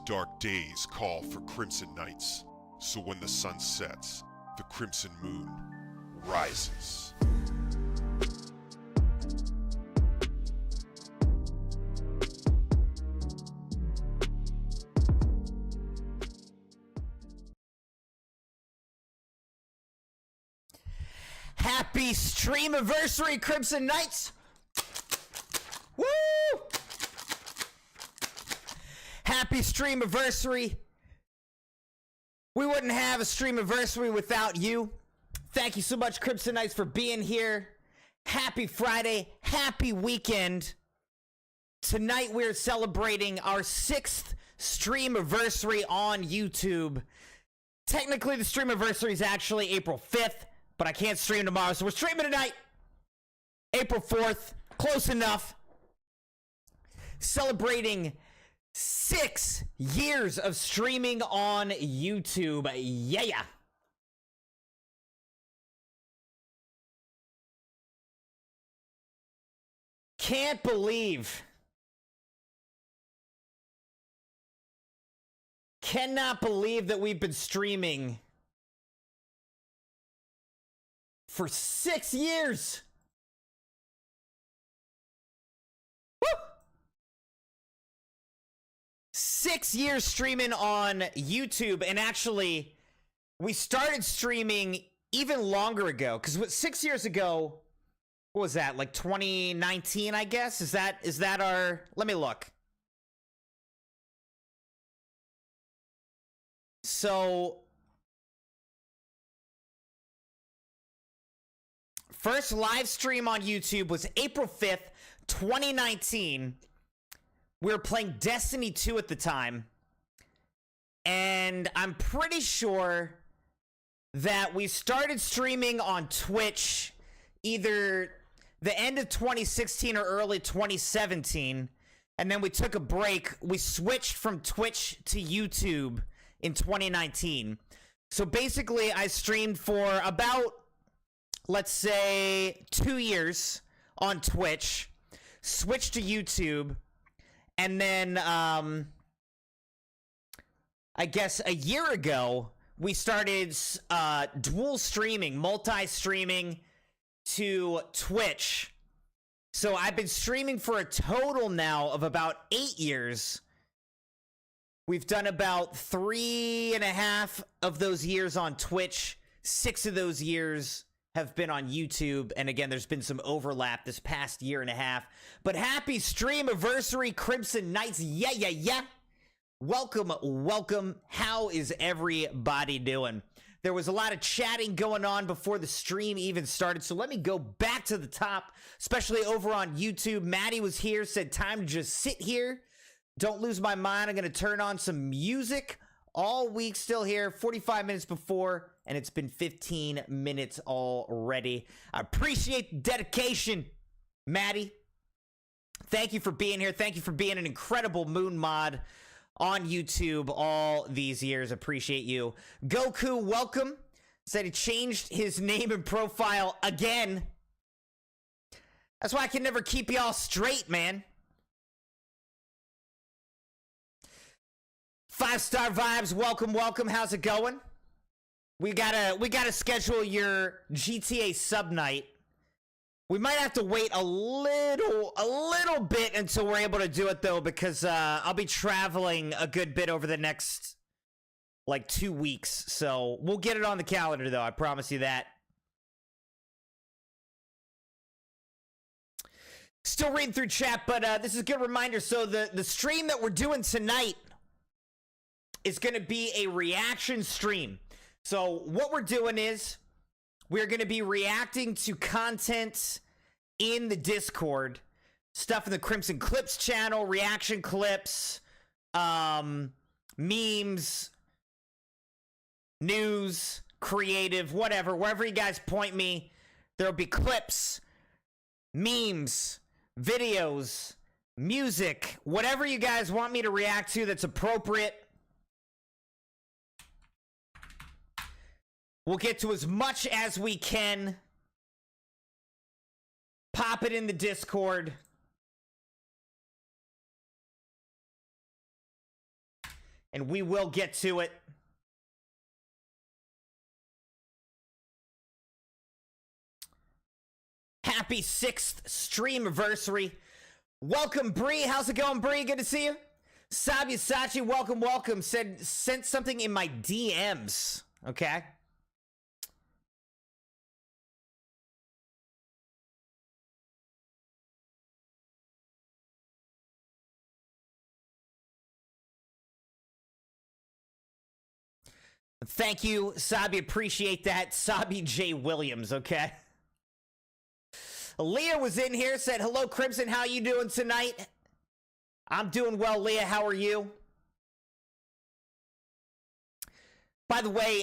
dark days call for Crimson Nights, so when the sun sets, the Crimson Moon rises. Happy Stream-iversary, Crimson Nights! Woo! Happy Stream-iversary. We wouldn't have a Stream-iversary without you. Thank you so much, Crimson Nights, for being here. Happy Friday. Happy weekend. Tonight we're celebrating our 6th Stream-iversary on YouTube. Technically, the Stream-iversary is actually April 5th. But I can't stream tomorrow, so we're streaming tonight. April 4th. Close enough. Celebrating 6 years of streaming on YouTube. Yeah. Can't believe. Cannot believe that we've been streaming for 6 years. Woo! 6 years streaming on YouTube, and actually, we started streaming even longer ago. Because 6 years ago, what was that? Like 2019, I guess. Is that our? Let me look. So, first live stream on YouTube was April 5th, 2019. We were playing Destiny 2 at the time. And I'm pretty sure that we started streaming on Twitch either the end of 2016 or early 2017. And then we took a break. We switched from Twitch to YouTube in 2019. So basically, I streamed for about, let's say, 2 years on Twitch, switched to YouTube, and then, I guess a year ago, we started dual streaming, multi-streaming to Twitch. So I've been streaming for a total now of about 8 years. We've done about 3.5 of those years on Twitch. 6 of those years have been on YouTube, and again, there's been some overlap this past year and a half. But happy Stream-iversary, Crimson Nights. Yeah. Welcome. How is everybody doing? There was a lot of chatting going on before the stream even started, so let me go back to the top, especially over on YouTube. Maddie was here, said time to just sit here. Don't lose my mind. I'm going to turn on some music. All week still here, 45 minutes before, and it's been 15 minutes already. I appreciate the dedication, Maddie. Thank you for being here. Thank you for being an incredible Moon mod on YouTube all these years. Appreciate you. Goku, welcome. Said he changed his name and profile again. That's why I can never keep y'all straight, man. 5-star vibes, welcome. How's it going? We gotta schedule your GTA sub night. We might have to wait a little bit until we're able to do it though, because I'll be traveling a good bit over the next like 2 weeks. So we'll get it on the calendar though, I promise you that. Still reading through chat, but this is a good reminder. So the stream that we're doing tonight is going to be a reaction stream. So what we're doing is we're going to be reacting to content in the Discord, stuff in the Crimson Clips channel, reaction clips, memes, news, creative, whatever. Wherever you guys point me, there'll be clips, memes, videos, music, whatever you guys want me to react to that's appropriate. We'll get to as much as we can. Pop it in the Discord. and we will get to it. Happy 6th stream-iversary. Welcome, Bree. How's it going, Bree? Good to see you. Saby Sachi, welcome, welcome. Sent something in my DMs. Okay. Thank you, Saby. Appreciate that. Saby J. Williams, okay? Leah was in here, said, hello, Crimson. How you doing tonight? I'm doing well, Leah. How are you? By the way,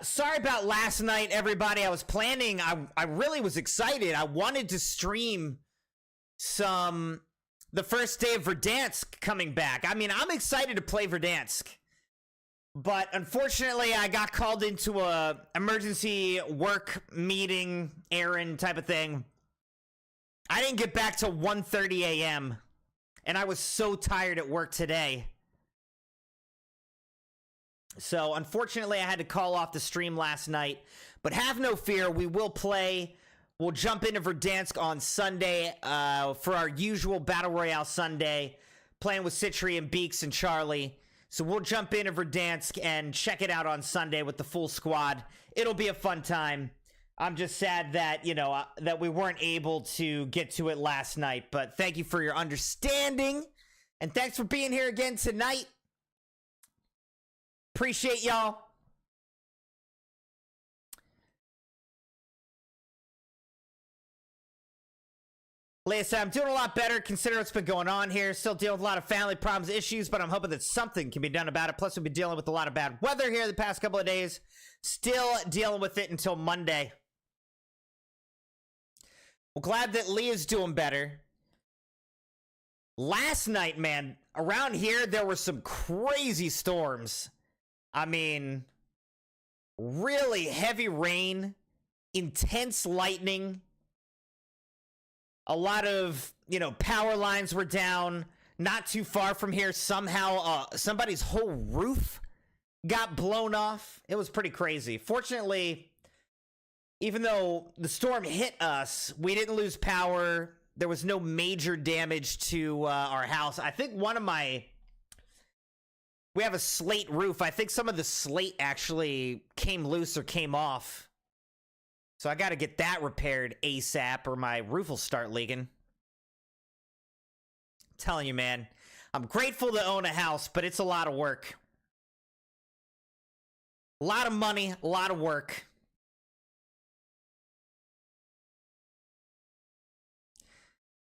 sorry about last night, everybody. I was planning. I really was excited. I wanted to stream the first day of Verdansk coming back. I mean, I'm excited to play Verdansk. But unfortunately, I got called into a emergency work meeting, errand type of thing. I didn't get back till 1:30 a.m. And I was so tired at work today. So unfortunately, I had to call off the stream last night. But have no fear, we will play. We'll jump into Verdansk on Sunday for our usual Battle Royale Sunday. Playing with Citri and Beaks and Charlie. So we'll jump into Verdansk and check it out on Sunday with the full squad. It'll be a fun time. I'm just sad that, you know, that we weren't able to get to it last night. But thank you for your understanding. And thanks for being here again tonight. Appreciate y'all. Leah said, I'm doing a lot better considering what's been going on here. Still dealing with a lot of family problems, issues, but I'm hoping that something can be done about it. Plus, we've been dealing with a lot of bad weather here the past couple of days. Still dealing with it until Monday. Well, glad that Leah's doing better. Last night, man, around here, there were some crazy storms. I mean, really heavy rain, intense lightning. A lot of, you know, power lines were down. Not too far from here, somehow, somebody's whole roof got blown off. It was pretty crazy. Fortunately, even though the storm hit us, we didn't lose power. There was no major damage to our house. I think we have a slate roof. I think some of the slate actually came loose or came off. So I got to get that repaired ASAP or my roof will start leaking. I'm telling you, man. I'm grateful to own a house, but it's a lot of work. A lot of money, a lot of work.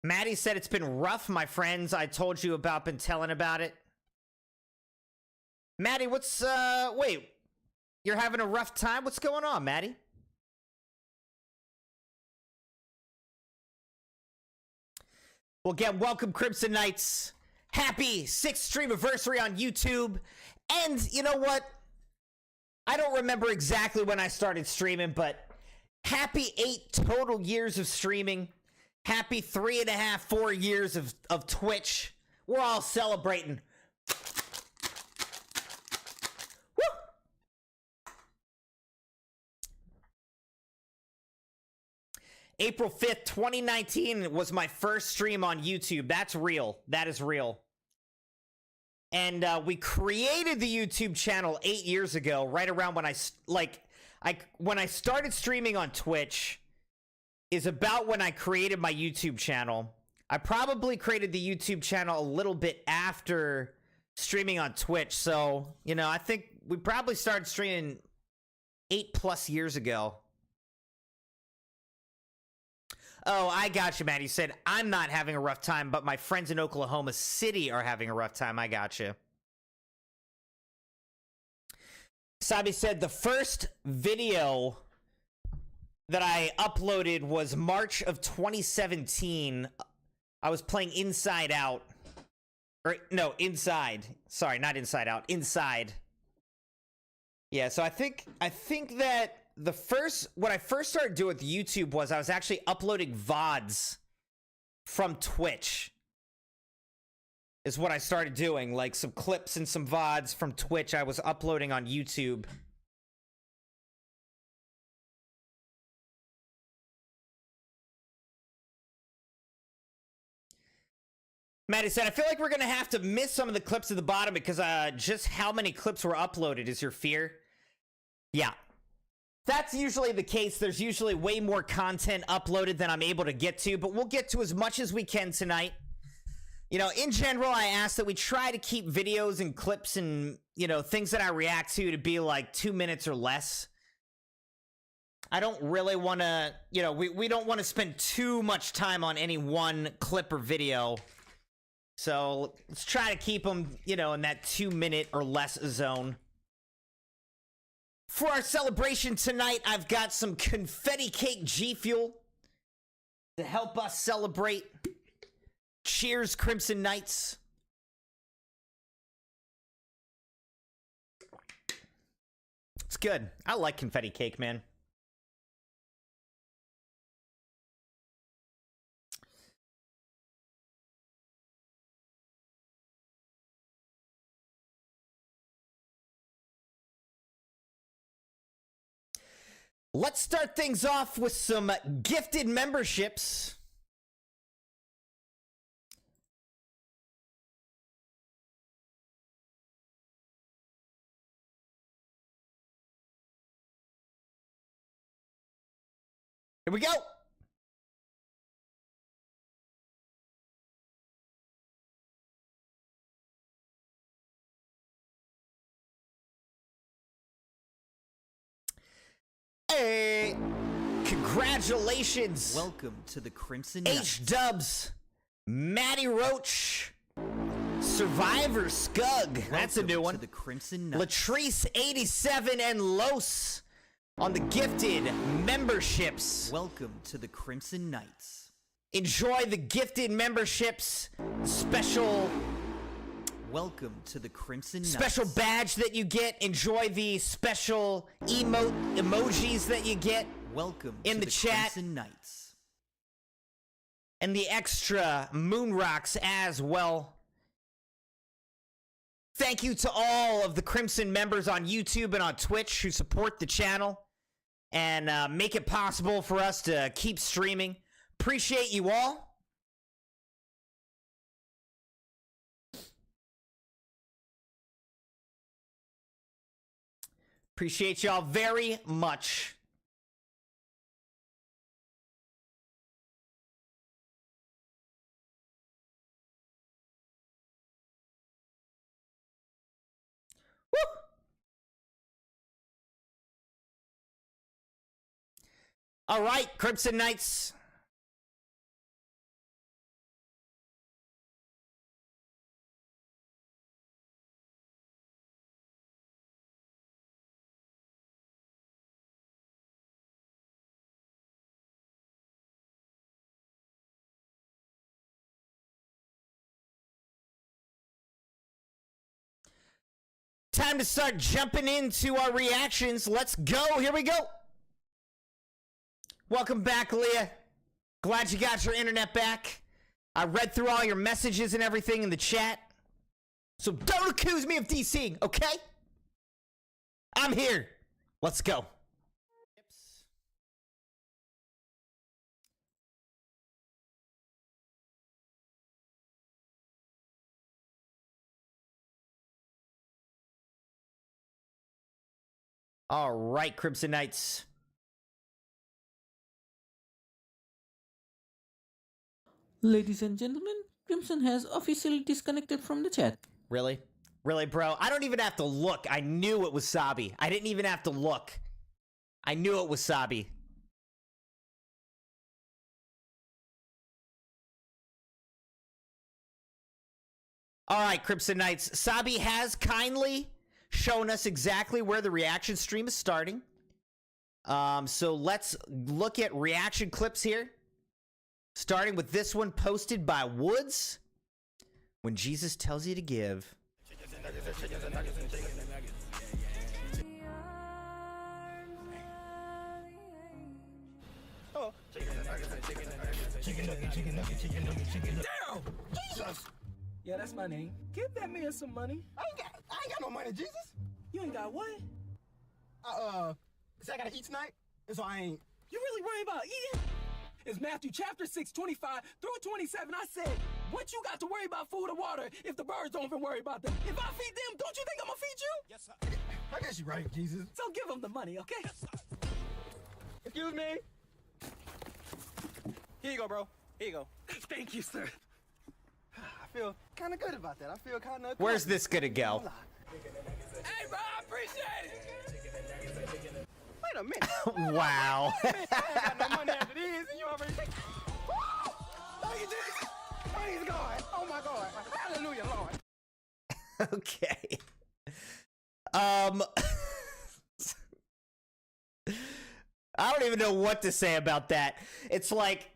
Maddie said it's been rough, my friends. I told you about, been telling about it. Maddie, what's, wait. You're having a rough time? What's going on, Maddie? Well, again, welcome, CrimsonNights. Happy 6th stream-iversary on YouTube. And you know what? I don't remember exactly when I started streaming, but happy 8 total years of streaming. Happy 3.5, 4 years of Twitch. We're all celebrating. Woo! April 5th, 2019 was my first stream on YouTube. That's real. That is real. And we created the YouTube channel 8 years ago, right around when when I started streaming on Twitch is about when I created my YouTube channel. I probably created the YouTube channel a little bit after streaming on Twitch. So, you know, I think we probably started streaming 8+ years ago. Oh, I got you, Matt. You said, I'm not having a rough time, but my friends in Oklahoma City are having a rough time. I got you. Saby said, the first video that I uploaded was March of 2017. I was playing Inside Out. Or, no, Inside. Sorry, not Inside Out. Inside. Yeah, so I think that what I first started doing with YouTube was I was actually uploading VODs from Twitch. is what I started doing, like some clips and some VODs from Twitch I was uploading on YouTube. Maddie said, I feel like we're going to have to miss some of the clips at the bottom because just how many clips were uploaded is your fear. Yeah. That's usually the case. There's usually way more content uploaded than I'm able to get to, but we'll get to as much as we can tonight. You know, in general, I ask that we try to keep videos and clips and, you know, things that I react to be like 2 minutes or less. I don't really want to, you know, we don't want to spend too much time on any one clip or video. So let's try to keep them, you know, in that 2 minute or less zone. For our celebration tonight, I've got some confetti cake G Fuel to help us celebrate. Cheers, Crimson Knights. It's good. I like confetti cake, man. Let's start things off with some gifted memberships. Here we go. Hey, congratulations. Welcome to the Crimson Nights. H-Dubs, Matty Roach, Survivor Scug. That's a new one. To the Crimson Nights. Latrice 87 and Los on the gifted memberships. Welcome to the Crimson Nights. Enjoy the gifted memberships. Special to the Crimson Nights. Special badge that you get. Enjoy the special emojis that you get. Welcome in to the chat. Crimson Nights. And the extra MuneRocks as well. Thank you to all of the Crimson members on YouTube and on Twitch who support the channel and make it possible for us to keep streaming. Appreciate you all. Appreciate y'all very much. Woo! All right, Crimson Knights. Time to start jumping into our reactions. Let's go. Here we go. Welcome back, Leah. Glad you got your internet back. I read through all your messages and everything in the chat. So don't accuse me of DCing, okay? I'm here. Let's go. All right, Crimson Knights. Ladies and gentlemen, Crimson has officially disconnected from the chat. Really? Really, bro? I don't even have to look. I knew it was Saby. I didn't even have to look. I knew it was Saby. All right, Crimson Knights. Saby has kindly shown us exactly where the reaction stream is starting. So let's look at reaction clips here. Starting with this one posted by Woods. When Jesus tells you to give. Oh. Chicken nugget, chicken nugget, chicken nugget, chicken nugget, chicken nugget. Damn! Jesus! Yeah, that's my name. Give that man some money. I ain't got no money, Jesus. You ain't got what? Cause I gotta eat tonight, and so I ain't. You really worried about eating? It's Matthew chapter 6, 25 through 27. I said, what you got to worry about food or water if the birds don't even worry about them? If I feed them, don't you think I'm gonna feed you? Yes, sir. I guess you're right, Jesus. So give them the money, okay? Yes, sir. Excuse me. Here you go, bro. Here you go. Thank you, sir. I feel kind of good about that. I feel kind of. Where's this gonna go? Hey, bro, I appreciate it. Wait a minute. Wow. Wait a minute. I ain't got no money after this, and you already take. Thank you, Jesus. Praise God. Oh my God. Hallelujah, Lord. Okay. I don't even know what to say about that. It's like,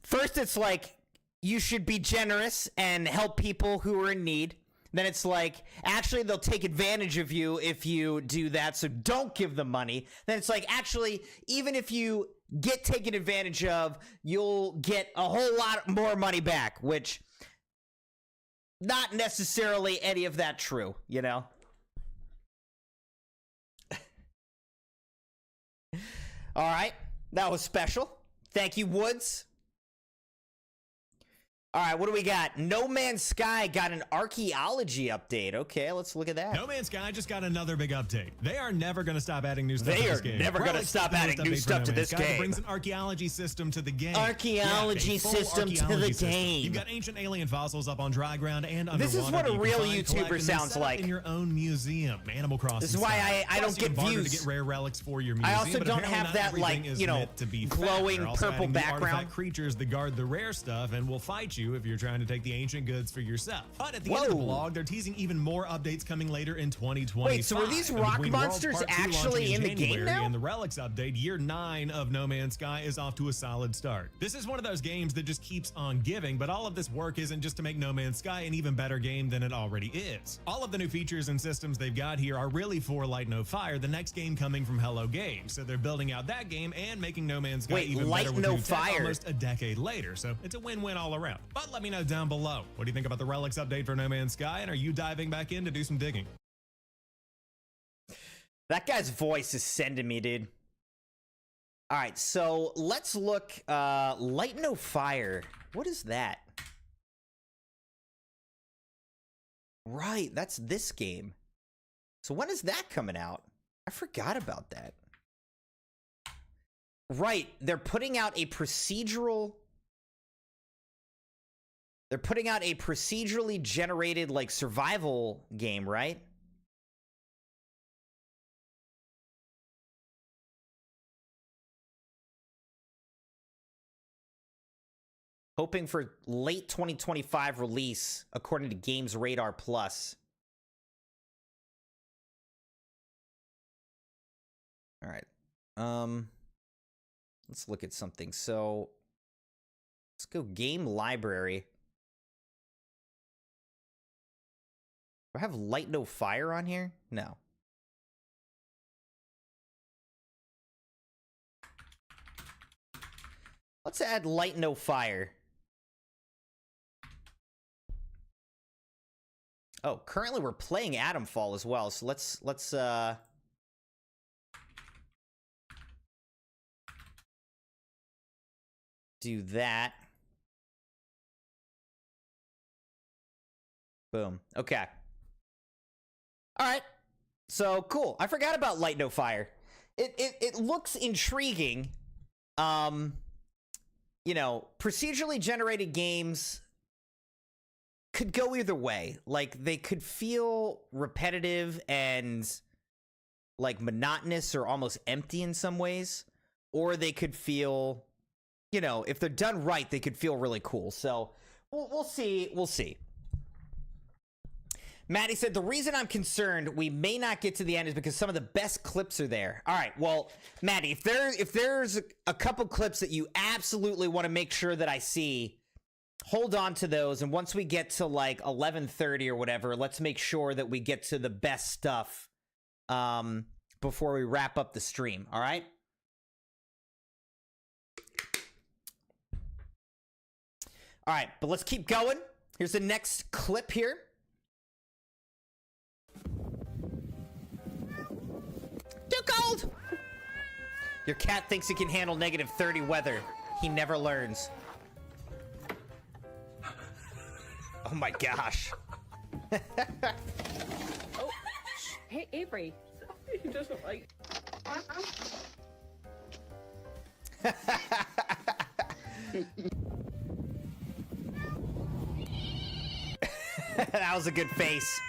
first it's like, you should be generous and help people who are in need. Then it's like, actually, they'll take advantage of you if you do that, so don't give them money. Then it's like, actually, even if you get taken advantage of, you'll get a whole lot more money back, which, not necessarily any of that true, you know? All right, that was special. Thank you, Woods. All right, what do we got? No Man's Sky got an archaeology update. Okay, let's look at that. No Man's Sky just got another big update. They are never going to stop adding new stuff to this game. They are never going to stop adding new stuff to this game. It brings an archaeology system to the game. Archaeology system to the game. You've got ancient alien fossils up on dry ground and underwater. This is what a real YouTuber sounds like. In your own museum, Animal Crossing. This is why I don't get views. To get rare relics for your museum. I also don't have that, like, you know, glowing purple background. Creatures that guard the rare stuff and will fight you if you're trying to take the ancient goods for yourself. But at the end of the vlog, they're teasing even more updates coming later in 2025. Wait, so are these rock monsters actually in the game now? And the Relics update, year 9 of No Man's Sky is off to a solid start. This is one of those games that just keeps on giving, but all of this work isn't just to make No Man's Sky an even better game than it already is. All of the new features and systems they've got here are really for Light No Fire, the next game coming from Hello Games. So they're building out that game and making No Man's Sky even better with new tech almost a decade later. So it's a win-win all around. But let me know down below, what do you think about the Relics update for No Man's Sky, and are you diving back in to do some digging? That guy's voice is sending me, dude. All right, so let's look. Light No Fire. What is that? Right, that's this game. So when is that coming out? I forgot about that. Right, they're putting out a procedural. They're putting out a procedurally generated, like, survival game, right? Hoping for late 2025 release, according to Games Radar Plus. All right. Let's look at something. So, let's go game library. Do I have Light No Fire on here? No. Let's add Light No Fire. Oh, currently we're playing Atomfall as well, so let's do that. Boom. Okay. All right. So cool. I forgot about Light No Fire. It looks intriguing. You know, procedurally generated games could go either way. Like, they could feel repetitive and, like, monotonous or almost empty in some ways. Or they could feel, you know, if they're done right, they could feel really cool. So, we'll see. We'll see. Maddie said, the reason I'm concerned we may not get to the end is because some of the best clips are there. All right, well, Maddie, if there's a couple clips that you absolutely want to make sure that I see, hold on to those. And once we get to like 11:30 or whatever, let's make sure that we get to the best stuff before we wrap up the stream. All right? All right, but let's keep going. Here's the next clip here. Too cold! Your cat thinks he can handle -30 weather. He never learns. Oh my gosh. Oh, hey, Avery. He doesn't like. That was a good face.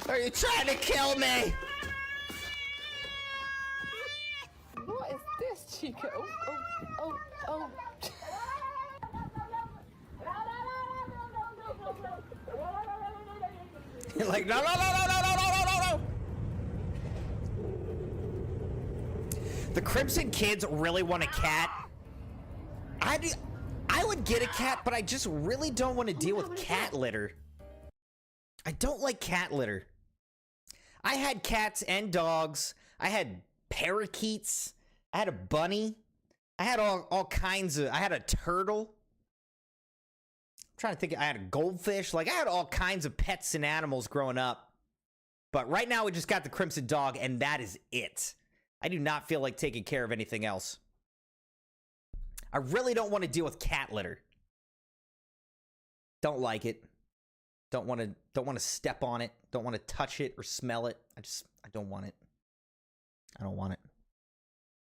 Are you trying to kill me? What is this, Chica? Oh. You're like, no. The Crimson kids really want a cat. I would get a cat, but I just really don't want to deal with cat litter. I don't like cat litter. I had cats and dogs. I had parakeets. I had a bunny. I had all kinds of. I had a turtle. I'm trying to think. I had a goldfish. Like, I had all kinds of pets and animals growing up. But right now, we just got the Crimson dog, and that is it. I do not feel like taking care of anything else. I really don't want to deal with cat litter. Don't like it. Don't want to step on it. Don't want to touch it or smell it. I don't want it. I don't want it.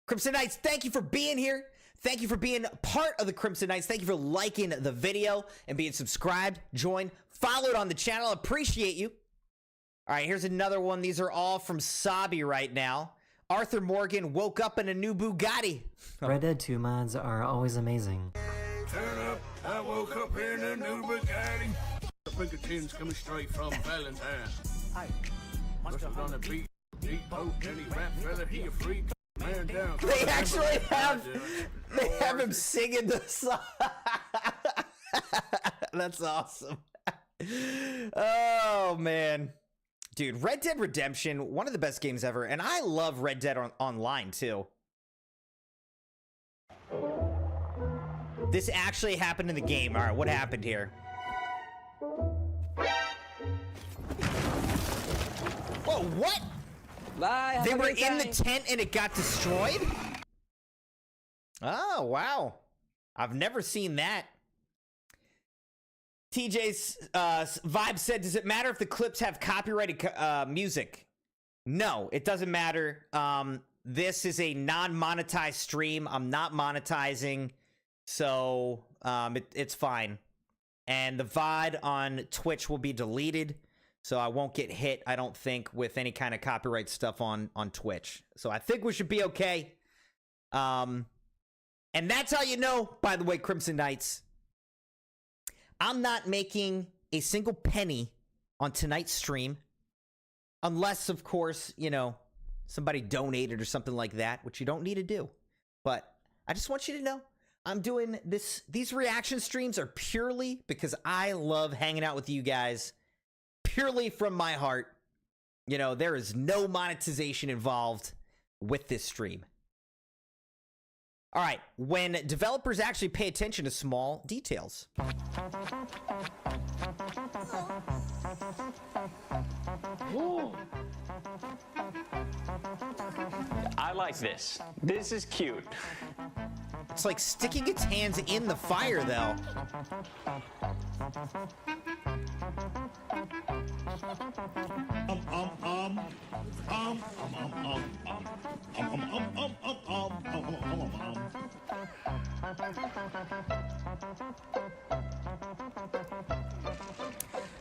CrimsonNights, thank you for being here. Thank you for being part of the CrimsonNights. Thank you for liking the video and being subscribed, joined, followed on the channel. Appreciate you. All right, here's another one. These are all from Saby right now. Arthur Morgan woke up in a new Bugatti. Red Dead 2 mods are always amazing. Turn up, I woke up in a new Bugatti. The Pinkertons coming straight from Valentine. Hey, busted on the beat, deep boat, any rap fella, he a freak. Man down. They actually have him singing the song. That's awesome. Oh, man. Dude, Red Dead Redemption, one of the best games ever. And I love Red Dead Online, too. This actually happened in the game. All right, what happened here? Whoa, what? Bye. They were in the tent and it got destroyed? Oh, wow. I've never seen that. TJ's Vibe said, does it matter if the clips have copyrighted music? No, it doesn't matter. This is a non-monetized stream. I'm not monetizing, so it's fine. And the VOD on Twitch will be deleted, so I won't get hit, I don't think, with any kind of copyright stuff on Twitch. So I think we should be okay. And that's how you know, by the way, Crimson Knights, I'm not making a single penny on tonight's stream, unless, of course, you know, somebody donated or something like that, which you don't need to do. But I just want you to know, I'm doing this. These reaction streams are purely because I love hanging out with you guys, purely from my heart. You know, there is no monetization involved with this stream. All right, when developers actually pay attention to small details. I like this. This is cute. It's like sticking its hands in the fire, though.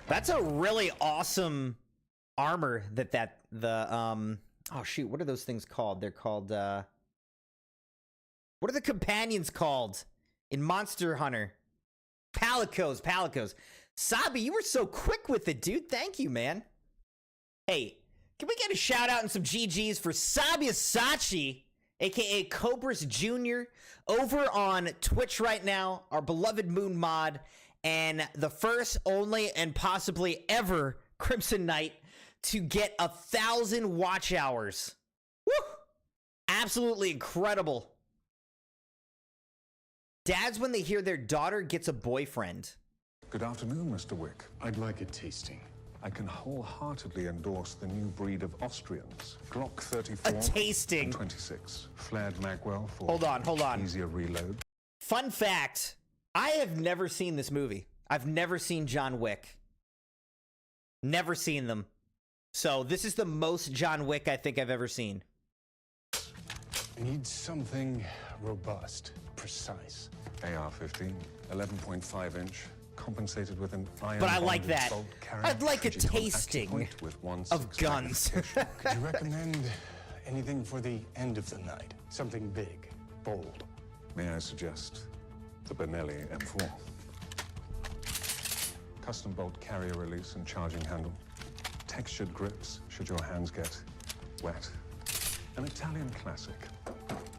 That's a really awesome armor oh shoot, what are those things called? They're called what are the companions called in Monster Hunter? Palicos. Saby, you were so quick with it, dude. Thank you, man. Hey, can we get a shout out and some GGs for Saby Asachi, aka Cobras Jr., over on Twitch right now, our beloved Moon mod, and the first, only, and possibly ever Crimson Knight to get 1,000 watch hours. Woo! Absolutely incredible. Dads when they hear their daughter gets a boyfriend. Good afternoon, Mr. Wick. I'd like a tasting. I can wholeheartedly endorse the new breed of Austrians. Glock 34 A tasting. and 26. Flared Magwell for Hold on. easier reload. Fun fact, I have never seen this movie. I've never seen John Wick. Never seen them. So this is the most John Wick I think I've ever seen. I need something robust, precise. AR-15, 11.5 inch, compensated with an iron. But I like bonded that. bolt carrier I'd like a fitted on tasting Acupoint with 1/6 of guns. magnification. Could you recommend anything for the end of the night? Something big, bold. May I suggest the Benelli M4? Custom bolt carrier release and charging handle. Textured grips should your hands get wet. An Italian classic.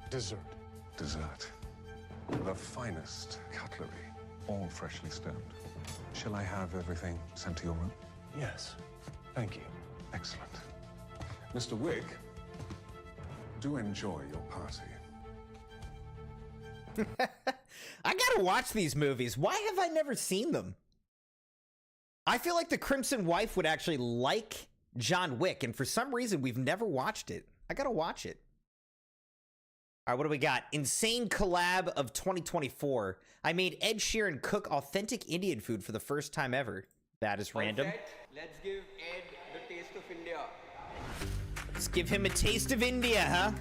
Dessert. Dessert. The finest cutlery, all freshly stoned. Shall I have everything sent to your room? Yes. Thank you. Excellent. Mr. Wick, do enjoy your party. I gotta watch these movies. Why have I never seen them? I feel like the Crimson wife would actually like John Wick, and for some reason we've never watched it. I gotta watch it. All right, what do we got? Insane collab of 2024. I made Ed Sheeran cook authentic Indian food for the first time ever. That is random. Let's give Ed the taste of India. Let's give him a taste of India, huh?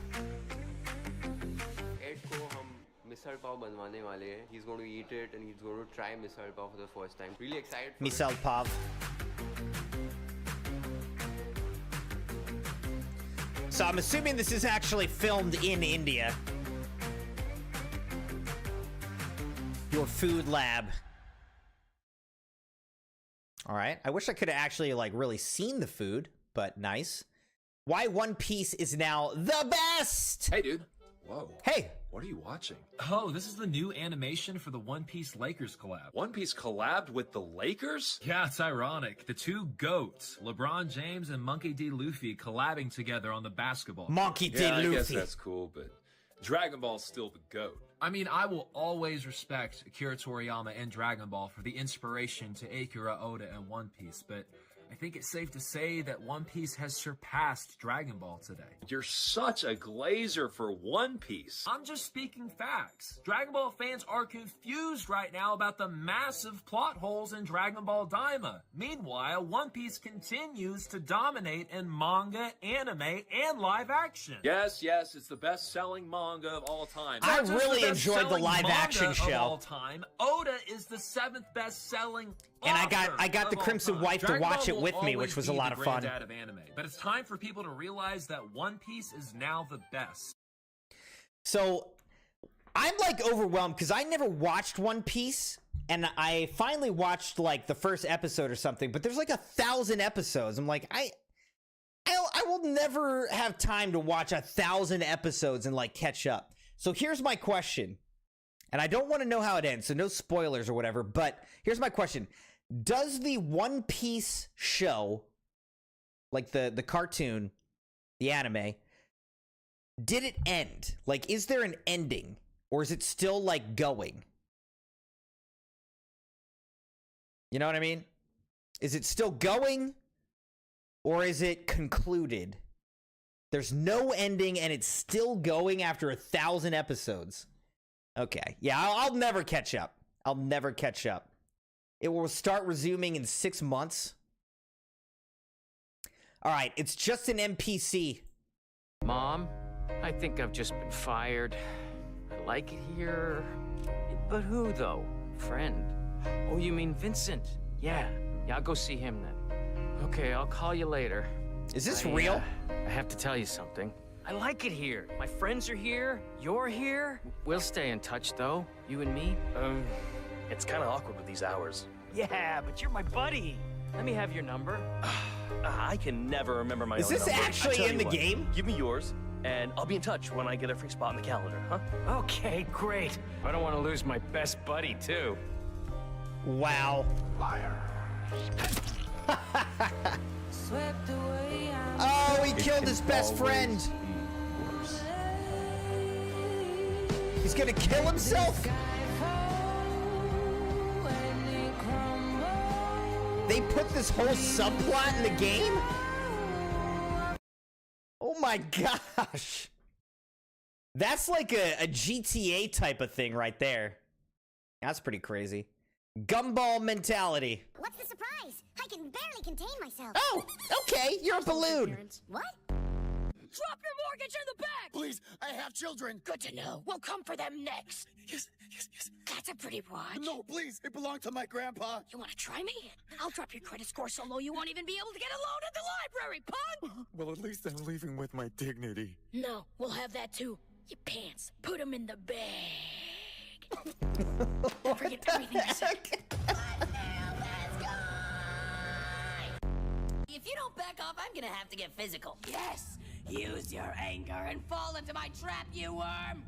Ed ko hum misal pav banwane wale hain. He's going to eat it and he's going to try misal pav for the first time. Really excited for Misal it. pav. So I'm assuming this is actually filmed in India. Your food lab. All right. I wish I could have actually like really seen the food, but nice. Why One Piece is now the best. Hey, dude. Whoa. Hey. What are you watching? Oh, this is the new animation for the One Piece Lakers collab. One Piece collabed with the Lakers? Yeah, it's ironic. The two GOATs, LeBron James and Monkey D. Luffy, collabing together on the basketball. Monkey D. Yeah, Luffy. I guess that's cool, but Dragon Ball's still the GOAT. I mean, I will always respect Akira Toriyama and Dragon Ball for the inspiration to Akira Oda and One Piece, but I think it's safe to say that One Piece has surpassed Dragon Ball today. You're such a glazer for One Piece. I'm just speaking facts. Dragon Ball fans are confused right now about the massive plot holes in Dragon Ball Daima. Meanwhile, One Piece continues to dominate in manga, anime, and live action. Yes, it's the best-selling manga of all time. I really enjoyed the live action Of show. all time, Oda is the 7th best-selling. And I got the Crimson wife to watch it with me, which was a lot of fun. Of anime, but it's time for people to realize that One Piece is now the best. So I'm like overwhelmed because I never watched One Piece, and I finally watched like the first episode or something. But there's like 1,000 episodes. I'm like, I will never have time to watch 1,000 episodes and like catch up. So here's my question, and I don't want to know how it ends, so no spoilers or whatever. But here's my question. Does the One Piece show, like the cartoon, the anime, did it end? Like, is there an ending? Or is it still, like, going? You know what I mean? Is it still going? Or is it concluded? There's no ending and it's still going after 1,000 episodes. Okay. Yeah, I'll never catch up. I'll never catch up. It will start resuming in 6 months. All right, it's just an NPC. Mom, I think I've just been fired. I like it here. But who, though? Friend. Oh, you mean Vincent? Yeah, I'll go see him then. Okay, I'll call you later. Is this real? I have to tell you something. I like it here. My friends are here. You're here. We'll stay in touch, though. You and me. It's kind of awkward with these hours. Yeah, but you're my buddy. Let me have your number. I can never remember my own number. Is this actually in the game? Give me yours, and I'll be in touch when I get a free spot in the calendar, huh? Okay, great. I don't want to lose my best buddy, too. Wow. Liar. Oh, he killed his best friend. He's gonna kill himself? They put this whole subplot in the game? Oh my gosh. That's like a GTA type of thing right there. That's pretty crazy. Gumball mentality. What's the surprise? I can barely contain myself. Oh, okay, you're a balloon. What? Drop your mortgage in the bag! Please, I have children. Good to know. We'll come for them next. Yes. That's a pretty watch. No, please. It belonged to my grandpa. You want to try me? I'll drop your credit score so low you won't even be able to get a loan at the library, punk! Well, at least I'm leaving with my dignity. No, we'll have that too. Your pants. Put them in the bag. Don't forget everything I said. If you don't back off, I'm gonna have to get physical. Yes! Use your anger and fall into my trap, you worm!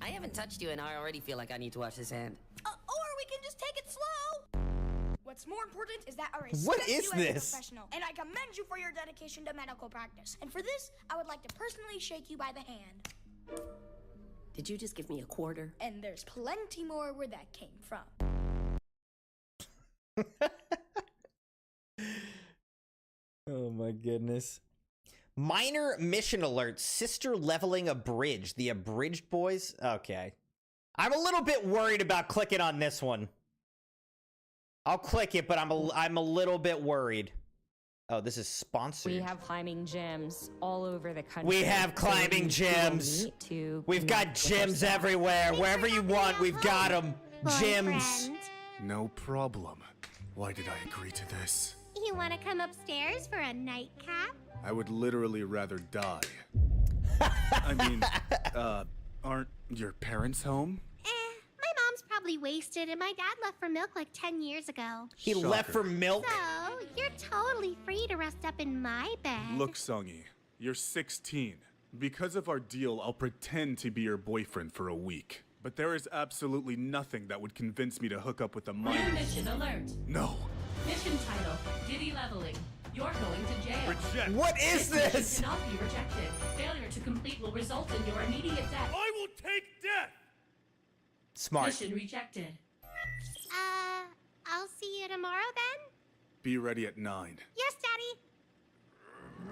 I haven't touched you and I already feel like I need to wash this hand. Or we can just take it slow. What's more important is that I respect What is you this? as a professional, and I commend you for your dedication to medical practice. And for this, I would like to personally shake you by the hand. Did you just give me a quarter? And there's plenty more where that came from. Oh my goodness. Minor mission alert. Sister leveling a bridge. The abridged boys? Okay. I'm a little bit worried about clicking on this one. I'll click it, but I'm a little bit worried. Oh, this is sponsored. We have climbing gyms all over the country. We have climbing gyms. We've got gyms everywhere. Wherever you want, we've got them. Gyms. No problem. Why did I agree to this? You want to come upstairs for a nightcap? I would literally rather die. I mean, aren't your parents home? My mom's probably wasted and my dad left for milk like 10 years ago. He left for milk? So, you're totally free to rest up in my bed. Look, Songy, you're 16. Because of our deal, I'll pretend to be your boyfriend for a week. But there is absolutely nothing that would convince me to hook up with a minor. Mission alert. No. Mission title, Diddy leveling. You're going to jail. Reject. What is this? Cannot be rejected. Failure to complete will result in your immediate death. I will take death! Smart. Mission rejected. I'll see you tomorrow then? Be ready at 9. Yes,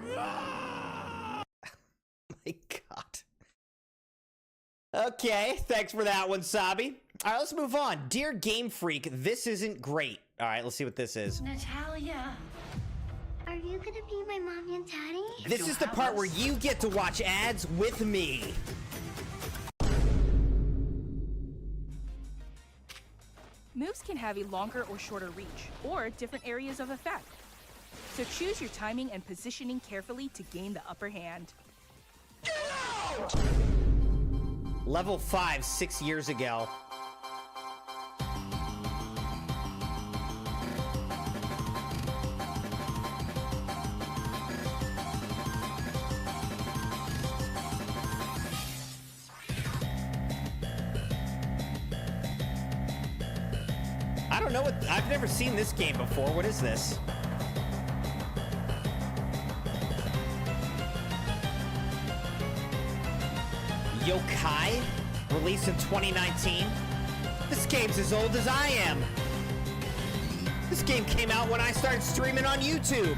Daddy. My God. Okay, thanks for that one, Saby. All right, let's move on. Dear Game Freak, this isn't great. All right, let's see what this is. Natalia. Are you gonna be my mommy and daddy? This is the part where you get to watch ads with me. Moves can have a longer or shorter reach, or different areas of effect. So choose your timing and positioning carefully to gain the upper hand. Level 5, 6 years ago. I don't know what, I've never seen this game before. What is this? Yokai, released in 2019. This game's as old as I am. This game came out when I started streaming on YouTube.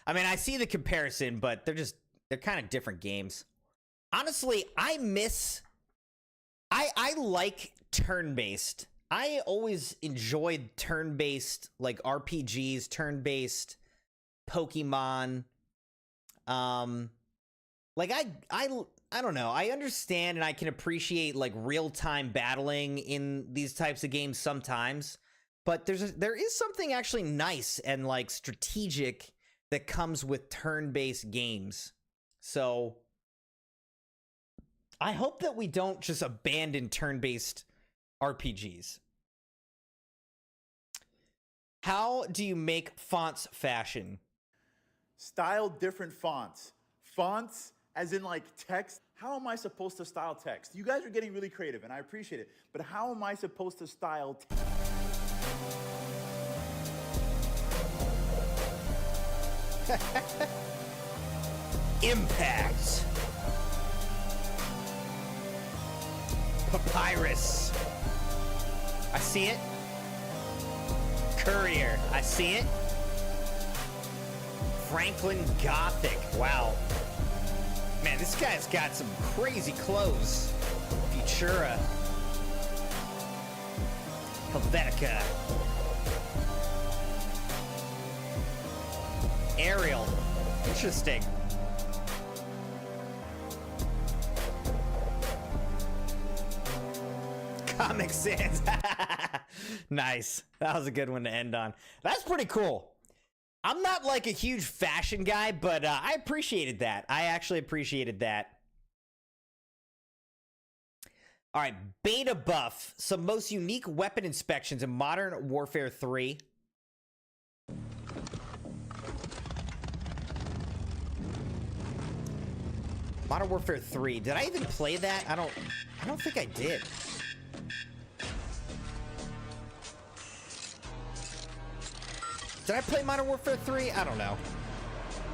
I mean, I see the comparison, but they're kind of different games. Honestly, I like turn-based. I always enjoyed turn-based, like RPGs, turn-based Pokemon. Like I don't know. I understand and I can appreciate like real-time battling in these types of games sometimes, but there is something actually nice and like strategic that comes with turn-based games. So I hope that we don't just abandon turn-based RPGs. How do you make fonts fashion? Style different fonts. Fonts as in like text. How am I supposed to style text? You guys are getting really creative and I appreciate it, but how am I supposed to style text? Impact. Papyrus. I see it. Courier. I see it. Franklin Gothic. Wow. Man, this guy's got some crazy clothes. Futura. Helvetica. Ariel. Interesting. Comic Sans. Nice. That was a good one to end on. That's pretty cool. I'm not like a huge fashion guy, but I appreciated that. I actually appreciated that. All right, beta buff. Some most unique weapon inspections in Modern Warfare 3. Modern Warfare 3. Did I even play that? I don't think I did. Did I play Modern Warfare 3? I don't know.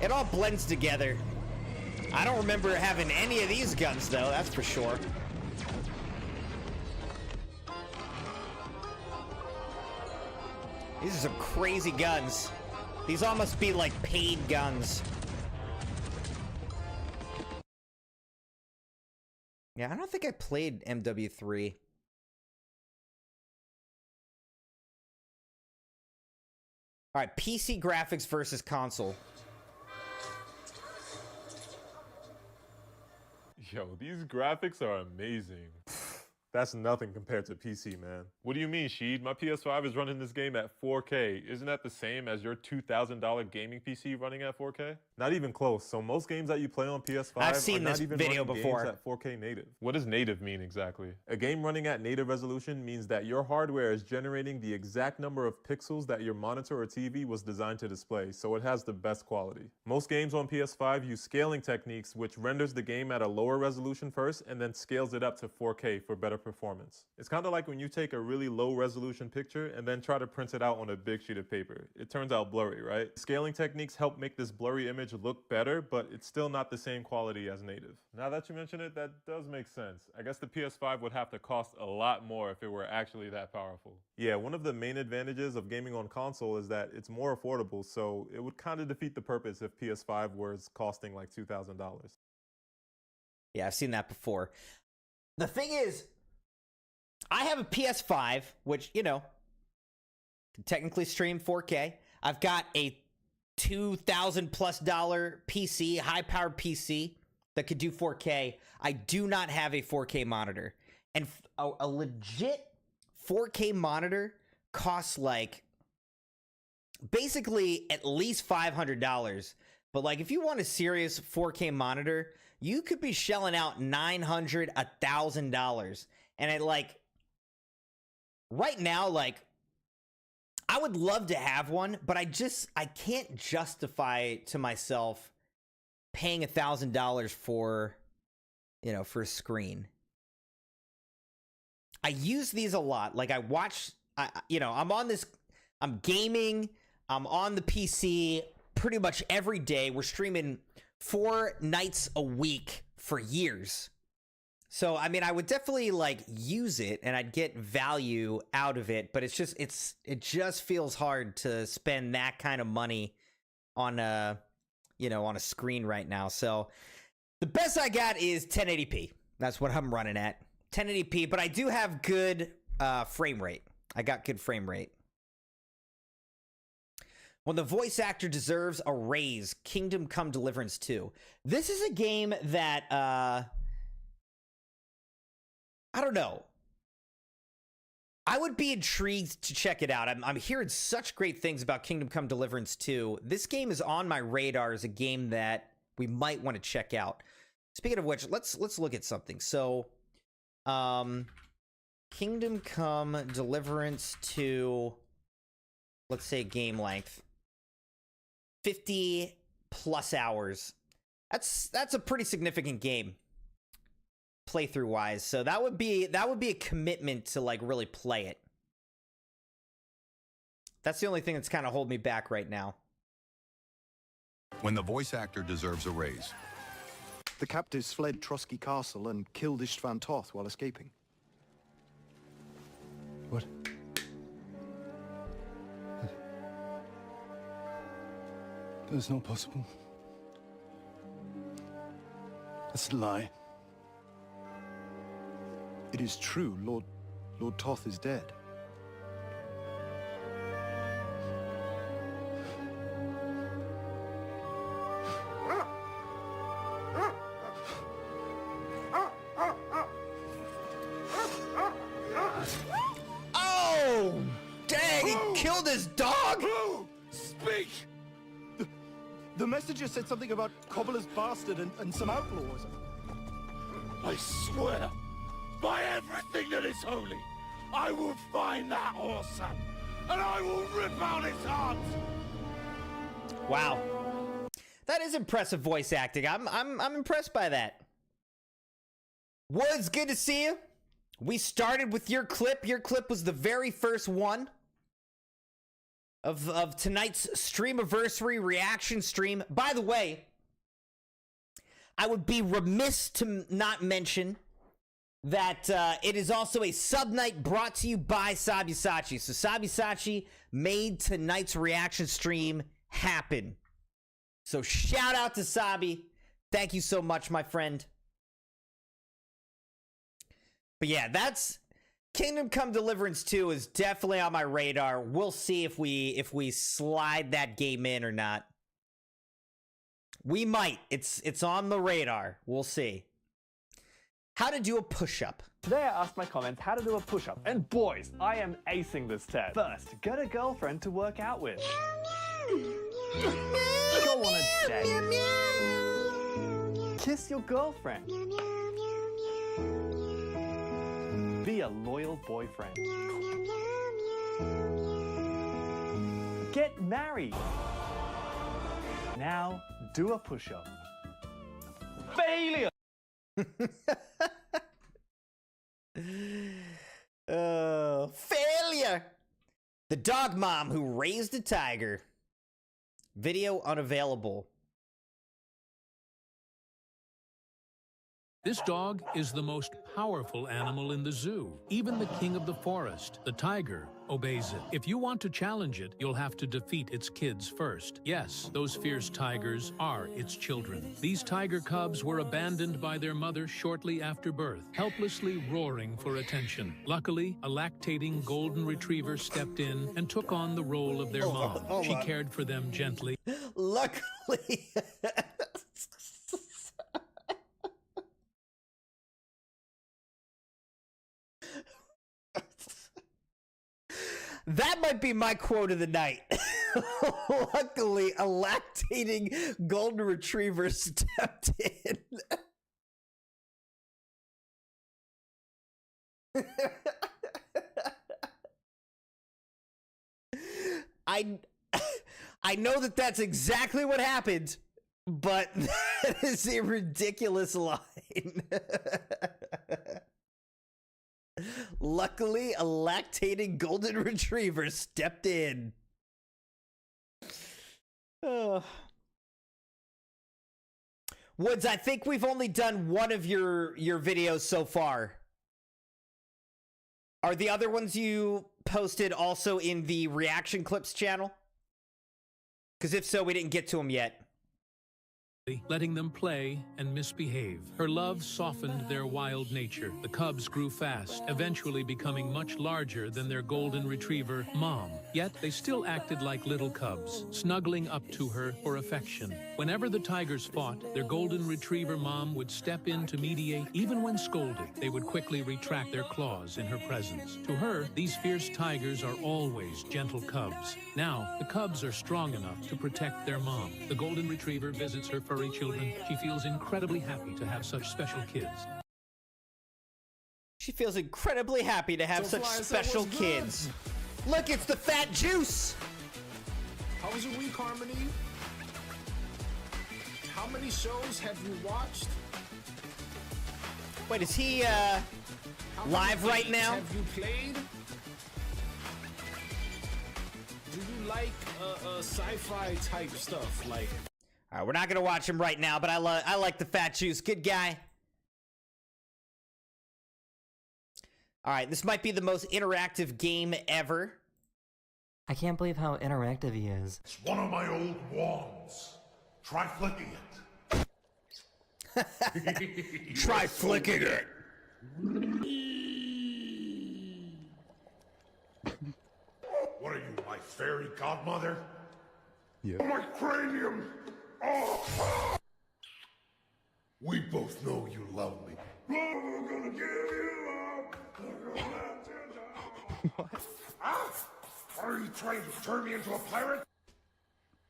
It all blends together. I don't remember having any of these guns, though, that's for sure. These are some crazy guns. These all must be like paid guns. Yeah, I don't think I played MW3. All right, PC graphics versus console. Yo, these graphics are amazing. That's nothing compared to PC, man. What do you mean, Sheed? My PS5 is running this game at 4K. Isn't that the same as your $2,000 gaming PC running at 4K? Not even close. So most games that you play on PS5 I've seen are not this even video running before. games at 4K native. What does native mean exactly? A game running at native resolution means that your hardware is generating the exact number of pixels that your monitor or TV was designed to display, so it has the best quality. Most games on PS5 use scaling techniques, which renders the game at a lower resolution first and then scales it up to 4K for better performance. It's kind of like when you take a really low resolution picture and then try to print it out on a big sheet of paper. It turns out blurry, right? Scaling techniques help make this blurry image look better, but it's still not the same quality as native. Now that you mention it, that does make sense. I guess the PS5 would have to cost a lot more if it were actually that powerful. Yeah, one of the main advantages of gaming on console is that it's more affordable, so it would kind of defeat the purpose if PS5 was costing like $2,000. Yeah, I've seen that before. The thing is, I have a PS5, which, you know, can technically stream 4K. I've got a $2,000+ PC, high-powered PC that could do 4K. I do not have a 4K monitor. And a legit 4K monitor costs like basically at least $500. But like if you want a serious 4K monitor, you could be shelling out $900, $1,000. And it like right now, like I would love to have one, but I can't justify to myself paying $1,000 for, you know, for a screen. I use these a lot. Like I watch, you know, I'm gaming, I'm on the PC pretty much every day. We're streaming 4 nights a week for years. So, I mean, I would definitely like use it and I'd get value out of it, but it just feels hard to spend that kind of money on a, you know, on a screen right now. So the best I got is 1080p. That's what I'm running at. 1080p, but I do have good frame rate. I got good frame rate. When the voice actor deserves a raise, Kingdom Come Deliverance 2. This is a game that, I don't know. I would be intrigued to check it out. I'm hearing such great things about Kingdom Come Deliverance 2. This game is on my radar as a game that we might want to check out. Speaking of which, let's look at something. So, Kingdom Come Deliverance 2, let's say game length, 50+ hours. That's a pretty significant game playthrough wise. So that would be a commitment to like really play it. That's the only thing that's kind of holding me back right now. when the voice actor deserves a raise. The captives fled Trotsky Castle and killed Istvan Toth while escaping. What? That's not possible. That's a lie. It is true. Lord Toth is dead. Oh! Dang, he killed his dog? Speak! The messenger said something about Cobbler's bastard and some outlaws. I swear, by everything that is holy, I will find that whoreson, and I will rip out his heart. Wow. That is impressive voice acting. I'm impressed by that. Woods, good to see you. We started with your clip. Your clip was the very first one of tonight's Stream-iversary reaction stream. By the way, I would be remiss to not mention that it is also a sub night brought to you by Saby. So Saby made tonight's reaction stream happen. So shout out to Saby. Thank you so much, my friend. But yeah, that's Kingdom Come Deliverance 2 is definitely on my radar. We'll see if we slide that game in or not. We might. It's on the radar. We'll see. How to do a push-up. Today I asked my comments how to do a push-up, and boys, I am acing this test. First, get a girlfriend to work out with. Go on a date. Kiss your girlfriend. Be a loyal boyfriend. Get married. Now, do a push-up. Failure! Failure! The dog mom who raised a tiger. Video unavailable. This dog is the most powerful animal in the zoo. Even the king of the forest, the tiger, obeys it. If you want to challenge it, you'll have to defeat its kids first. Yes, those fierce tigers are its children. These tiger cubs were abandoned by their mother shortly after birth, helplessly roaring for attention. Luckily, a lactating golden retriever stepped in and took on the role of their mom. She cared for them gently. Luckily. That might be my quote of the night. Luckily, a lactating golden retriever stepped in. I know that that's exactly what happened, but that is a ridiculous line. Luckily, a lactating golden retriever stepped in. Woods, I think we've only done one of your videos so far. Are the other ones you posted also in the reaction clips channel? Because if so, we didn't get to them yet. Letting them play and misbehave. Her love softened their wild nature. The cubs grew fast, eventually becoming much larger than their golden retriever, Mom. Yet they still acted like little cubs, snuggling up to her for affection. Whenever the tigers fought, their golden retriever Mom would step in to mediate. Even when scolded, they would quickly retract their claws in her presence. To her, these fierce tigers are always gentle cubs. Now, the cubs are strong enough to protect their mom. The golden retriever visits her furry children. She feels incredibly happy to have such special kids. She feels incredibly happy to have such special kids. Look, it's the fat juice. How was your week, Harmony? How many shows have you watched? Wait, is he live right now? Have you played? Do you like sci-fi type stuff? Like, All right, we're not gonna watch him right now, but I like the fat juice. Good guy. All right, this might be the most interactive game ever. I can't believe how interactive he is. It's one of my old wands. Try flicking it. Try flicking it. What are you, my fairy godmother? Yeah. Oh, my cranium! Oh! We both know you love me. I'm gonna give you up. What? Ah! Are you trying to turn me into a pirate?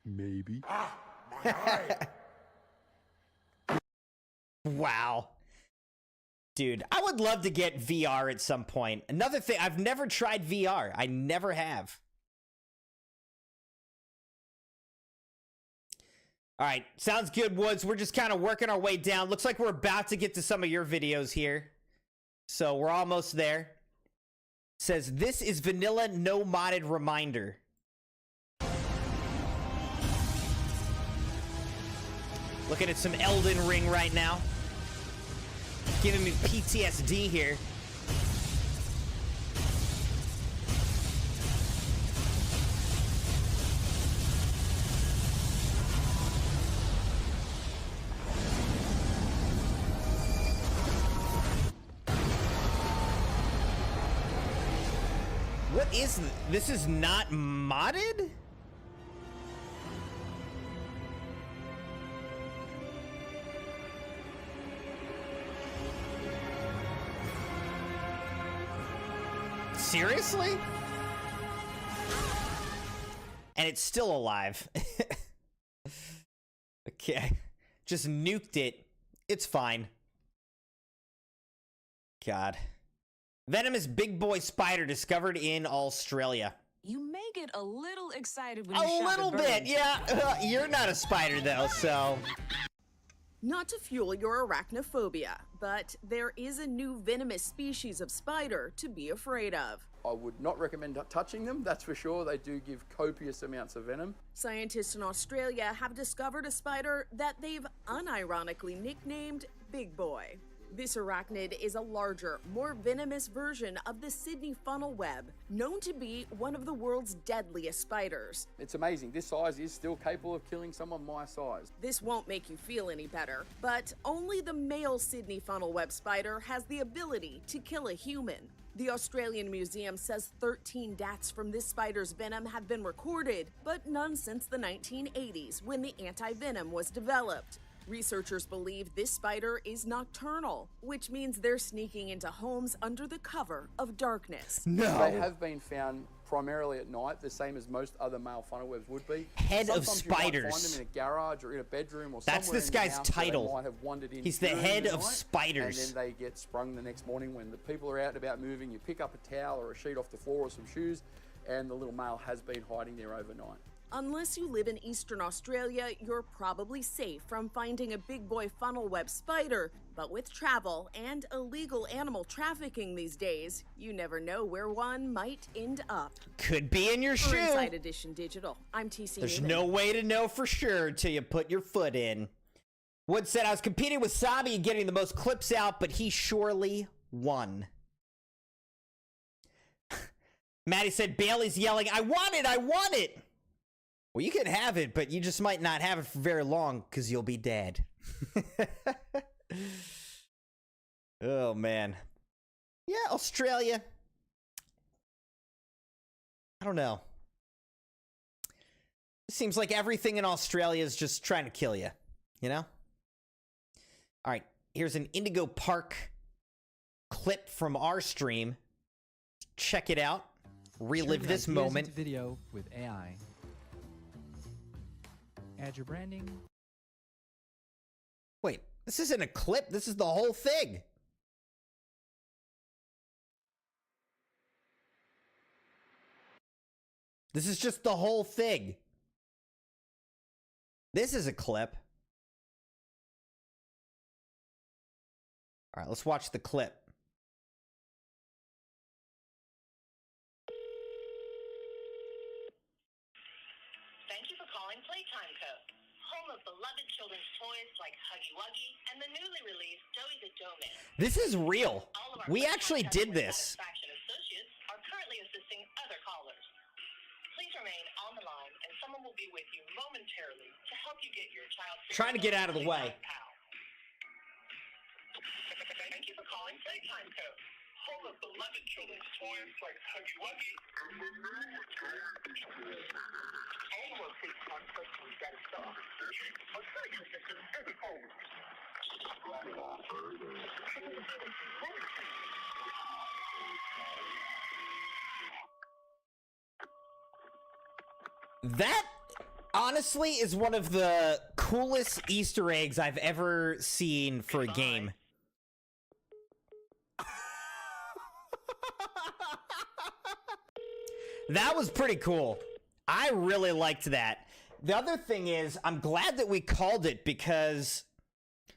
Maybe. Ah, my eye. Wow. Dude, I would love to get VR at some point. Another thing, I've never tried VR. I never have. All right, sounds good, Woods. We're just kind of working our way down. Looks like we're about to get to some of your videos here. So we're almost there. Says, this is vanilla, no modded reminder. Looking at some Elden Ring right now. Giving me PTSD here. What is this? This is not modded? Seriously? And it's still alive. Okay. Just nuked it. It's fine. God. Venomous big boy spider discovered in Australia. You may get a little excited when A you shop little at bit, Burlington. yeah. You're not a spider though, so. Not to fuel your arachnophobia, but there is a new venomous species of spider to be afraid of. I would not recommend touching them, that's for sure. They do give copious amounts of venom. Scientists in Australia have discovered a spider that they've unironically nicknamed Big Boy. This arachnid is a larger, more venomous version of the Sydney funnel web, known to be one of the world's deadliest spiders. It's amazing. This size is still capable of killing someone my size. This won't make you feel any better, but only the male Sydney funnel web spider has the ability to kill a human. The Australian Museum says 13 deaths from this spider's venom have been recorded, but none since the 1980s when the anti-venom was developed. Researchers believe this spider is nocturnal, which means they're sneaking into homes under the cover of darkness. No. They have been found primarily at night, the same as most other male funnel webs would be. Head of Sometimes you might spiders. find them in a garage or in a bedroom or That's somewhere this in the guy's house where they title. might have wandered in He's the during head the of night, spiders. And then they get sprung the next morning when the people are out and about moving. You pick up a towel or a sheet off the floor or some shoes, and the little male has been hiding there overnight. Unless you live in Eastern Australia, you're probably safe from finding a big boy funnel web spider. But with travel and illegal animal trafficking these days, you never know where one might end up. Could be in your For shoe. Inside Edition Digital, I'm TC There's Newman. no way to know for sure till you put your foot in. Wood said, I was competing with Saby and getting the most clips out, but he surely won. Maddie said, Bailey's yelling, I want it, I want it. Well, you can have it, but you just might not have it for very long because you'll be dead. Oh, man. Yeah, Australia. I don't know. It seems like everything in Australia is just trying to kill you, you know? All right, here's an Indigo Park clip from our stream. Check it out. Relive this moment. Video with AI. Add your branding. Wait, this isn't a clip. This is the whole thing. This is just the whole thing. This is a clip. All right, let's watch the clip. Thank you for calling Playtime Co. Home of beloved children's toys like Huggy Wuggy and the newly released Doughy the Dough Man. This is real. All of our We actually did Customer this. Satisfaction associates are currently assisting other callers. Please remain on the line, and someone will be with you momentarily to help you get your child. Trying to get out of the way. Thank you for calling Playtime Co. Home of beloved children's toys like Huggy Wuggy. All of our Playtime customers got a star. A second system every home. That honestly is one of the coolest Easter eggs I've ever seen for a game. That was pretty cool. I really liked that. The other thing is, I'm glad that we called it because...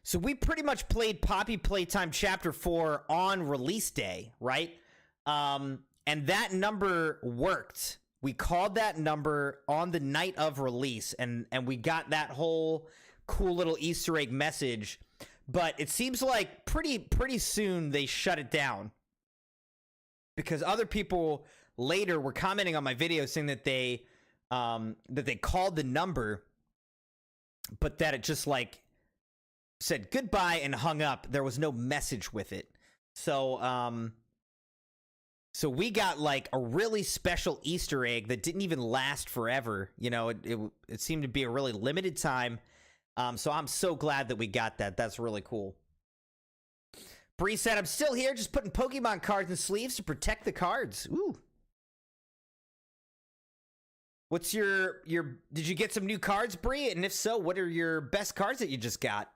So we pretty much played Poppy Playtime Chapter 4 on release day, right? And that number worked. We called that number on the night of release, and we got that whole cool little Easter egg message. But it seems like pretty soon they shut it down. Because other people later were commenting on my video saying that they called the number, but that it just like said goodbye and hung up. There was no message with it. So so we got like a really special Easter egg that didn't even last forever. You know, it seemed to be a really limited time. So I'm so glad that we got that. That's really cool. Bree said, I'm still here, just putting Pokemon cards in sleeves to protect the cards. Ooh. What's your did you get some new cards, Bree? And if so, what are your best cards that you just got?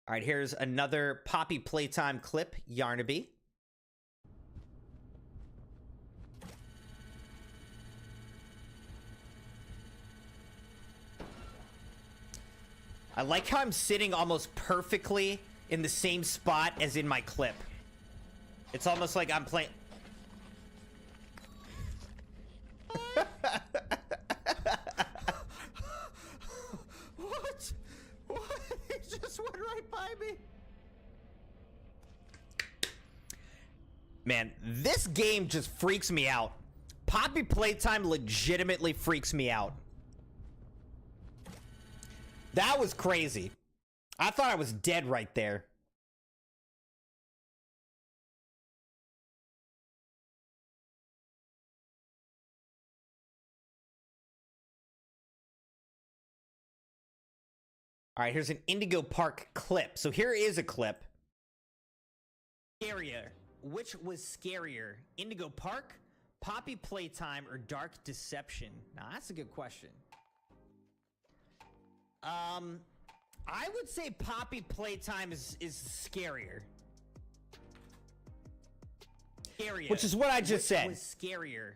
All right, here's another Poppy Playtime clip, Yarnaby. I like how I'm sitting almost perfectly in the same spot as in my clip. It's almost like I'm playing... What? He just went right by me. Man, this game just freaks me out. Poppy Playtime legitimately freaks me out. That was crazy. I thought I was dead right there. All right, here's an Indigo Park clip. So here is a clip. Scarier. Which was scarier? Indigo Park, Poppy Playtime, or Dark Deception? Now, that's a good question. I would say Poppy Playtime is scarier. Scarier. Which is what I just said. Was scarier.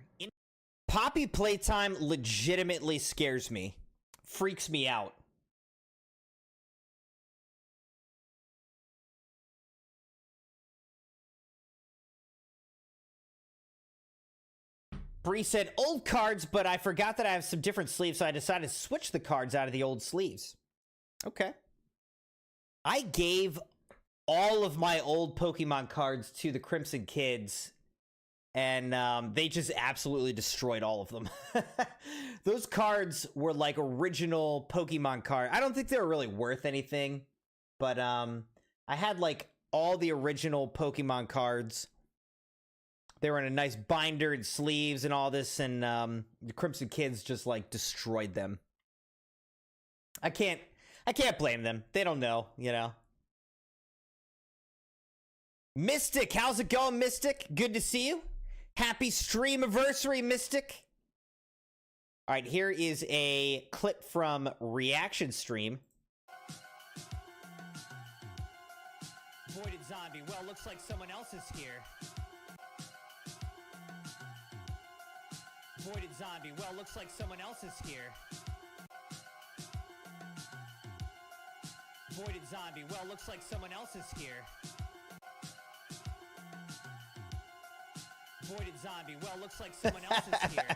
Poppy Playtime legitimately scares me. Freaks me out. Bree said, old cards, but I forgot that I have some different sleeves, so I decided to switch the cards out of the old sleeves. Okay. I gave all of my old Pokemon cards to the Crimson kids, and they just absolutely destroyed all of them. Those cards were like original Pokemon cards. I don't think they were really worth anything, but I had like all the original Pokemon cards. They were in a nice binder and sleeves and all this, and the Crimson kids just like destroyed them. I can't blame them. They don't know, you know. Mystic, how's it going, Mystic? Good to see you. Happy Stream-iversary, Mystic. All right, here is a clip from Reaction Stream. Voided Zombie. Well, looks like someone else is here. Voided Zombie. Well, looks like someone else is here. Voided Zombie. Well, looks like someone else is here. Voided Zombie. Well, looks like someone else is here.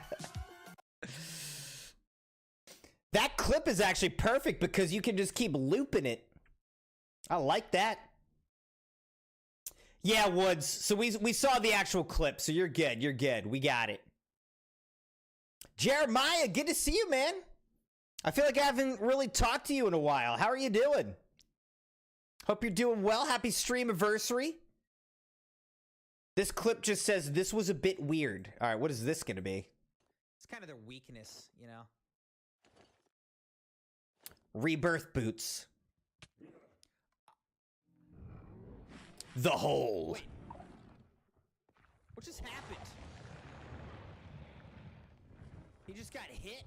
clip is actually perfect because you can just keep looping it. I like that. Yeah, Woods. So we saw the actual clip, so you're good. You're good. We got it. Jeremiah, good to see you, man. I feel like I haven't really talked to you in a while. How are you doing? Hope you're doing well. Happy stream-iversary. This clip just says, this was a bit weird. All right, what is this going to be? It's kind of their weakness, you know? Rebirth boots. The hole. Wait. What just happened? He just got hit?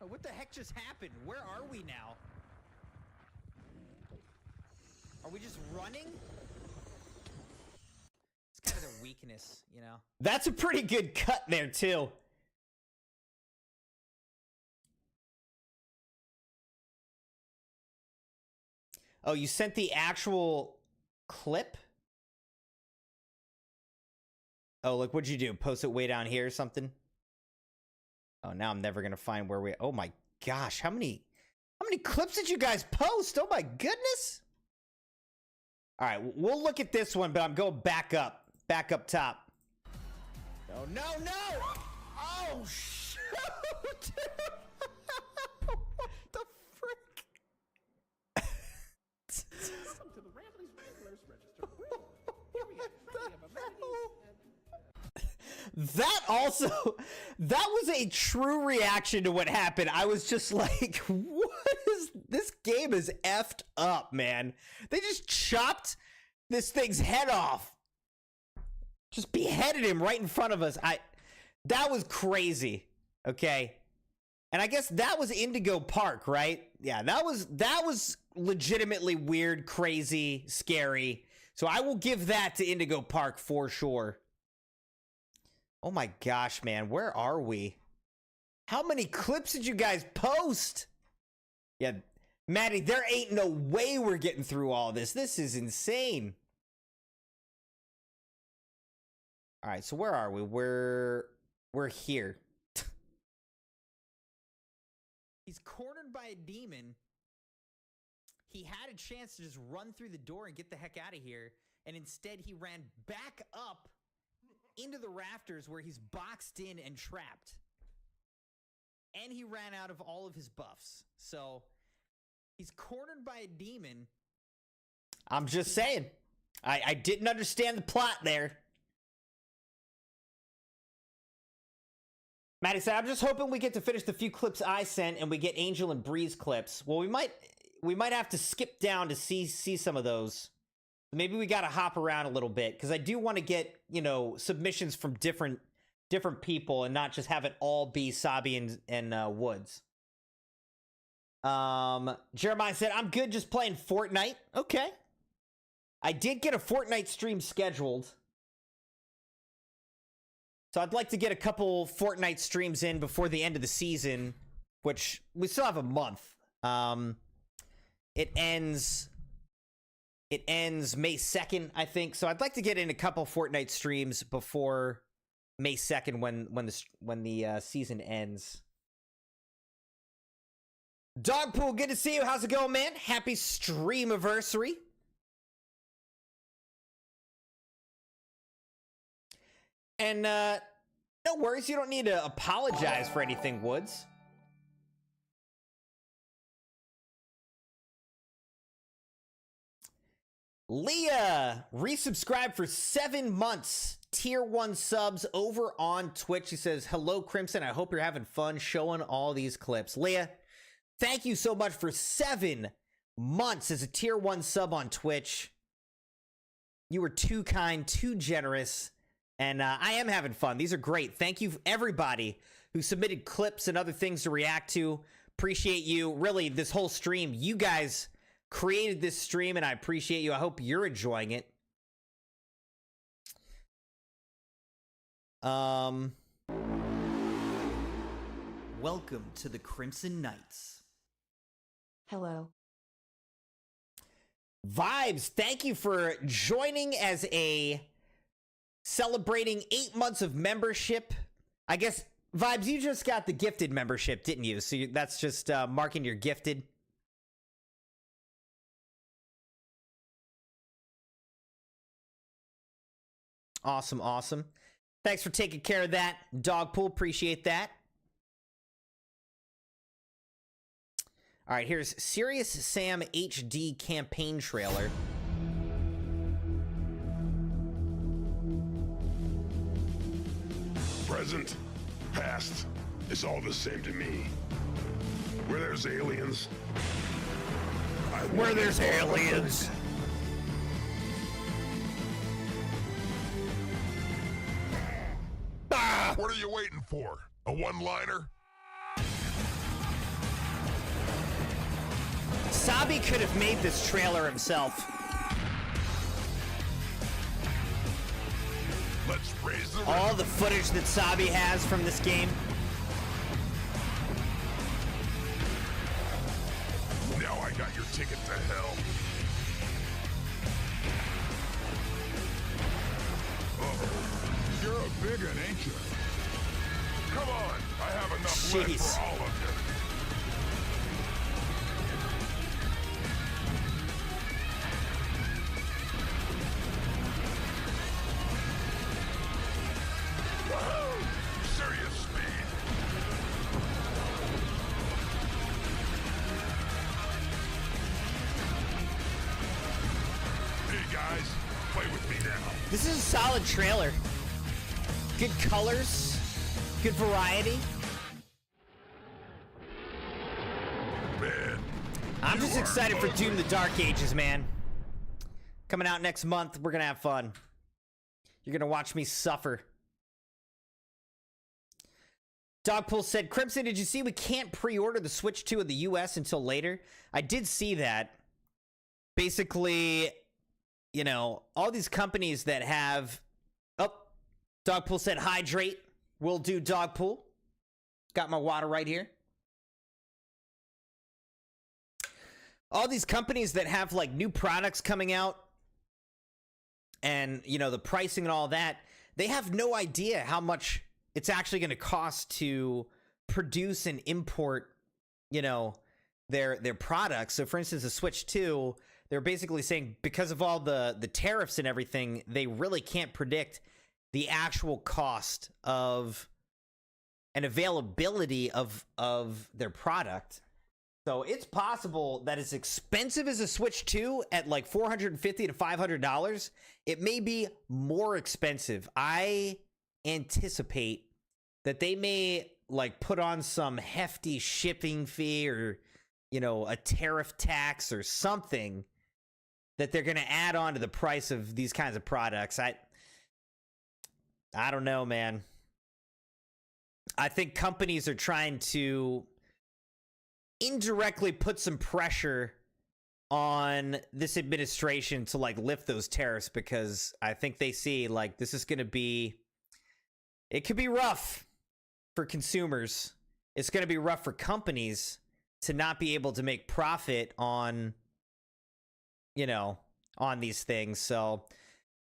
Oh, what the heck just happened? Where are we now? Are we just running? It's kind of their weakness, you know? That's a pretty good cut there, too. Oh, you sent the actual clip? Oh, look, what'd you do? Post it way down here or something? Oh, now I'm never gonna find where we... Oh my gosh, how many clips did you guys post? Oh my goodness! All right, we'll look at this one, but I'm going back up top. Oh, no, no! Oh, shoot! The frick? That also, that was a true reaction to what happened. I was just like, what is, this game is effed up, man. They just chopped this thing's head off. Just beheaded him right in front of us. That was crazy. Okay. And I guess that was Indigo Park, right? Yeah, that was legitimately weird, crazy, scary. So I will give that to Indigo Park for sure. Oh my gosh, man, where are we? How many clips did you guys post? Yeah, Maddie, there ain't no way we're getting through all this. This is insane. All right, so where are we? We're here. He's cornered by a demon. He had a chance to just run through the door and get the heck out of here, and instead he ran back up into the rafters where he's boxed in and trapped. And he ran out of all of his buffs. So he's cornered by a demon. I'm just saying. I didn't understand the plot there. Maddie said, I'm just hoping we get to finish the few clips I sent and we get Angel and Breeze clips. Well, we might have to skip down to see some of those. Maybe we got to hop around a little bit because I do want to get, you know, submissions from different people and not just have it all be Saby and Woods. Jeremiah said, I'm good just playing Fortnite. Okay. I did get a Fortnite stream scheduled. So I'd like to get a couple Fortnite streams in before the end of the season, which we still have a month. It ends May 2nd, I think. So I'd like to get in a couple Fortnite streams before May 2nd when the season ends. Dogpool, good to see you. How's it going, man? Happy stream-iversary. And no worries, you don't need to apologize for anything, Woods. Leah resubscribed for 7 months. Tier 1 subs over on Twitch. She says, hello, Crimson. I hope you're having fun showing all these clips. Leah, thank you so much for 7 months as a Tier 1 sub on Twitch. You were too kind, too generous, and I am having fun. These are great. Thank you, everybody who submitted clips and other things to react to. Appreciate you. Really, this whole stream, you guys created this stream, and I appreciate you. I hope you're enjoying it. Welcome to the CrimsonNights. Hello. Vibes, thank you for joining as a celebrating 8 months of membership. I guess Vibes, you just got the gifted membership, didn't you? So that's just marking your gifted. Awesome, awesome. Thanks for taking care of that, Dogpool. Appreciate that. All right, here's Serious Sam HD campaign trailer. Present, past, it's all the same to me. Where there's aliens, Where there's aliens. What are you waiting for? A one-liner? Saby could have made this trailer himself. Let's raise the All the footage that Saby has from this game. Now I got your ticket to hell. You're a big one, ain't you? Come on, I have enough left for all of you. Serious speed. Hey guys, play with me now. This is a solid trailer. Good colors, good variety. Man, I'm just excited for Doom: The Dark Ages, man. Coming out next month, we're gonna have fun. You're gonna watch me suffer. Dogpool said, Crimson, did you see we can't pre-order the Switch 2 in the US until later? I did see that. Basically, you know, all these companies that have... Oh, Dogpool said hydrate. Will do, Dogpool. Got my water right here. All these companies that have, like, new products coming out and, you know, the pricing and all that, they have no idea how much it's actually going to cost to produce and import, you know, their products. So, for instance, the Switch 2, they're basically saying because of all the tariffs and everything, they really can't predict the actual cost of and availability of their product. So it's possible that as expensive as a Switch 2 at like $450 to $500, it may be more expensive. I anticipate that they may like put on some hefty shipping fee or, you know, a tariff tax or something that they're going to add on to the price of these kinds of products. I don't know, man. I think companies are trying to indirectly put some pressure on this administration to like lift those tariffs, because I think they see like this is going to be, it could be rough for consumers. It's going to be rough for companies to not be able to make profit on, you know, on these things. So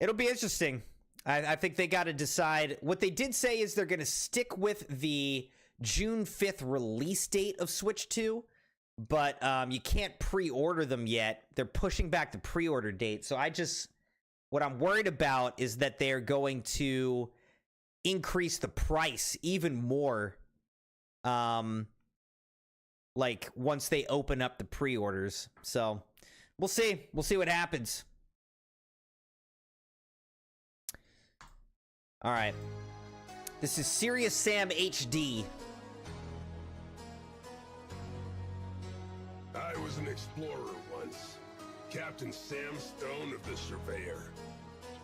it'll be interesting. I think they got to decide. What they did say is they're going to stick with the June 5th release date of Switch 2, but you can't pre-order them yet. They're pushing back the pre-order date. So what I'm worried about is that they're going to increase the price even more, like once they open up the pre-orders. So we'll see. We'll see what happens. All right. This is Serious Sam HD. I was an explorer once. Captain Sam Stone of the Surveyor.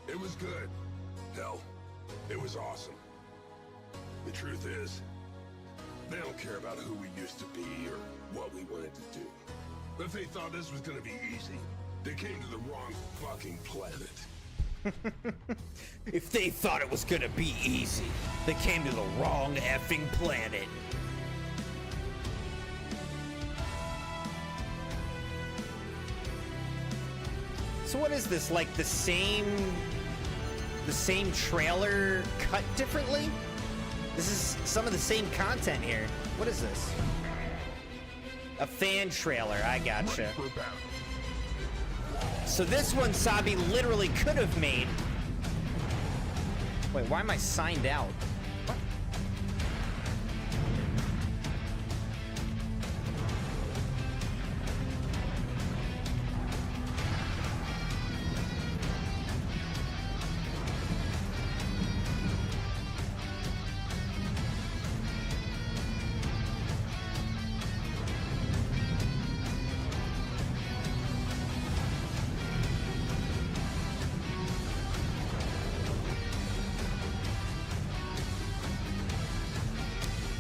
It was good. Hell, it was awesome. The truth is, they don't care about who we used to be or what we wanted to do. But if they thought this was gonna be easy, they came to the wrong fucking planet. If they thought it was gonna be easy, they came to the wrong effing planet. So what is this, like the same trailer cut differently? This is some of the same content here. What is this? A fan trailer. I gotcha. So this one Saby literally could have made. Wait, why am I signed out? What?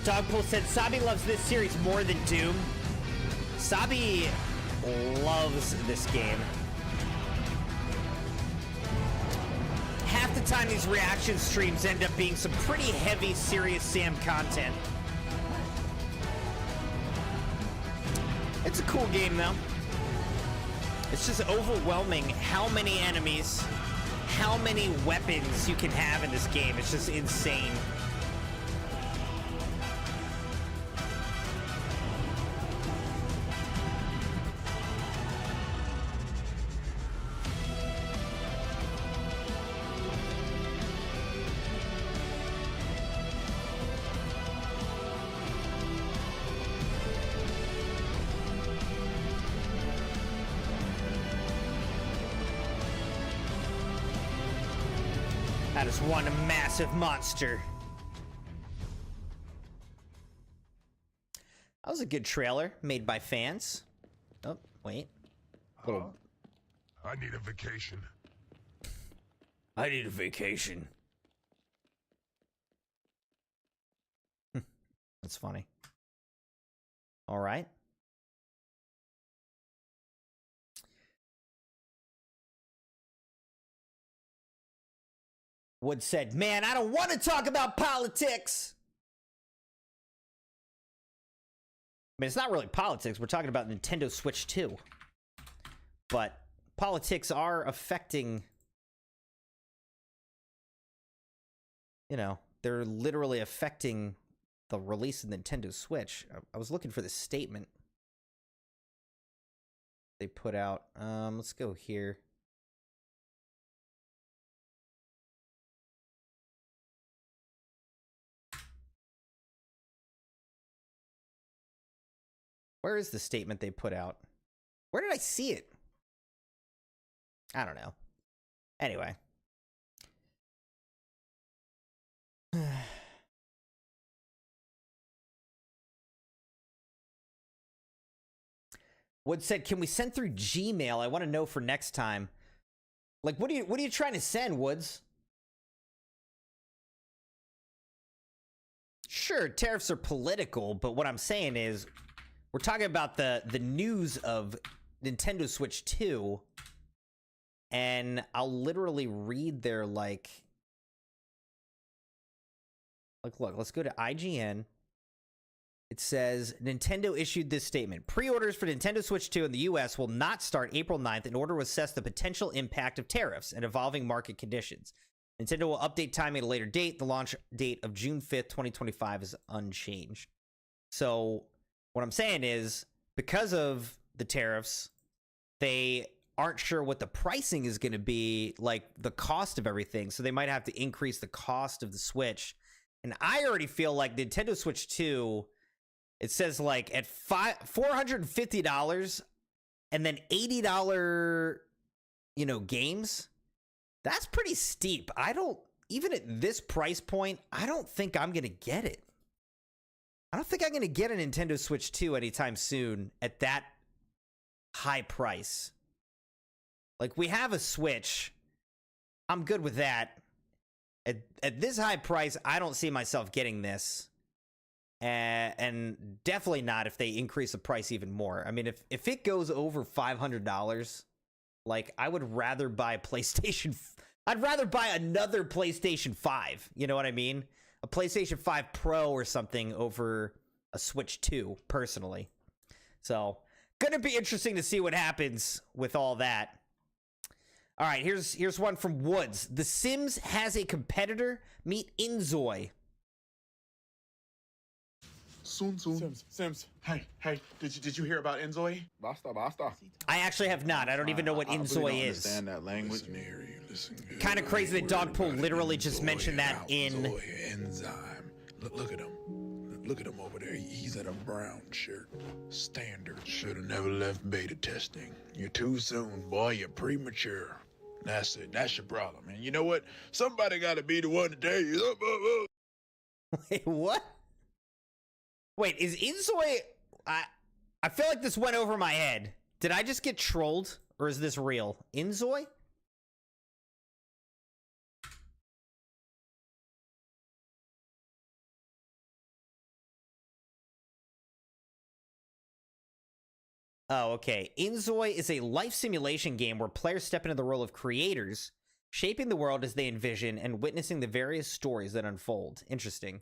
Dogpool said Saby loves this series more than Doom. Saby loves this game. Half the time these reaction streams end up being some pretty heavy Serious Sam content. It's a cool game though. It's just overwhelming how many enemies, how many weapons you can have in this game. It's just insane. That is one massive monster. That was a good trailer made by fans. Oh, wait. I need a vacation. I need a vacation. That's funny. All right. Wood said, man, I don't want to talk about politics. I mean, it's not really politics. We're talking about Nintendo Switch 2. But politics are affecting, you know, they're literally affecting the release of Nintendo Switch. I was looking for the statement they put out. Let's go here. Where is the statement they put out? Where did I see it? I don't know. Anyway. Wood said, can we send through Gmail? I want to know for next time. Like, what are you trying to send, Woods? Sure, tariffs are political, but what I'm saying is we're talking about the news of Nintendo Switch 2, and I'll literally read their, like, look, let's go to IGN. It says, Nintendo issued this statement. Pre-orders for Nintendo Switch 2 in the US will not start April 9th in order to assess the potential impact of tariffs and evolving market conditions. Nintendo will update timing at a later date. The launch date of June 5th, 2025 is unchanged. So what I'm saying is, because of the tariffs, they aren't sure what the pricing is going to be, like the cost of everything. So they might have to increase the cost of the Switch. And I already feel like Nintendo Switch 2, it says like at $450 and then $80, you know, games. That's pretty steep. Even at this price point, I don't think I'm going to get it. I don't think I'm going to get a Nintendo Switch 2 anytime soon at that high price. Like, we have a Switch. I'm good with that. At this high price, I don't see myself getting this. And definitely not if they increase the price even more. I mean, if it goes over $500, like, I would rather buy a PlayStation. I'd rather buy another PlayStation 5. You know what I mean? A PlayStation 5 Pro or something over a Switch 2, personally. So, gonna be interesting to see what happens with all that. All right, here's one from Woods. The Sims has a competitor. Meet Inzoi. Soon. Sims. Hey, did you hear about Enzoy? Basta. I actually have not. I don't even know what Inzoi really don't is. understand that language. Kind of crazy that Dogpool literally just mentioned that in... Enzyme. Look at him. Look at him over there. He's at a brown shirt. Standard. Should have never left beta testing. You're too soon, boy. You're premature. That's it. That's your problem. And you know what? Somebody got to be the one to tell you. Wait, what? Wait, is Inzoi... I feel like this went over my head. Did I just get trolled? Or is this real? Inzoi? Oh, okay. Inzoi is a life simulation game where players step into the role of creators, shaping the world as they envision and witnessing the various stories that unfold. Interesting.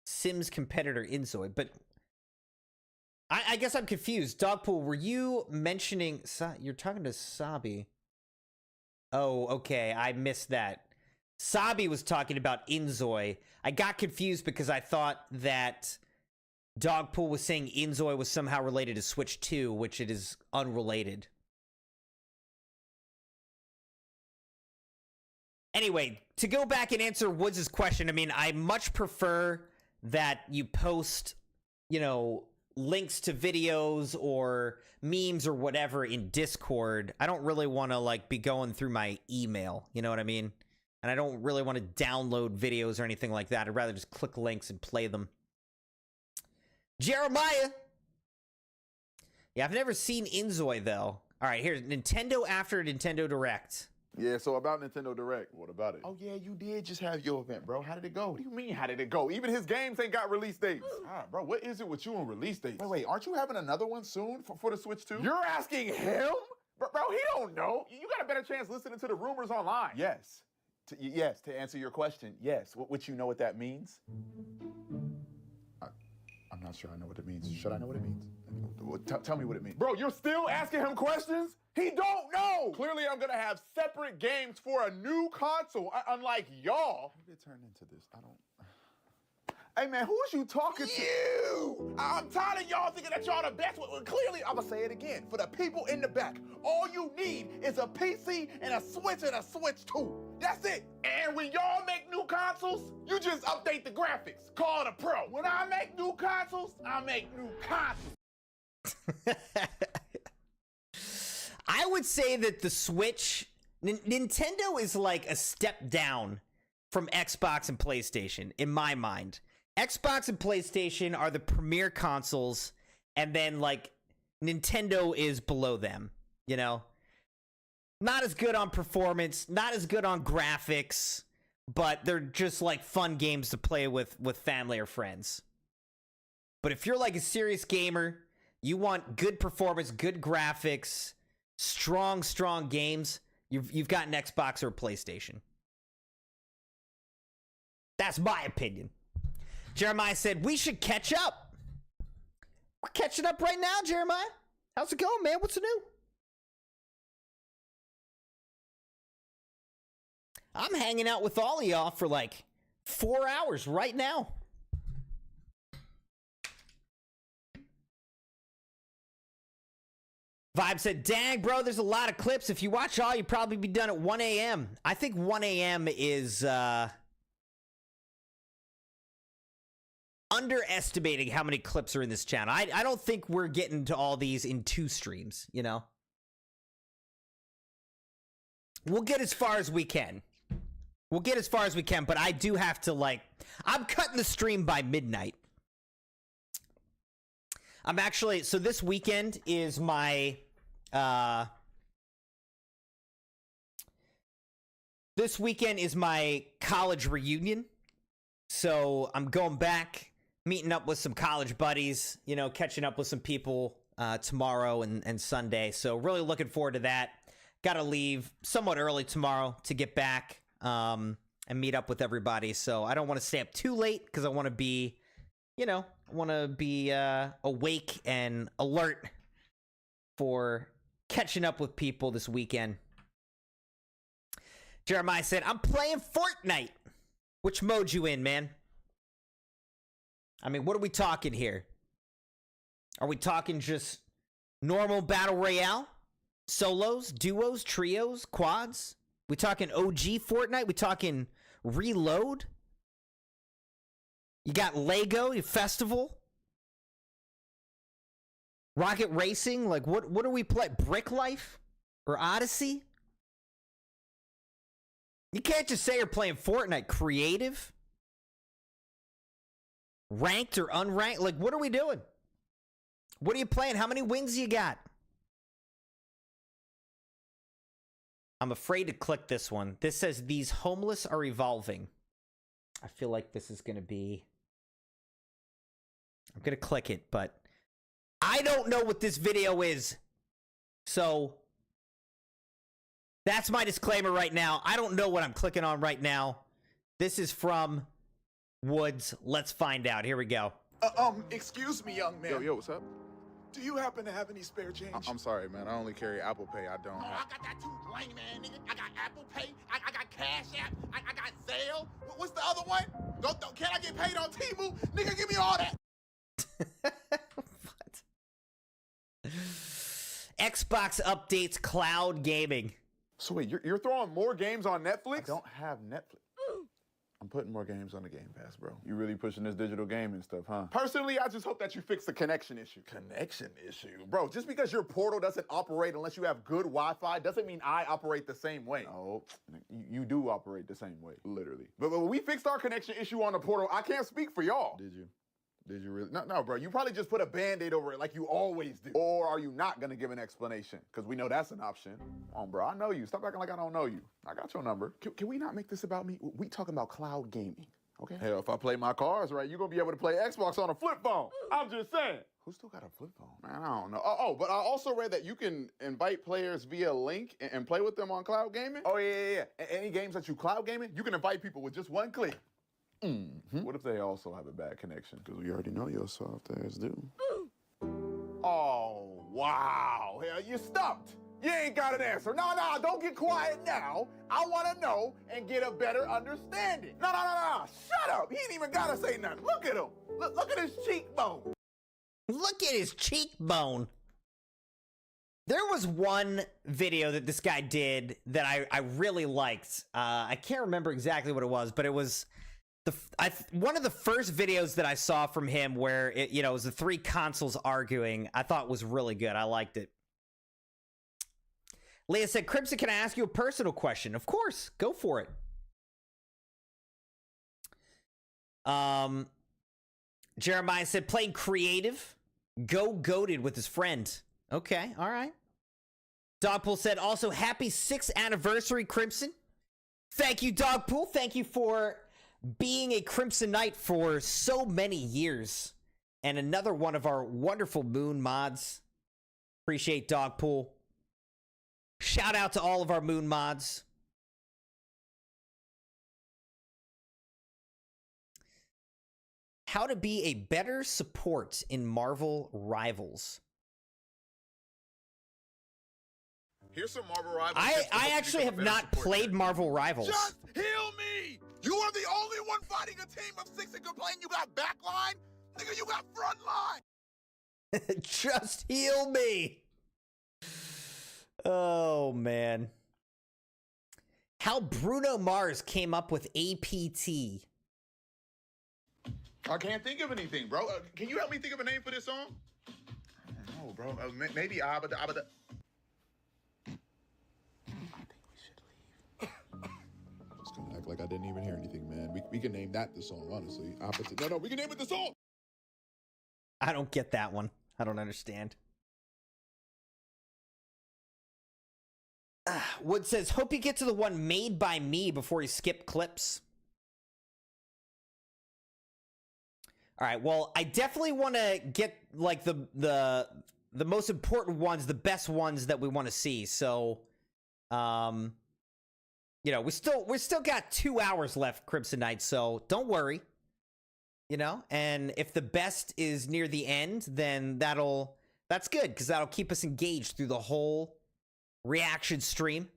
Sims competitor Inzoi, but I guess I'm confused. Dogpool, were you mentioning... You're talking to Saby. Oh, okay. I missed that. Saby was talking about Inzoi. I got confused because I thought that Dogpool was saying Inzoi was somehow related to Switch 2, which it is unrelated. Anyway, to go back and answer Woods' question, I mean, I much prefer that you post, you know, links to videos or memes or whatever in Discord. I don't really want to like be going through my email, you know what I mean? And I don't really want to download videos or anything like that. I'd rather just click links and play them. Jeremiah! Yeah, I've never seen Inzoi though. All right, here's Nintendo after Nintendo Direct. Yeah, so about Nintendo Direct. What about it? Oh, yeah, you did just have your event, bro. How did it go? What do you mean, how did it go? Even his games ain't got release dates. Bro, what is it with you and release dates? Wait, aren't you having another one soon for the Switch 2? You're asking him? Bro, he don't know. You got a better chance listening to the rumors online. Yes. Yes, to answer your question, yes. Would you know what that means? I'm not sure I know what it means. Should I know what it means? Tell me what it means. Bro, you're still asking him questions? He don't know. Clearly, I'm going to have separate games for a new console, unlike y'all. How did it turn into this? I don't... Hey, man, who is you talking to? You! I'm tired of y'all thinking that y'all the best. Well, clearly, I'm going to say it again. For the people in the back, all you need is a PC and a Switch 2. That's it. And when y'all make new consoles, you just update the graphics. Call it a pro. When I make new consoles, I make new consoles. I would say that the Switch... Nintendo is like a step down from Xbox and PlayStation, in my mind. Xbox and PlayStation are the premier consoles, and then, like, Nintendo is below them, you know? Not as good on performance, not as good on graphics, but they're just, like, fun games to play with family or friends. But if you're, like, a serious gamer, you want good performance, good graphics, strong games, you've got an Xbox or a PlayStation. That's my opinion. Jeremiah said, we should catch up. We're catching up right now, Jeremiah. How's it going, man? What's new? I'm hanging out with all of y'all for like 4 hours right now. Vibe said, dang, bro, there's a lot of clips. If you watch all, you'd probably be done at 1 a.m. I think 1 a.m. is underestimating how many clips are in this channel. I don't think we're getting to all these in 2 streams, you know? We'll get as far as we can. But I do have to, like... I'm cutting the stream by midnight. I'm actually... So this weekend is my... This weekend is my college reunion. So I'm going back, meeting up with some college buddies, you know, catching up with some people tomorrow and Sunday. So really looking forward to that. Got to leave somewhat early tomorrow to get back and meet up with everybody. So I don't want to stay up too late because I want to be, you know, wanna be awake and alert for catching up with people this weekend. Jeremiah said, I'm playing Fortnite. Which mode you in, man? I mean, what are we talking here? Are we talking just normal battle royale? Solos, duos, trios, quads? We talking OG Fortnite? We talking reload? You got Lego, your festival? Rocket Racing? Like, what are we playing? Brick Life? Or Odyssey? You can't just say you're playing Fortnite. Creative? Ranked or unranked? Like, what are we doing? What are you playing? How many wins you got? I'm afraid to click this one. This says, these homeless are evolving. I feel like this is going to be... I'm going to click it, but I don't know what this video is. So that's my disclaimer right now. I don't know what I'm clicking on right now. This is from Woods. Let's find out. Here we go. Excuse me, young man. Yo, what's up? Do you happen to have any spare change? I'm sorry, man. I only carry Apple Pay. I don't have... I got that too, lame man, nigga. I got Apple Pay. I got Cash App. I got Zelle. What's the other one? Can I get paid on Temu? Nigga, give me all that. What? Xbox updates cloud gaming. So wait, you're throwing more games on Netflix? I don't have Netflix. I'm putting more games on the Game Pass, bro. You really pushing this digital gaming stuff, huh? Personally, I just hope that you fix the connection issue. Connection issue? Bro, just because your portal doesn't operate unless you have good Wi-Fi doesn't mean I operate the same way. No, you do operate the same way, literally. But when we fixed our connection issue on the portal, I can't speak for y'all. Did you? Did you really? No, bro. You probably just put a Band-Aid over it like you always do. Or are you not going to give an explanation? Because we know that's an option. Come on, bro. I know you. Stop acting like I don't know you. I got your number. Can we not make this about me? We talking about cloud gaming, okay? Hell, if I play my cards right, you're going to be able to play Xbox on a flip phone. I'm just saying. Who still got a flip phone? Man, I don't know. Oh, but I also read that you can invite players via link and play with them on cloud gaming. Oh, yeah. Any games that you cloud gaming, you can invite people with just one click. Mm-hmm. What if they also have a bad connection? Because we already know your soft ass do. Oh, wow. Hell, you stumped. You ain't got an answer. No, don't get quiet now. I want to know and get a better understanding. No. Shut up. He ain't even got to say nothing. Look at him. Look at his cheekbone. Look at his cheekbone. There was one video that this guy did that I really liked. I can't remember exactly what it was, but it was... one of the first videos that I saw from him where it was the three consoles arguing, I thought was really good. I liked it. Leah said, Crimson, can I ask you a personal question? Of course. Go for it. Jeremiah said, playing creative. Go goated with his friend. Okay. All right. Dogpool said, also, happy 6th anniversary, Crimson. Thank you, Dogpool. Thank you for being a Crimson Knight for so many years. And another one of our wonderful Moon mods. Appreciate Dogpool. Shout out to all of our Moon mods. How to be a better support in Marvel Rivals. Here's some Marvel Rivals. I actually have not played Marvel Rivals. Just heal me! You are the only one fighting a team of 6 and complain you got backline? Nigga, you got front line! Just heal me! Oh, man. How Bruno Mars came up with APT. I can't think of anything, bro. Can you help me think of a name for this song? I don't know, bro. Maybe Abada. I think we should leave. Just gonna act like I didn't even hear anything, man. We can name that the song, honestly. Opposite. No, we can name it the song. I don't get that one. I don't understand. Wood says, hope you get to the one made by me before you skip clips. All right, well, I definitely want to get like the most important ones, the best ones that we want to see. So, we still got 2 hours left, Crimson Knights. So don't worry. You know, and if the best is near the end, then that's good, because that'll keep us engaged through the whole reaction stream.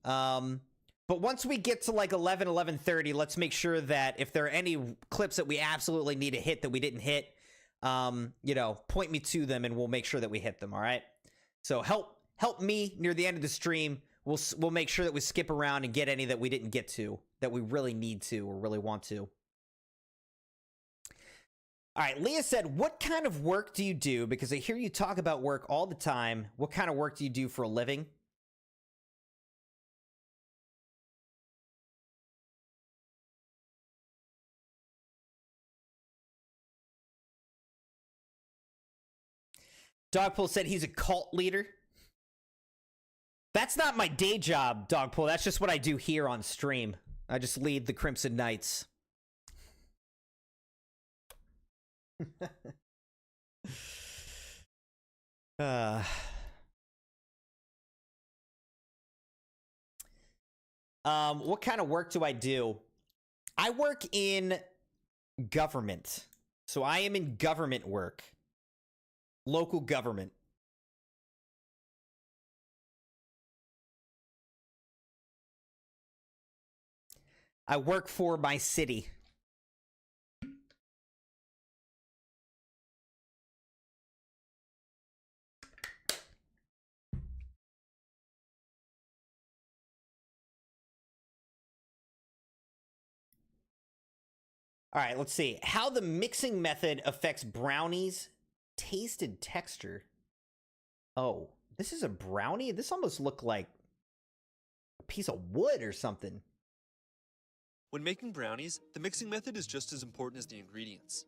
But once we get to like 11:30, let's make sure that if there are any clips that we absolutely need to hit that we didn't hit, you know, point me to them and we'll make sure that we hit them. All right. So help me near the end of the stream. We'll make sure that we skip around and get any that we didn't get to, that we really need to or really want to. All right, Leah said, what kind of work do you do? Because I hear you talk about work all the time. What kind of work do you do for a living? Dogpool said he's a cult leader. That's not my day job, Dogpool. That's just what I do here on stream. I just lead the Crimson Knights. What kind of work do I do? I work in government. So I am in government work. Local government. I work for my city. All right, let's see. How the mixing method affects brownies' taste and texture. Oh, this is a brownie? This almost looked like a piece of wood or something. When making brownies, the mixing method is just as important as the ingredients.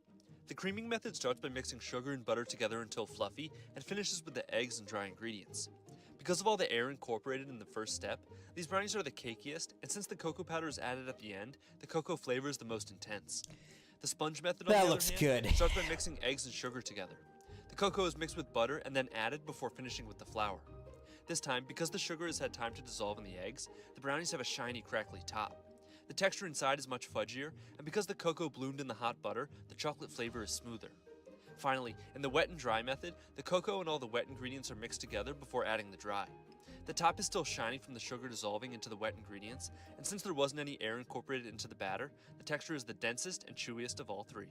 The creaming method starts by mixing sugar and butter together until fluffy and finishes with the eggs and dry ingredients. Because of all the air incorporated in the first step, these brownies are the cakiest, and since the cocoa powder is added at the end, the cocoa flavor is the most intense. The sponge method, on the other hand, starts by mixing eggs and sugar together. The cocoa is mixed with butter and then added before finishing with the flour. This time, because the sugar has had time to dissolve in the eggs, the brownies have a shiny, crackly top. The texture inside is much fudgier, and because the cocoa bloomed in the hot butter, the chocolate flavor is smoother. Finally, in the wet and dry method, the cocoa and all the wet ingredients are mixed together before adding the dry. The top is still shiny from the sugar dissolving into the wet ingredients, and since there wasn't any air incorporated into the batter, the texture is the densest and chewiest of all three.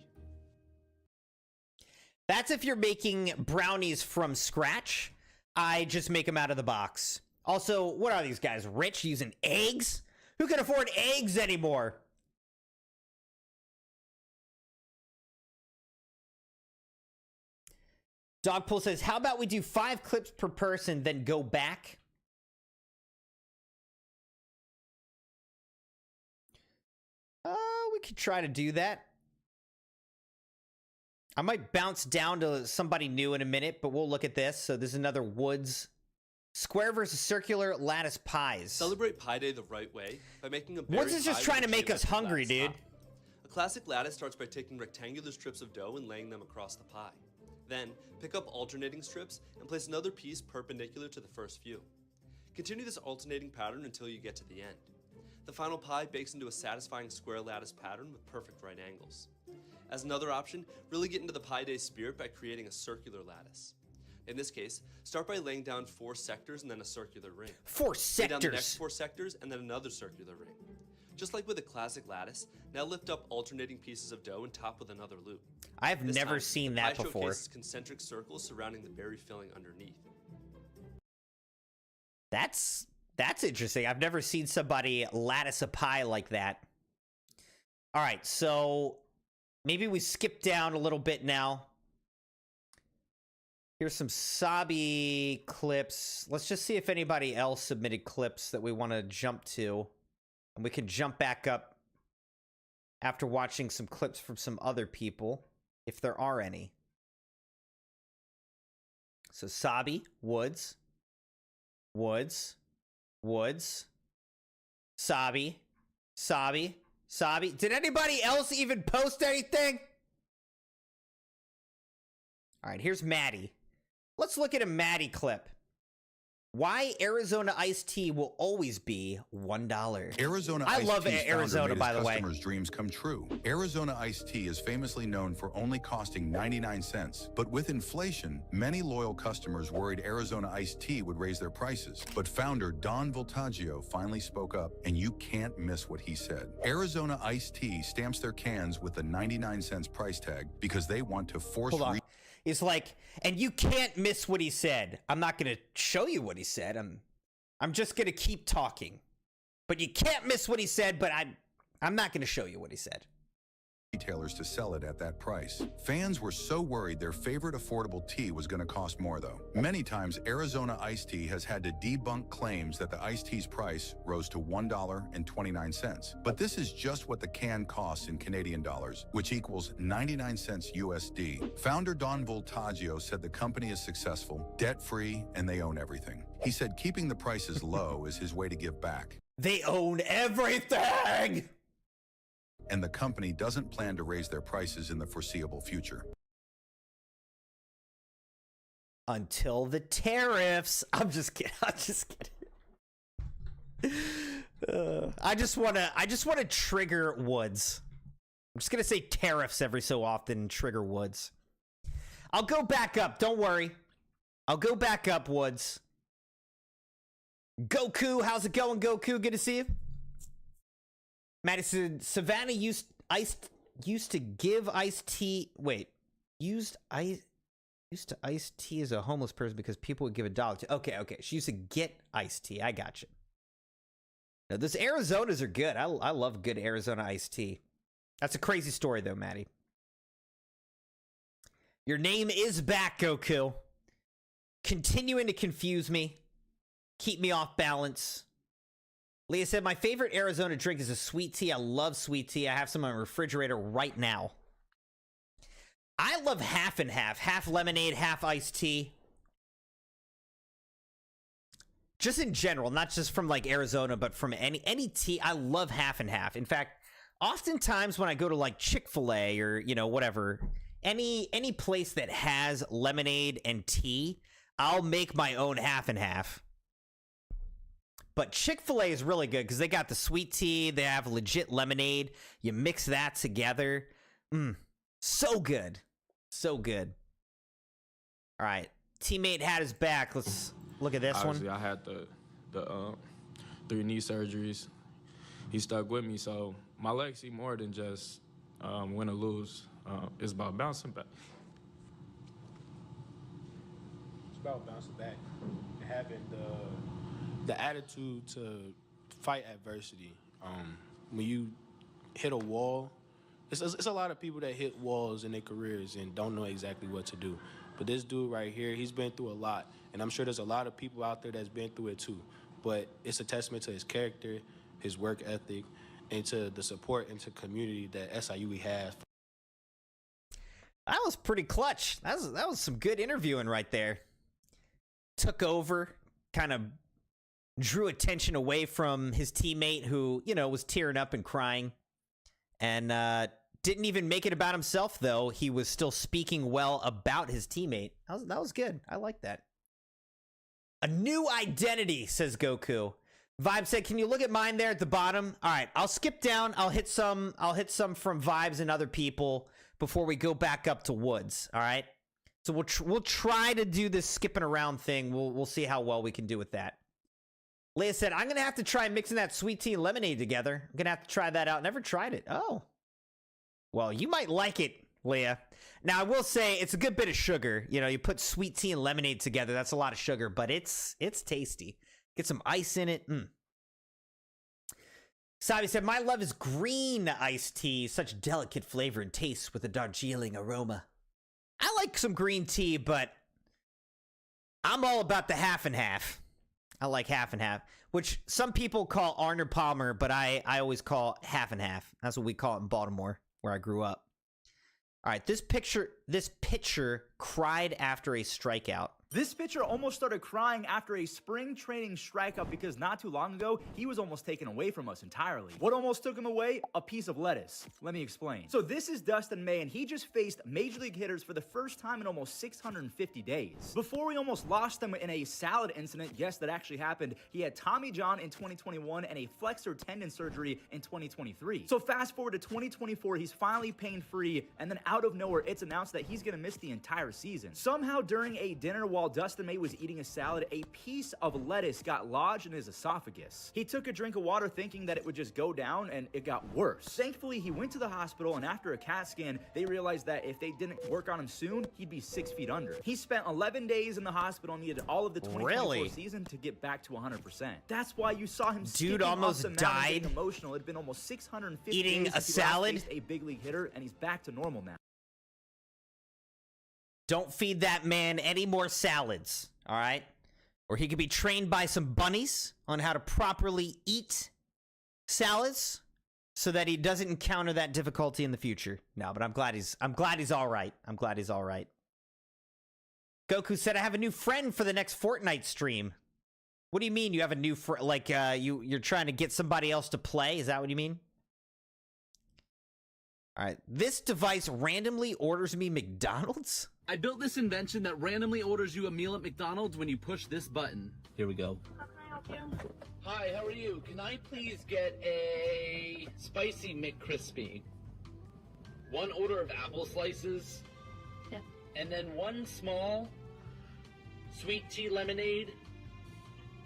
That's if you're making brownies from scratch. I just make them out of the box. Also, what are these guys, rich, using eggs? Who can afford eggs anymore? Dogpool says, how about we do 5 clips per person, then go back? We could try to do that. I might bounce down to somebody new in a minute, but we'll look at this. So this is another Woods square versus circular lattice pies. Celebrate Pie Day the right way by making a berry Woods is just pie trying with to a make us geometric hungry, lattice dude. top. A classic lattice starts by taking rectangular strips of dough and laying them across the pie. Then, pick up alternating strips and place another piece perpendicular to the first few. Continue this alternating pattern until you get to the end. The final pie bakes into a satisfying square lattice pattern with perfect right angles. As another option, really get into the Pie Day spirit by creating a circular lattice. In this case, start by laying down 4 sectors and then a circular ring. 4 Lay down the next sectors. 4 sectors and then another circular ring. Just like with a classic lattice, now lift up alternating pieces of dough and top with another loop. I've This never time, seen the that pie before. showcases concentric circles surrounding the berry filling underneath. That's interesting. I've never seen somebody lattice a pie like that. All right, so maybe we skip down a little bit now. Here's some Saby clips. Let's just see if anybody else submitted clips that we want to jump to. And we can jump back up after watching some clips from some other people, if there are any. So Saby, Woods, Saby. Did anybody else even post anything? All right, here's Maddie. Let's look at a Maddie clip. Why Arizona iced tea will always be $1. Arizona I iced love tea's Arizona, founder made by the his way. customers' dreams come true. Arizona iced tea is famously known for only costing 99 cents. But with inflation, many loyal customers worried Arizona iced tea would raise their prices. But founder Don Voltaggio finally spoke up, and you can't miss what he said. Arizona iced tea stamps their cans with a 99 cents price tag because they want to force... Hold on. It's like, and you can't miss what he said. I'm not going to show you what he said. I'm just going to keep talking. But you can't miss what he said, but I'm not going to show you what he said. Retailers to sell it at that price. Fans were so worried their favorite affordable tea was going to cost more, though. Many times, Arizona iced tea has had to debunk claims that the iced tea's price rose to $1.29. But this is just what the can costs in Canadian dollars, which equals 99 cents USD. Founder Don Voltaggio said the company is successful, debt-free, and they own everything. He said keeping the prices low is his way to give back. They own everything! And the company doesn't plan to raise their prices in the foreseeable future. Until the tariffs. I'm just kidding. I'm just kidding. I just want to trigger Woods. I'm just going to say tariffs every so often and trigger Woods. I'll go back up. Don't worry. I'll go back up, Woods. Goku, how's it going, Goku? Good to see you. Maddie said Savannah used to give iced tea. Wait, used to iced tea as a homeless person because people would give $1 to. Okay. She used to get iced tea. I got you. Now, those Arizonas are good. I love good Arizona iced tea. That's a crazy story, though, Maddie. Your name is back, Goku. Continuing to confuse me. Keep me off balance. Leah said, my favorite Arizona drink is a sweet tea. I love sweet tea. I have some in my refrigerator right now. I love half and half. Half lemonade, half iced tea. Just in general, not just from like Arizona, but from any tea. I love half and half. In fact, oftentimes when I go to like Chick-fil-A or, you know, whatever, any place that has lemonade and tea, I'll make my own half and half. But Chick-fil-A is really good because they got the sweet tea. They have legit lemonade. You mix that together. So good. So good. All right. Teammate had his back. Let's look at this Obviously, one. I had the 3 knee surgeries. He stuck with me. So my legacy more than just win or lose. It's about bouncing back. It's about bouncing back and having the attitude to fight adversity. When you hit a wall, it's a lot of people that hit walls in their careers and don't know exactly what to do. But this dude right here, he's been through a lot. And I'm sure there's a lot of people out there that's been through it too. But it's a testament to his character, his work ethic, and to the support and to community that SIUE has. That was pretty clutch. That was some good interviewing right there. Took over, kind of drew attention away from his teammate who, you know, was tearing up and crying. And didn't even make it about himself, though. He was still speaking well about his teammate. That was good. I like that. A new identity, says Goku. Vibe said, can you look at mine there at the bottom? All right, I'll skip down. I'll hit some from Vibes and other people before we go back up to Woods. All right. So we'll try to do this skipping around thing. We'll see how well we can do with that. Leah said, I'm going to have to try mixing that sweet tea and lemonade together. I'm going to have to try that out. Never tried it. Oh. Well, you might like it, Leah. Now, I will say it's a good bit of sugar. You know, you put sweet tea and lemonade together. That's a lot of sugar, but it's tasty. Get some ice in it. Saby said, my love is green iced tea. Such delicate flavor and taste with a Darjeeling aroma. I like some green tea, but I'm all about the half and half. I like half and half, which some people call Arnold Palmer, but I always call half and half. That's what we call it in Baltimore, where I grew up. All right, this pitcher cried after a strikeout. This pitcher almost started crying after a spring training strikeout because not too long ago, he was almost taken away from us entirely. What almost took him away? A piece of lettuce. Let me explain. So this is Dustin May, and he just faced major league hitters for the first time in almost 650 days. Before we almost lost them in a salad incident, yes, that actually happened, he had Tommy John in 2021 and a flexor tendon surgery in 2023. So fast forward to 2024, he's finally pain-free, and then out of nowhere, it's announced that he's gonna miss the entire season. Somehow during a dinner while Dustin May was eating a salad, a piece of lettuce got lodged in his esophagus. He took a drink of water thinking that it would just go down, and it got worse. Thankfully, he went to the hospital, and after a CAT scan, they realized that if they didn't work on him soon, he'd be 6 feet under. He spent 11 days in the hospital and needed all of the 2024 season to get back to 100%. That's why you saw him Dude almost died emotional. It'd been almost 650 eating days a salad. A big league hitter, and he's back to normal now. Don't feed that man any more salads, all right? Or he could be trained by some bunnies on how to properly eat salads so that he doesn't encounter that difficulty in the future. No, but I'm glad he's all right. I'm glad he's all right. Goku said, I have a new friend for the next Fortnite stream. What do you mean you have a new friend? Like, you're trying to get somebody else to play? Is that what you mean? All right. This device randomly orders me McDonald's? I built this invention that randomly orders you a meal at McDonald's when you push this button. Here we go. How can I help you? Hi, how are you? Can I please get a spicy McCrispy? One order of apple slices? Yeah. And then one small sweet tea lemonade.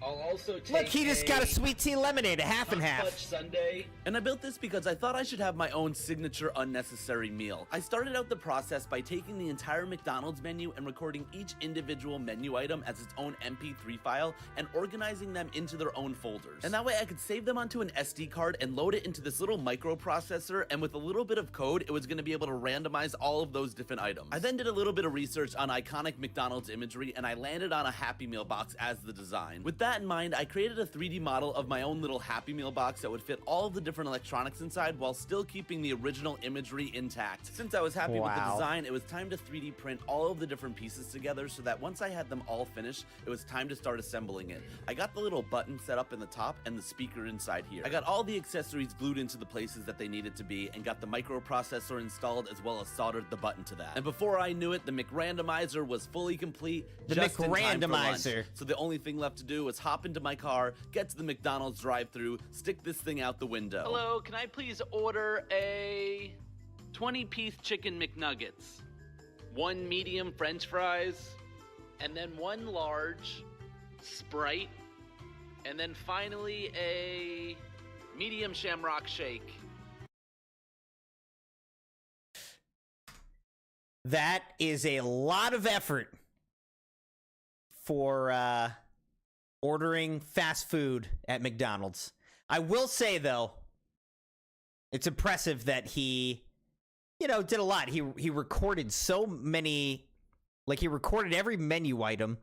I'll also take Look, he just got a sweet tea lemonade, a half and half. Fudge sundae. And I built this because I thought I should have my own signature unnecessary meal. I started out the process by taking the entire McDonald's menu and recording each individual menu item as its own MP3 file and organizing them into their own folders. And that way I could save them onto an SD card and load it into this little microprocessor, and with a little bit of code, it was going to be able to randomize all of those different items. I then did a little bit of research on iconic McDonald's imagery, and I landed on a Happy Meal box as the design. With that in mind, I created a 3D model of my own little Happy Meal box that would fit all of the different electronics inside while still keeping the original imagery intact. Since I was happy with the design, it was time to 3D print all of the different pieces together so that once I had them all finished, it was time to start assembling it. I got the little button set up in the top and the speaker inside here. I got all the accessories glued into the places that they needed to be and got the microprocessor installed as well as soldered the button to that. And before I knew it, the McRandomizer was fully complete. The just in time for lunch. McRandomizer. So the only thing left to do was hop into my car, get to the McDonald's drive-thru, stick this thing out the window. Hello, can I please order a 20-piece chicken McNuggets, 1 medium French fries, and then 1 large Sprite, and then finally a medium Shamrock Shake. That is a lot of effort for ordering fast food at McDonald's. I will say, though, it's impressive that he, did a lot. He recorded so many, he recorded every menu item.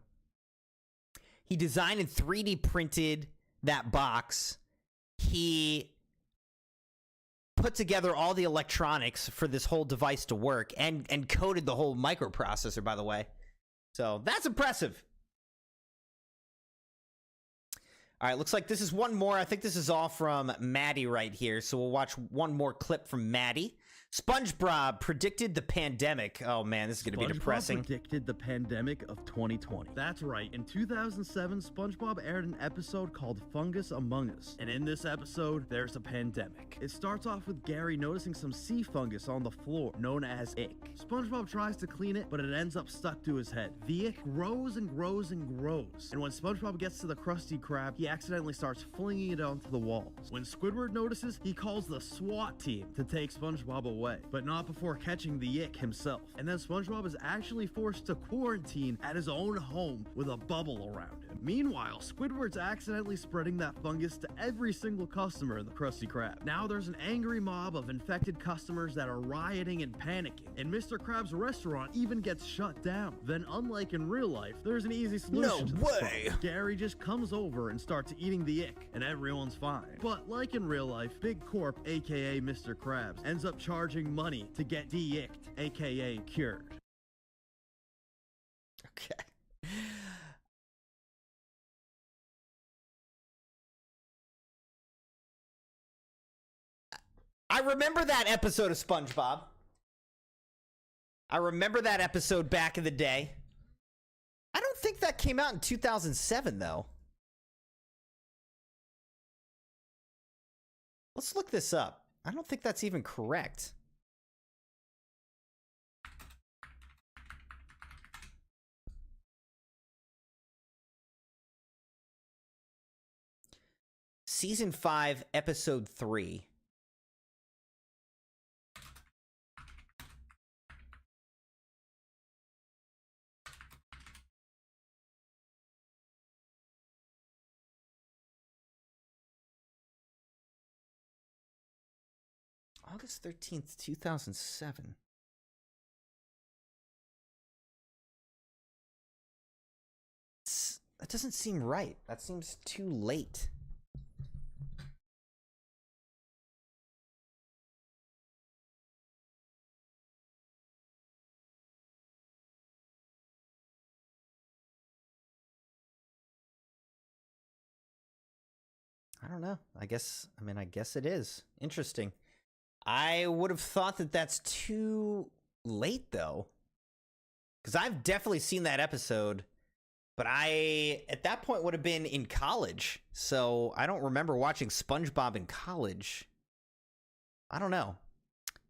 He designed and 3D printed that box. He put together all the electronics for this whole device to work and coded the whole microprocessor, by the way. So that's impressive. All right, looks like this is one more. I think this is all from Maddie right here. So we'll watch one more clip from Maddie. SpongeBob predicted the pandemic. Oh man, this is going to be depressing. SpongeBob predicted the pandemic of 2020. That's right. In 2007, SpongeBob aired an episode called Fungus Among Us. And in this episode, there's a pandemic. It starts off with Gary noticing some sea fungus on the floor, known as ick. SpongeBob tries to clean it, but it ends up stuck to his head. The ick grows and grows and grows. And when SpongeBob gets to the Krusty Krab, he accidentally starts flinging it onto the walls. When Squidward notices, he calls the SWAT team to take SpongeBob away, but not before catching the ick himself. And then SpongeBob is actually forced to quarantine at his own home with a bubble around him. Meanwhile, Squidward's accidentally spreading that fungus to every single customer in the Krusty Krab. Now there's an angry mob of infected customers that are rioting and panicking, and Mr. Krabs' restaurant even gets shut down. Then, unlike in real life, there's an easy solution to this problem. Gary just comes over and starts eating the ick, and everyone's fine. But like in real life, Big Corp, aka Mr. Krabs, ends up charging money to get de-icked, aka cured. Okay. I remember that episode of SpongeBob. I remember that episode back in the day. I don't think that came out in 2007, though. Let's look this up. I don't think that's even correct. Season 5, Episode 3. August 13th, 2007. That doesn't seem right. That seems too late. I don't know. I guess it is. Interesting. I would have thought that that's too late, though. Because I've definitely seen that episode, but I, at that point, would have been in college. So I don't remember watching SpongeBob in college. I don't know.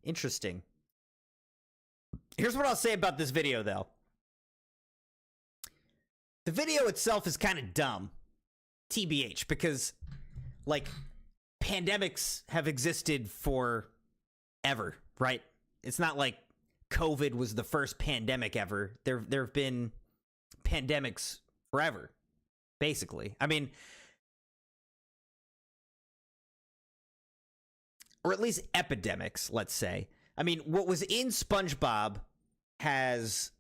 Interesting. Here's what I'll say about this video, though. The video itself is kind of dumb. TBH, because, like, pandemics have existed for ever, right? It's not like COVID was the first pandemic ever. There have been pandemics forever, basically. I mean, or at least epidemics, let's say. I mean, what was in SpongeBob has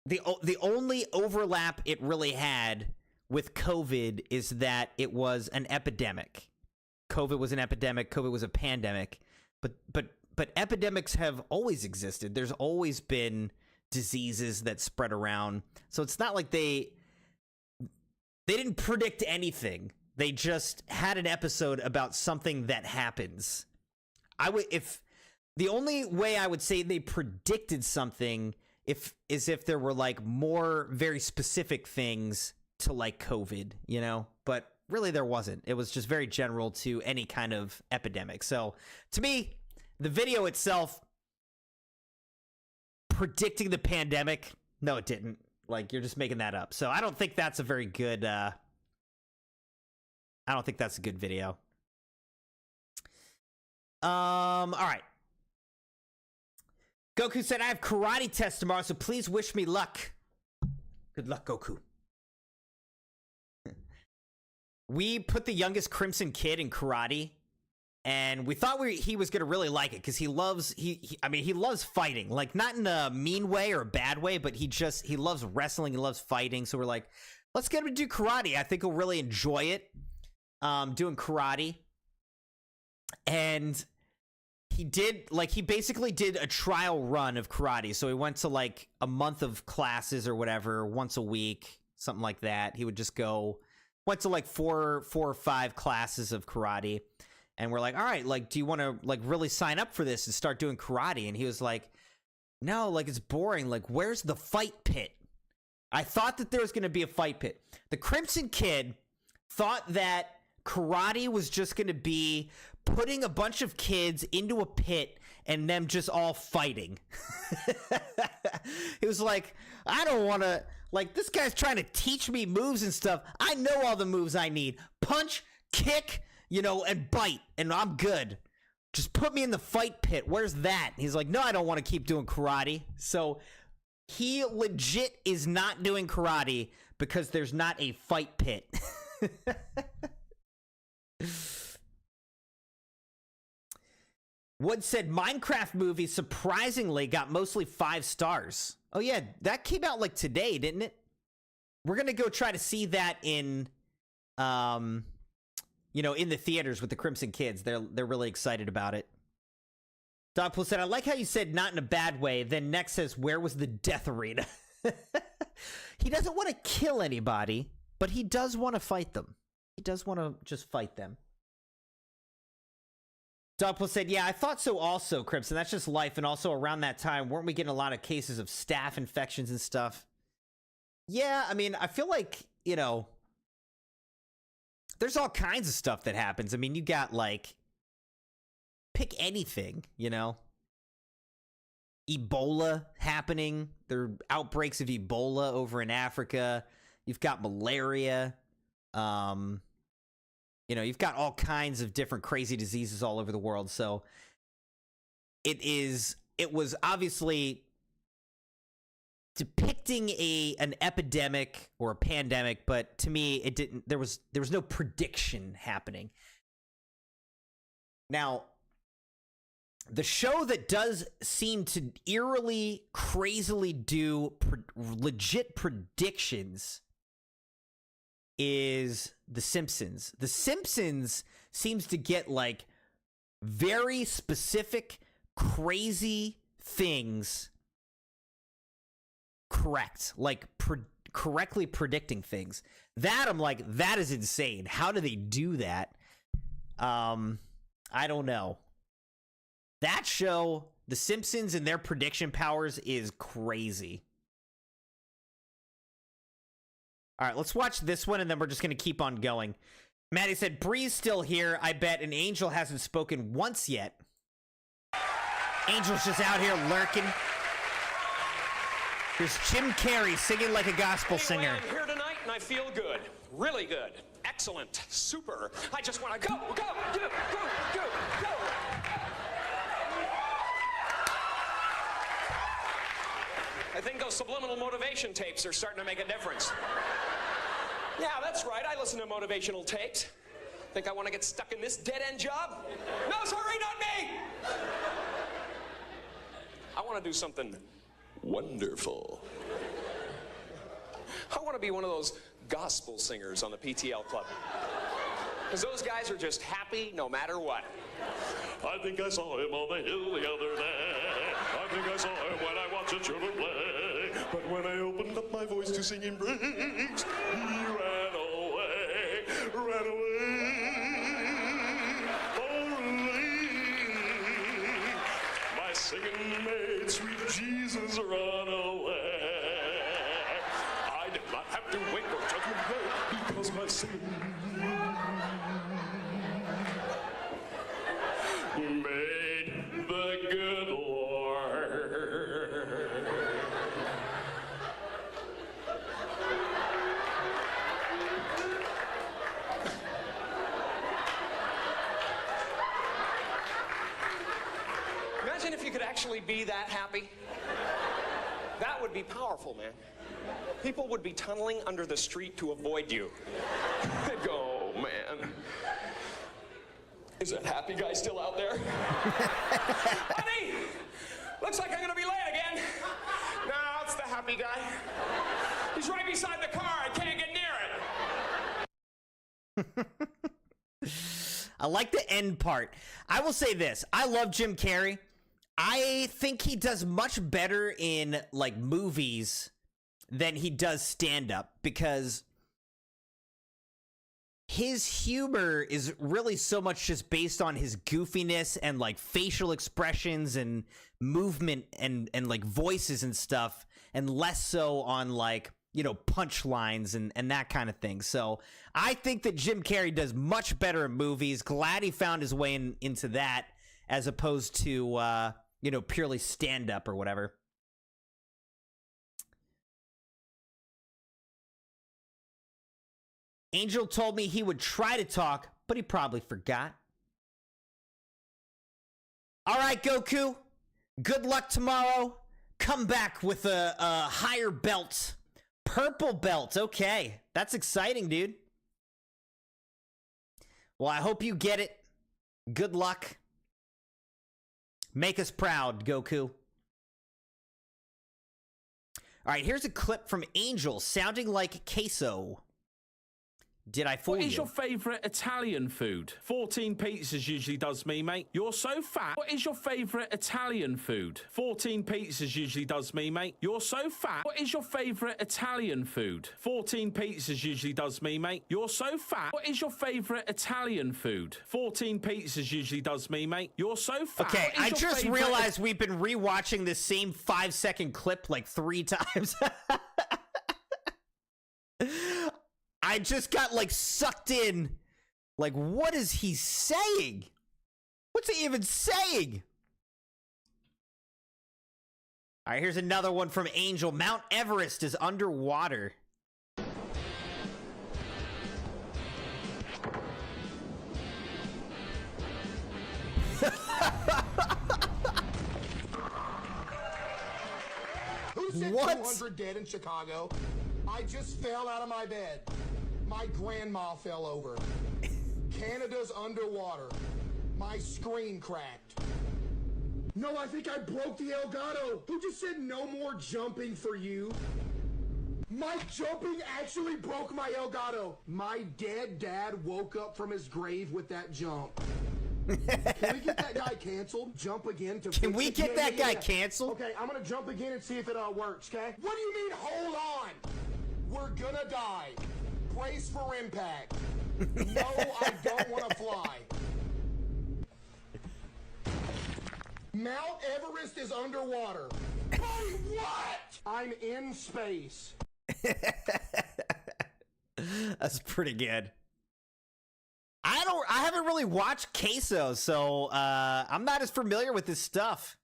the only overlap it really had with COVID is that it was an epidemic. COVID was an epidemic. COVID was a pandemic. But epidemics have always existed. There's always been diseases that spread around. So it's not like they didn't predict anything. They just had an episode about something that happens. If the only way I would say they predicted something is if there were like more very specific things to like COVID, you know? But really there wasn't. It was just very general to any kind of epidemic. So to me, the video itself predicting the pandemic, no, it didn't. Like, you're just making that up. So I don't think that's a very good, I don't think that's a good video. All right. Goku said, I have karate test tomorrow, so please wish me luck. Good luck, Goku. We put the youngest Crimson kid in karate, and we thought he was going to really like it because he loves fighting. Like, not in a mean way or a bad way, but he loves wrestling. He loves fighting. So we're like, let's get him to do karate. I think he'll really enjoy it, doing karate. And he basically did a trial run of karate. So he went to like a month of classes or whatever, once a week, something like that. He would just went to like four or five classes of karate. And we're like, all right, like, do you want to like really sign up for this and start doing karate? And he was like, no, like, it's boring. Like, where's the fight pit? I thought that there was going to be a fight pit. The Crimson kid thought that karate was just going to be putting a bunch of kids into a pit and them just all fighting. He was like, I don't want to, like, this guy's trying to teach me moves and stuff. I know all the moves I need. Punch, kick, you know, and bite, and I'm good. Just put me in the fight pit. Where's that? He's like, no, I don't want to keep doing karate. So he legit is not doing karate because there's not a fight pit. Wood said Minecraft movie surprisingly got mostly 5 stars. Oh yeah, that came out like today, didn't it? We're gonna go try to see that in you know, in the theaters with the Crimson kids. They're really excited about it. Dogpool said, I like how you said not in a bad way. Then next says, where was the death arena? He doesn't want to kill anybody, but he does want to fight them. He does want to just fight them. Dogpool said, yeah, I thought so also, Crimson. That's just life. And also around that time, weren't we getting a lot of cases of staph infections and stuff? Yeah, I mean, I feel like, you know, there's all kinds of stuff that happens. I mean, you got, like, pick anything, you know? Ebola happening. There are outbreaks of Ebola over in Africa. You've got malaria. You know, you've got all kinds of different crazy diseases all over the world. So it was obviously depicting an epidemic or a pandemic, but to me it didn't, there was no prediction happening. Now, the show that does seem to eerily, crazily do legit predictions is The Simpsons. The Simpsons seems to get, like, very specific, crazy things correct. Like, correctly predicting things. That, I'm like, that is insane. How do they do that? I don't know. That show, The Simpsons and their prediction powers, is crazy. All right, let's watch this one, and then we're just going to keep on going. Maddie said, Bree's still here, I bet, and Angel hasn't spoken once yet. Angel's just out here lurking. There's Jim Carrey singing like a gospel singer. I'm here tonight, and I feel good. Really good. Excellent. Super. I just want to go. I think those subliminal motivation tapes are starting to make a difference. Yeah, that's right. I listen to motivational tapes. Think I want to get stuck in this dead-end job? No, sorry, not me! I want to do something wonderful. I want to be one of those gospel singers on the PTL Club. Because those guys are just happy no matter what. I think I saw him on the hill the other day. I think I saw him when I watched the children play. But when I opened up my voice to sing in praise, he ran away, ran away. My singing made sweet Jesus run away. I did not have to wait for judgment day because my singing made the good Lord. Imagine if you could actually be that happy. That would be powerful, man. People would be tunneling under the street to avoid you. They'd go, oh, man. Is that happy guy still out there? Honey! Looks like I'm gonna be late again. No, it's the happy guy. He's right beside the car. I can't get near it. I like the end part. I will say this. I love Jim Carrey. I think he does much better in, like, movies than he does stand-up, because his humor is really so much just based on his goofiness and, like, facial expressions and movement and like voices and stuff, and less so on, like, you know, punchlines and that kind of thing. So I think that Jim Carrey does much better in movies. Glad he found his way into that as opposed to you know, purely stand-up or whatever. Angel told me he would try to talk, but he probably forgot. All right, Goku. Good luck tomorrow. Come back with a higher belt. Purple belt. Okay. That's exciting, dude. Well, I hope you get it. Good luck. Make us proud, Goku. All right, here's a clip from Angel sounding like queso. Did I fool you? What is your favourite Italian food? 14 pizzas usually does me, mate. You're so fat. What is your favourite Italian food? 14 pizzas usually does me, mate. You're so fat. What is your favourite Italian food? 14 pizzas usually does me, mate. You're so fat. What is your favourite Italian food? 14 pizzas usually does me, mate. You're so fat. Okay, I just realized we've been rewatching this same 5-second clip like 3 times. I just got like sucked in. Like, what is he saying? What's he even saying? All right, here's another one from Angel. Mount Everest is underwater. Who said What? 200 dead in Chicago? I just fell out of my bed. My grandma fell over. Canada's underwater. My screen cracked. No, I think I broke the Elgato. Who just said no more jumping for you? My jumping actually broke my Elgato. My dead dad woke up from his grave with that jump. Can we get that guy canceled? Jump again to Can we get that guy canceled? Okay, I'm gonna jump again and see if it works, okay? What do you mean, hold on? We're gonna die. Brace for impact. No, I don't want to fly. Mount Everest is underwater. What? I'm in space. That's pretty good. I haven't really watched Queso, so I'm not as familiar with this stuff.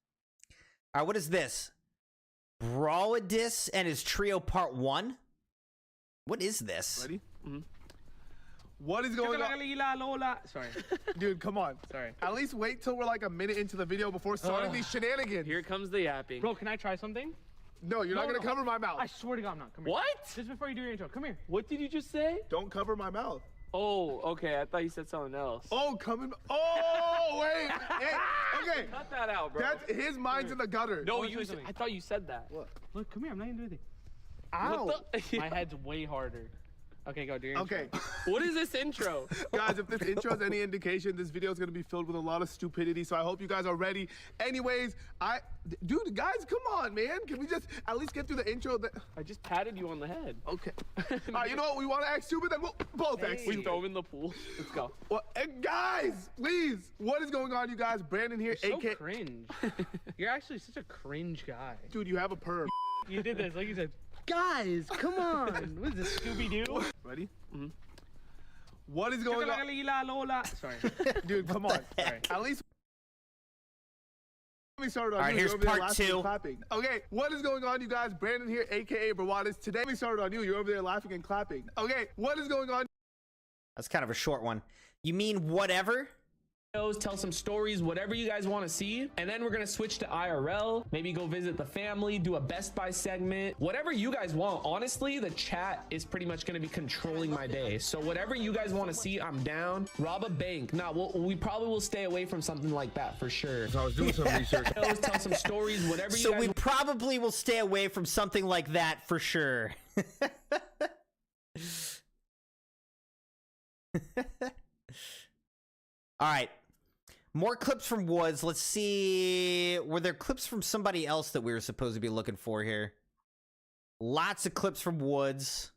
All right, what is this? Brawladis and his trio part 1? What is this? Ready? Mm-hmm. What is going on? Sorry. Dude, come on. Sorry. At least wait till we're like a minute into the video before starting these shenanigans. Here comes the yapping. Bro, can I try something? No, you're not going to cover my mouth. I swear to God, I'm not. Come here. What? Just before you do your intro. Come here. What did you just say? Don't cover my mouth. Oh, okay. I thought you said something else. Oh, coming. Oh, wait. Hey, okay. Cut that out, bro. That's his mind's in the gutter. No, I thought you said that. What? Look, come here. I'm not even doing anything. Ow. My head's way harder. Okay, go do your intro. Okay. What is this intro? Guys, if this intro is any indication, this video is going to be filled with a lot of stupidity, so I hope you guys are ready. Anyways, dude, guys, come on, man. Can we just at least get through the intro? I just patted you on the head. Okay. All right, you know what? We want to act stupid, then we'll both act stupid. We throw him in the pool. Let's go. Well, and guys, please, what is going on, you guys? Brandon here, You're so AK. cringe. You're actually such a cringe guy. Dude, you have a perm. You did this, like you said. Guys, come on. What is this, Scooby-Doo? Ready? Mm-hmm. What is going on? Sorry. Dude, come on. Sorry. At least let me start on All right, you. here's part 2. Clapping. Okay, what is going on, you guys? Brandon here, aka Brawadis. Today we started on you. You're over there laughing and clapping. Okay, what is going on? That's kind of a short one. You mean whatever? Tell some stories, whatever you guys want to see, and then we're gonna switch to IRL, maybe go visit the family, do a Best Buy segment, whatever you guys want. Honestly, the chat is pretty much gonna be controlling my day, so whatever you guys want to see, I'm down. Rob a bank. We probably will stay away from something like that for sure. So I was doing some research. Tell some stories, whatever you So guys we probably will stay away from something like that for sure. All right. More clips from Woods. Let's see. Were there clips from somebody else that we were supposed to be looking for here? Lots of clips from Woods.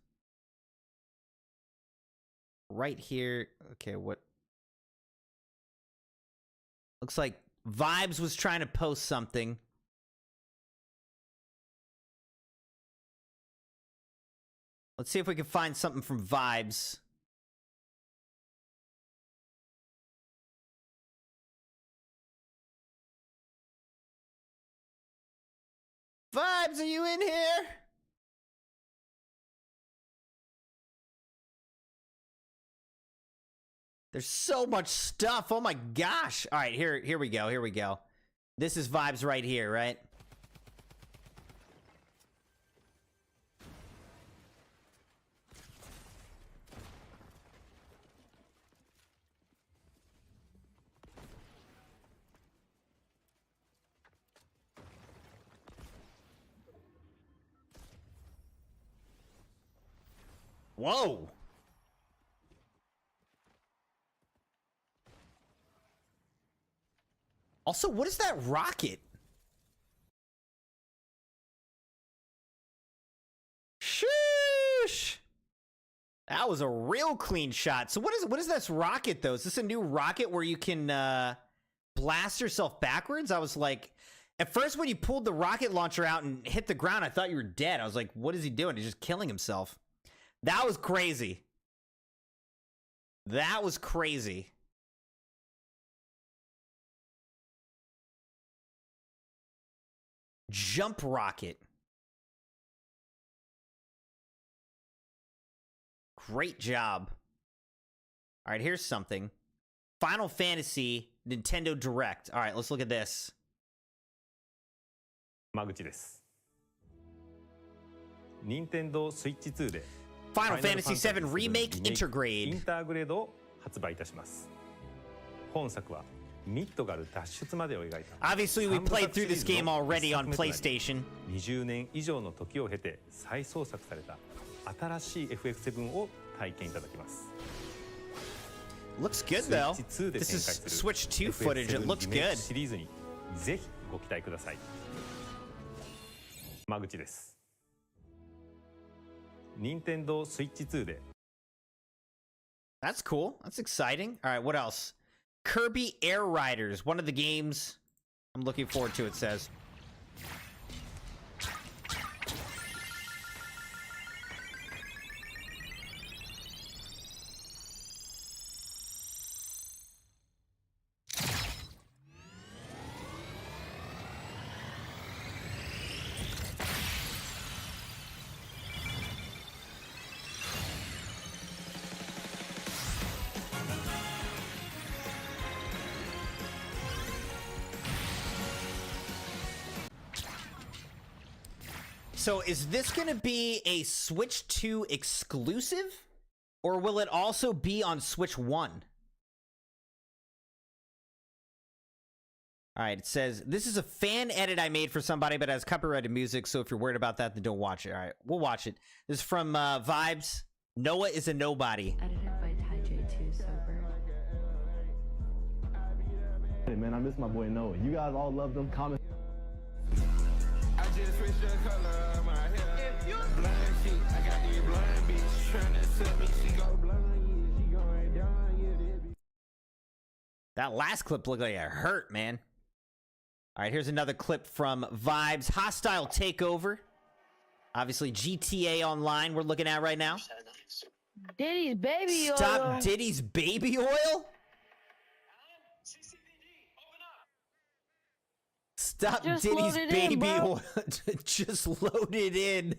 Right here. Okay, what? Looks like Vibes was trying to post something. Let's see if we can find something from Vibes. Vibes, are you in here? There's so much stuff. Oh my gosh. All right, here we go. Here we go. This is Vibes right here, right? Whoa. Also, what is that rocket? Sheesh. That was a real clean shot. So what is this rocket though? Is this a new rocket where you can blast yourself backwards? I was like, at first when you pulled the rocket launcher out and hit the ground, I thought you were dead. I was like, what is he doing? He's just killing himself. That was crazy. That was crazy. Jump rocket. Great job. All right, here's something. Final Fantasy Nintendo Direct. All right, let's look at this. Maguchi です。Nintendo Switch 2で Final Fantasy VII Remake Intergrade インターグレードを発売いたします。本作はミッドガル脱出までを描いた。Obviously, we played through this game already on PlayStation. 20年以上の時を経て再創作された新しい FF7 を体験いただきます。Looks good though. This is Switch 2 footage. It looks good. シリーズにぜひご期待ください。間口です。Nintendo Switch 2で。That's cool. That's exciting. All right, what else? Kirby Air Riders, one of the games I'm looking forward to, it says. So is this going to be a Switch 2 exclusive? Or will it also be on Switch 1? Alright, it says, this is a fan edit I made for somebody, but it has copyrighted music, so if you're worried about that, then don't watch it. Alright, we'll watch it. This is from Vibes. Noah is a nobody. Edited by Ty J2 Sober. Hey man, I miss my boy Noah. You guys all love them comments. I just switched the color of my hair. If you blind shit, I got these blind bitch trying to sell me. She go blind, yeah, she going down, yeah. That last clip looked like it hurt, man. All right, here's another clip from Vibes. Hostile Takeover. Obviously, GTA Online we're looking at right now. Diddy's baby oil. Stop Diddy's baby oil? Stop Just Diddy's load it baby in, bro. oil. Just load it in.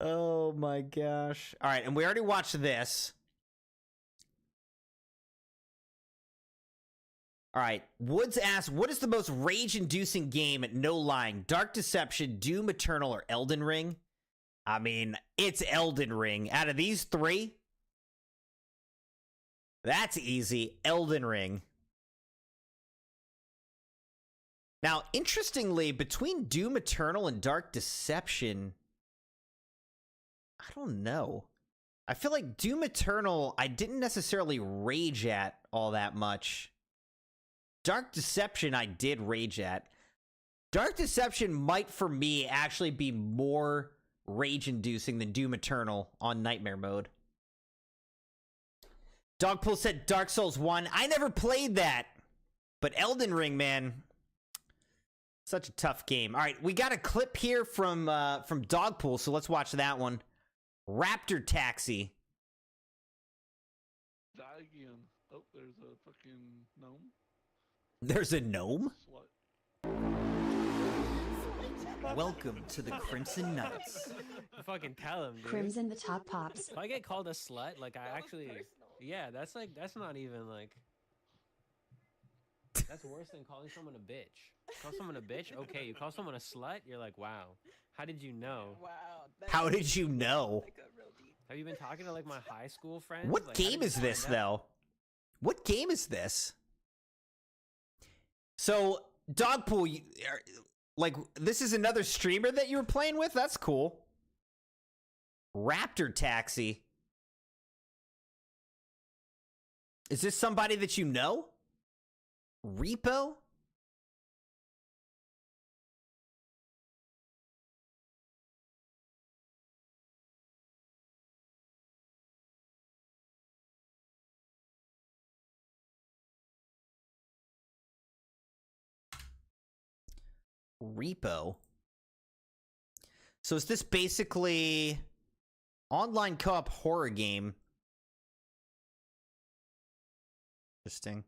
Oh my gosh. All right, and we already watched this. All right, Woods asks, what is the most rage-inducing game? No lying. Dark Deception, Doom Eternal, or Elden Ring? I mean, it's Elden Ring. Out of these three, that's easy. Elden Ring. Now, interestingly, between Doom Eternal and Dark Deception, I don't know. I feel like Doom Eternal, I didn't necessarily rage at all that much. Dark Deception, I did rage at. Dark Deception might, for me, actually be more rage-inducing than Doom Eternal on Nightmare Mode. Dogpool said Dark Souls 1. I never played that. But Elden Ring, man, such a tough game. All right, we got a clip here from Dogpool, so let's watch that one. Raptor Taxi. Die again. Oh, there's a fucking gnome. There's a gnome? Welcome to the Crimson Nights. Fucking tell him, dude. Crimson the top pops. If I get called a slut, like I actually, yeah, that's not even like, that's worse than calling someone a bitch. Call someone a bitch, okay. You call someone a slut, you're like, wow. How did you know? Wow. How did you know? Have you been talking to like my high school friends? What Like, game is this, though? What game is this? So, Dogpool, like, this is another streamer that you were playing with? That's cool. Raptor Taxi. Is this somebody that you know? Repo? Repo. So is this basically online co-op horror game? Interesting.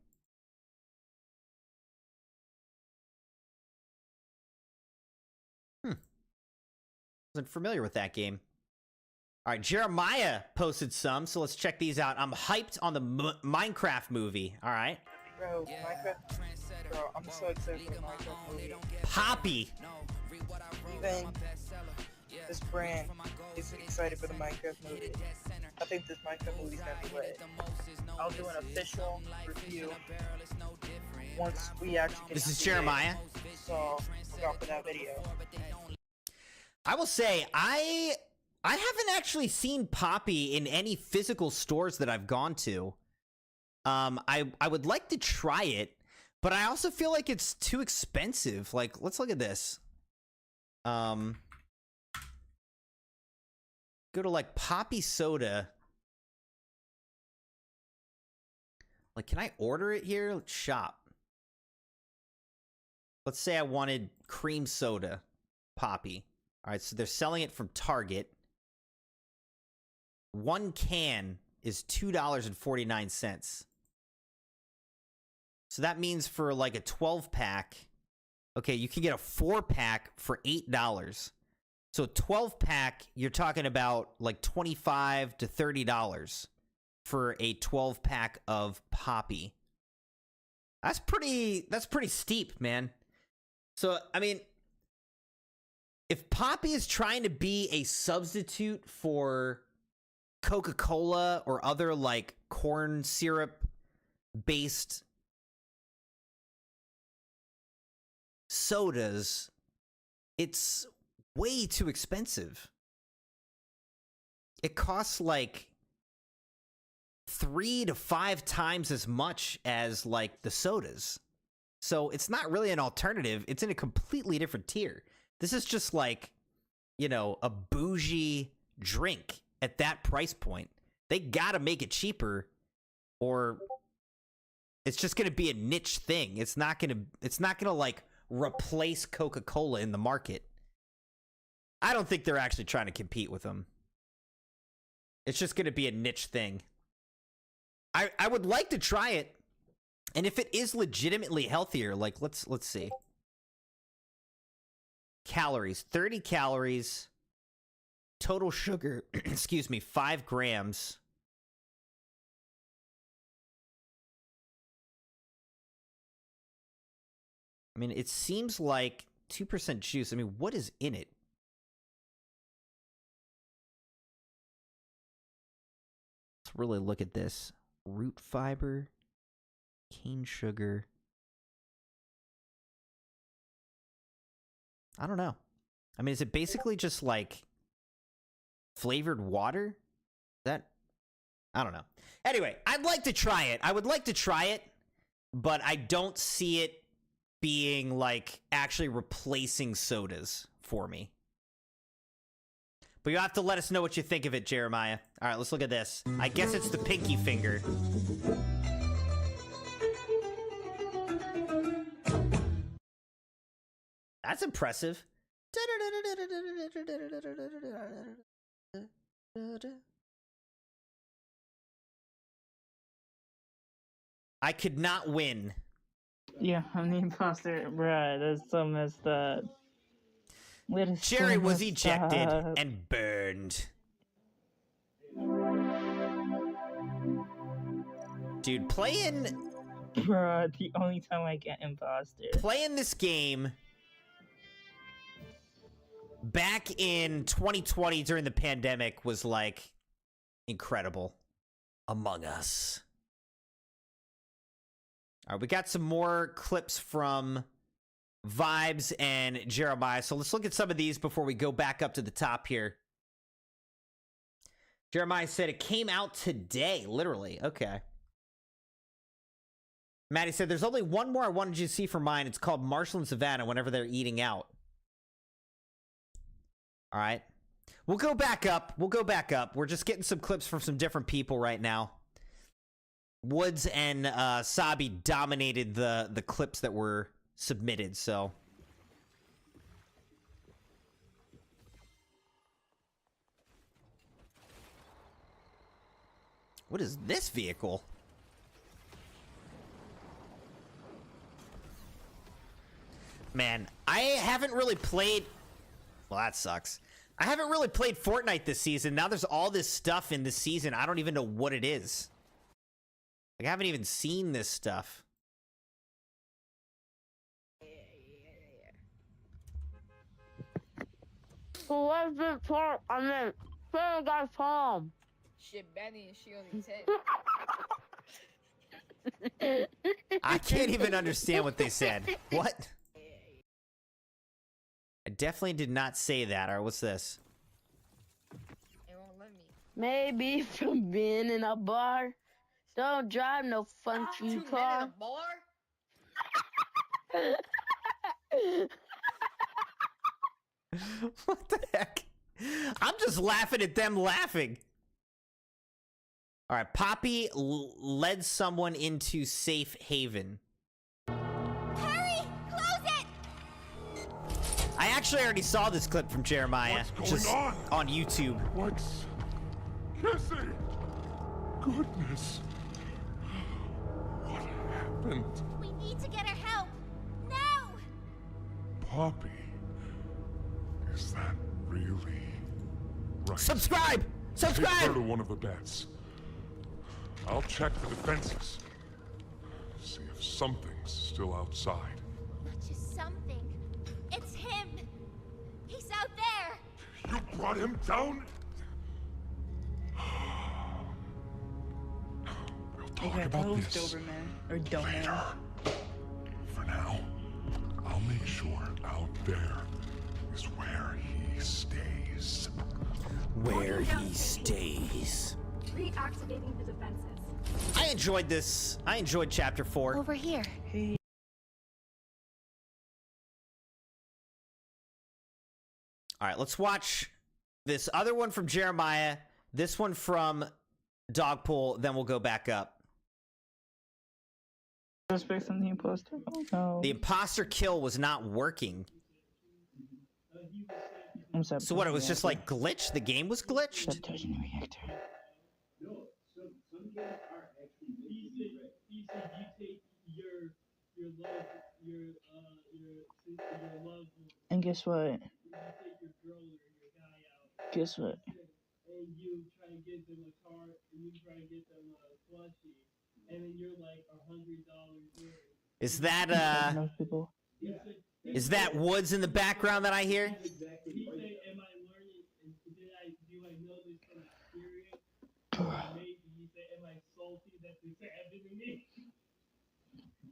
Wasn't familiar with that game. All right, Jeremiah posted some, so let's check these out. I'm hyped on the Minecraft movie. All right. Bro, Minecraft. Bro, I'm so excited for the Minecraft movie. Poppy. Even this brand is excited for the Minecraft movie. I think this Minecraft movie's gonna be lit. I'll do an official review once we actually get. This is Jeremiah. So look out for that video. I will say, I haven't actually seen Poppy in any physical stores that I've gone to. I would like to try it, but I also feel like it's too expensive. Like, let's look at this. Go to like Poppy soda. Like, can I order it here? Let's shop. Let's say I wanted cream soda, Poppy. All right, so they're selling it from Target. One can is $2.49. So that means for like a 12-pack, okay, you can get a 4-pack for $8. So a 12-pack, you're talking about like $25 to $30 for a 12-pack of Poppy. That's pretty steep, man. So, I mean, if Poppy is trying to be a substitute for Coca-Cola or other like corn syrup based sodas, it's way too expensive. It costs like 3 to 5 times as much as like the sodas. So it's not really an alternative. It's in a completely different tier. This is just like, you know, a bougie drink at that price point. They gotta make it cheaper, or it's just gonna be a niche thing. It's not gonna like replace Coca-Cola in the market. I don't think they're actually trying to compete with them. It's just gonna be a niche thing. I would like to try it, and if it is legitimately healthier, like let's see. Calories, 30 calories. Total sugar, excuse me, 5 grams. I mean, it seems like 2% juice. I mean, what is in it? Let's really look at this. Root fiber, cane sugar. I don't know. I mean, is it basically just like flavored water? That, I don't know. Anyway, I'd like to try it. I would like to try it, but I don't see it being like actually replacing sodas for me. But you have to let us know what you think of it, Jeremiah. All right, let's look at this. I guess it's the pinky finger. That's impressive. I could not win. Yeah, I'm the imposter. Bruh, that's so messed up. Jerry was ejected and burned. Dude, playing... Bruh, the only time I get imposter. Playing this game back in 2020 during the pandemic was like incredible. Among Us. All right, we got some more clips from Vibes and Jeremiah. So let's look at some of these before we go back up to the top here. Jeremiah said it came out today, literally. Okay. Maddie said, there's only one more I wanted you to see for mine. It's called Marshall and Savannah whenever they're eating out. All right. We'll go back up. We'll go back up. We're just getting some clips from some different people right now. Woods and Saby dominated the clips that were submitted, so... What is this vehicle? Man, I haven't really played... Well, that sucks. I haven't really played Fortnite this season. Now there's all this stuff in this season. I don't even know what it is. Like, I haven't even seen this stuff. So what's the part? I mean, where guy from? Shit, Benny and she only 10. I can't even understand what they said. What? I definitely did not say that. All right, what's this? It won't let me. Maybe from being in a bar. Don't drive no funky car. In a bar? What the heck? I'm just laughing at them laughing. All right, Poppy led someone into safe haven. Hurry! Close it! I actually already saw this clip from Jeremiah. What's going on YouTube. What's... Kissy! Goodness. What happened? We need to get her help. Now! Poppy. Is that really right? Subscribe! Subscribe! Take her to one of the beds. I'll check the defenses. See if something's still outside. Not just something. It's him. He's out there. You brought him down? We'll talk about this or later. For now, I'll make sure out there is where he stays. Where he stays. Reactivating the defenses. I enjoyed this. I enjoyed chapter 4. Over here. All right, let's watch this other one from Jeremiah, this one from Dogpool, then we'll go back up. Suspects on the imposter. Oh no. The imposter kill was not working. So what, it was just like glitched? The game was glitched? And guess what? Guess what? Is that Woods in the background that I hear?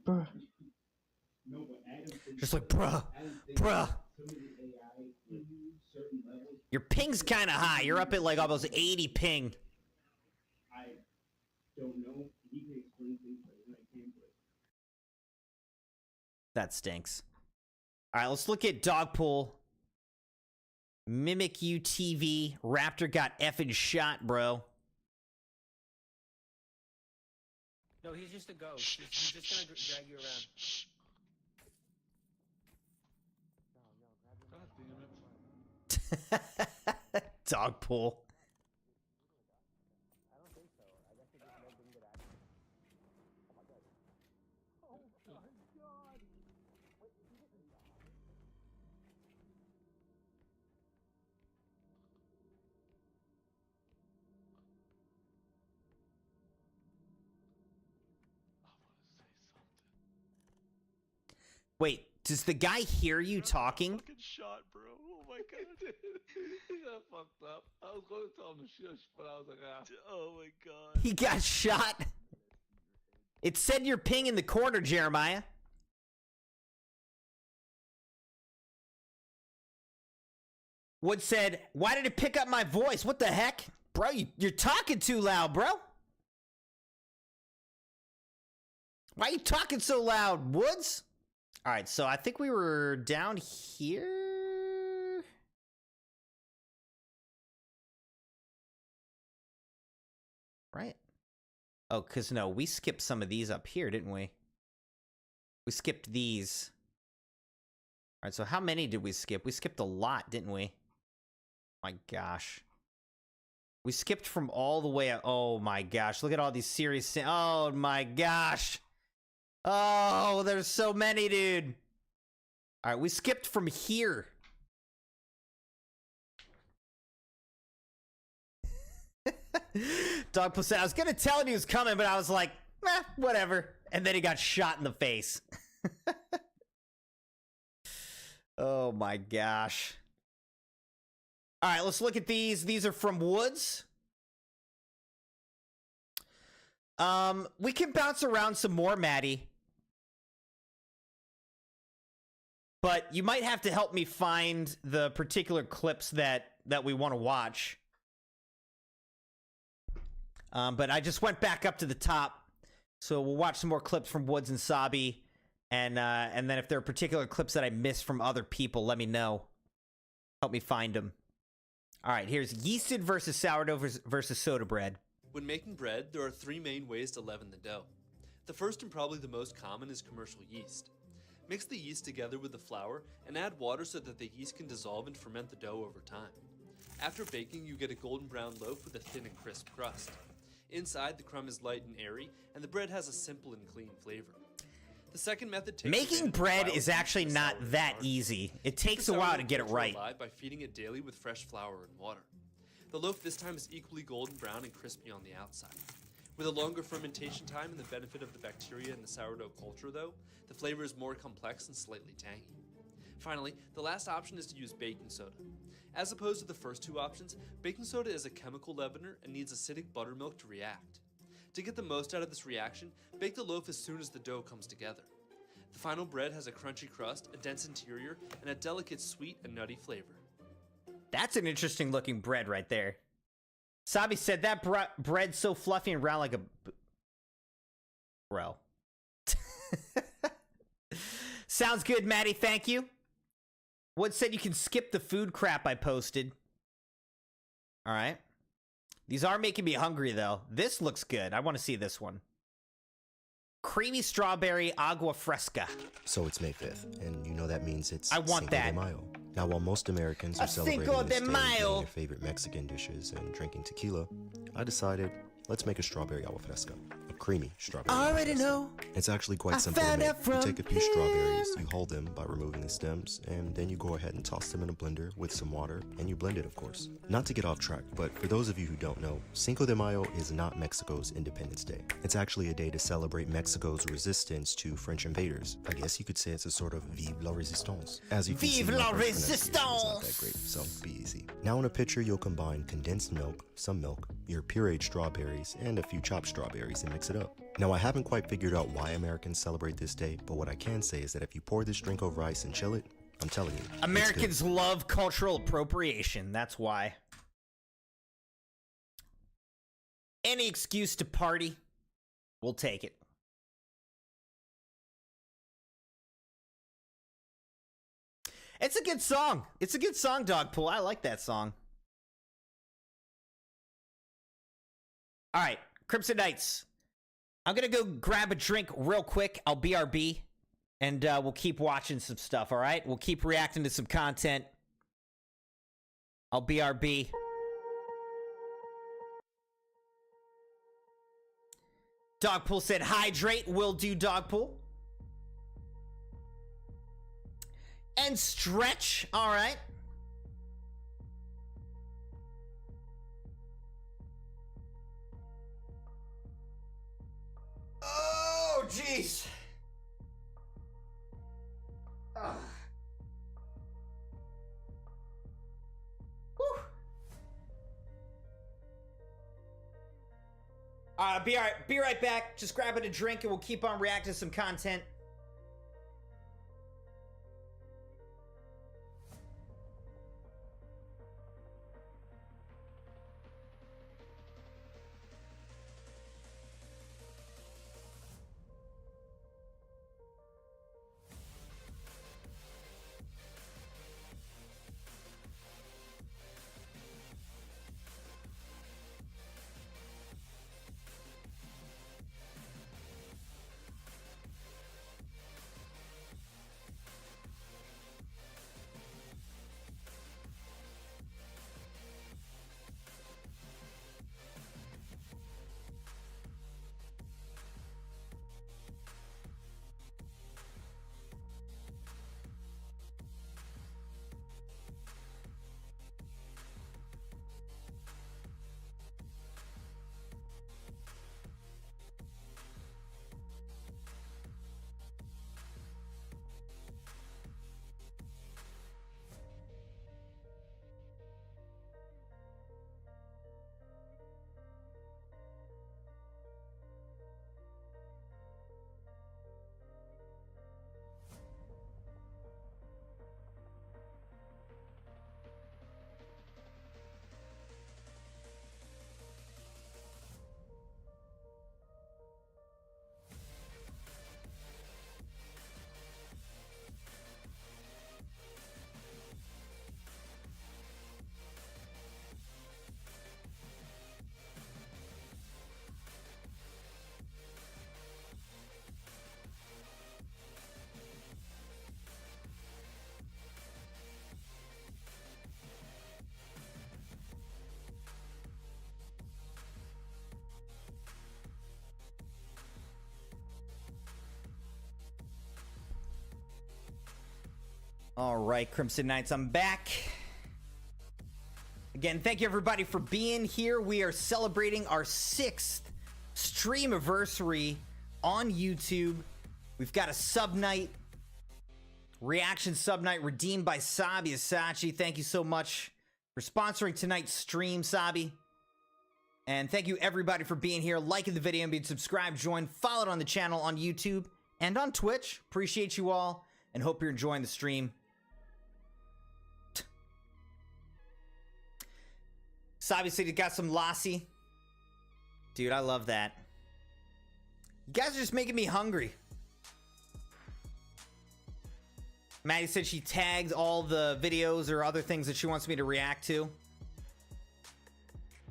Bruh. Just like, bruh. Your ping's kind of high. You're up at like almost 80 ping. I don't know. He can explain things better than I can, but That stinks. All right, let's look at Dogpool. Mimic You TV. Raptor got effing shot, bro. No, he's just a ghost. He's just gonna drag you around. Dogpool. Wait, does the guy hear you talking? Fucking shot, bro. Oh my god. He got fucked up. I was going to tell him to shush, but I was like, ah. Oh my god. He got shot. It said your ping in the corner, Jeremiah. Wood said, why did it pick up my voice? What the heck? Bro, you're talking too loud, bro. Why are you talking so loud, Woods? All right, so I think we were down here. Right? Oh, because no, we skipped some of these up here, didn't we? We skipped these. All right, so how many did we skip? We skipped a lot, didn't we? My gosh. We skipped from all the way up. Oh my gosh, look at all these serious. Oh my gosh. Oh, there's so many, dude. All right, we skipped from here. Dog said, I was gonna tell him he was coming, but I was like, whatever. And then he got shot in the face. Oh my gosh. All right, let's look at these. These are from Woods. We can bounce around some more, Maddie. But you might have to help me find the particular clips that we want to watch. But I just went back up to the top. So we'll watch some more clips from Woods and Saby. And then if there are particular clips that I missed from other people, let me know. Help me find them. All right, here's yeasted versus sourdough versus soda bread. When making bread, there are 3 main ways to leaven the dough. The first and probably the most common is commercial yeast. Mix the yeast together with the flour and add water so that the yeast can dissolve and ferment the dough over time. After baking, you get a golden brown loaf with a thin and crisp crust. Inside, the crumb is light and airy, and the bread has a simple and clean flavor. The second method takes making bread is actually not that easy. It takes a while to get it right. By feeding it daily with fresh flour and water. The loaf this time is equally golden brown and crispy on the outside. With a longer fermentation time and the benefit of the bacteria in the sourdough culture though, the flavor is more complex and slightly tangy. Finally, the last option is to use baking soda. As opposed to the first 2 options, baking soda is a chemical leavener and needs acidic buttermilk to react. To get the most out of this reaction, bake the loaf as soon as the dough comes together. The final bread has a crunchy crust, a dense interior, and a delicate sweet and nutty flavor. That's an interesting looking bread right there. Sabi said that bread's so fluffy and round like a... Bro. Sounds good, Maddie. Thank you. Wood said you can skip the food crap I posted. All right. These are making me hungry, though. This looks good. I want to see this one. Creamy strawberry agua fresca. So it's May 5th, and you know that means it's I want Cinco that. de Mayo. Now, while most Americans are celebrating Cinco this de day, Mayo. eating their favorite Mexican dishes and drinking tequila, I decided, let's make a strawberry agua fresca. A creamy strawberry. I already know. It's actually quite simple to make. You take a few strawberries, you hull them by removing the stems, and then you go ahead and toss them in a blender with some water, and you blend it, of course. Not to get off track, but for those of you who don't know, Cinco de Mayo is not Mexico's Independence Day. It's actually a day to celebrate Mexico's resistance to French invaders. I guess you could say it's a sort of Vive la Resistance. As you can see, Vive my la French pronunciation is not Resistance! that great, so be easy. Now in a pitcher, you'll combine condensed milk, some milk, your pureed strawberries, and a few chopped strawberries and mix it up. Now I haven't quite figured out why Americans celebrate this day, but what I can say is that if you pour this drink over ice and chill it, I'm telling you, Americans love cultural appropriation. That's why. Any excuse to party, we'll take it. It's a good song. It's a good song, Dogpool. I like that song. All right, CrimsonNights. I'm going to go grab a drink real quick. I'll BRB, and we'll keep watching some stuff, all right? We'll keep reacting to some content. I'll BRB. Dogpool said hydrate. Will do, Dogpool. And stretch, all right. Oh, jeez. Be right back. Just grabbing a drink and we'll keep on reacting to some content. All right, Crimson Knights, I'm back. Again, thank you everybody for being here. We are celebrating our 6th stream-iversary on YouTube. We've got a sub night, reaction sub night redeemed by Saby Asachi. Thank you so much for sponsoring tonight's stream, Saby. And thank you everybody for being here, liking the video, and being subscribed, joined, followed on the channel on YouTube and on Twitch. Appreciate you all and hope you're enjoying the stream. Saby said he got some lassi. Dude, I love that. You guys are just making me hungry. Maddie said she tagged all the videos or other things that she wants me to react to.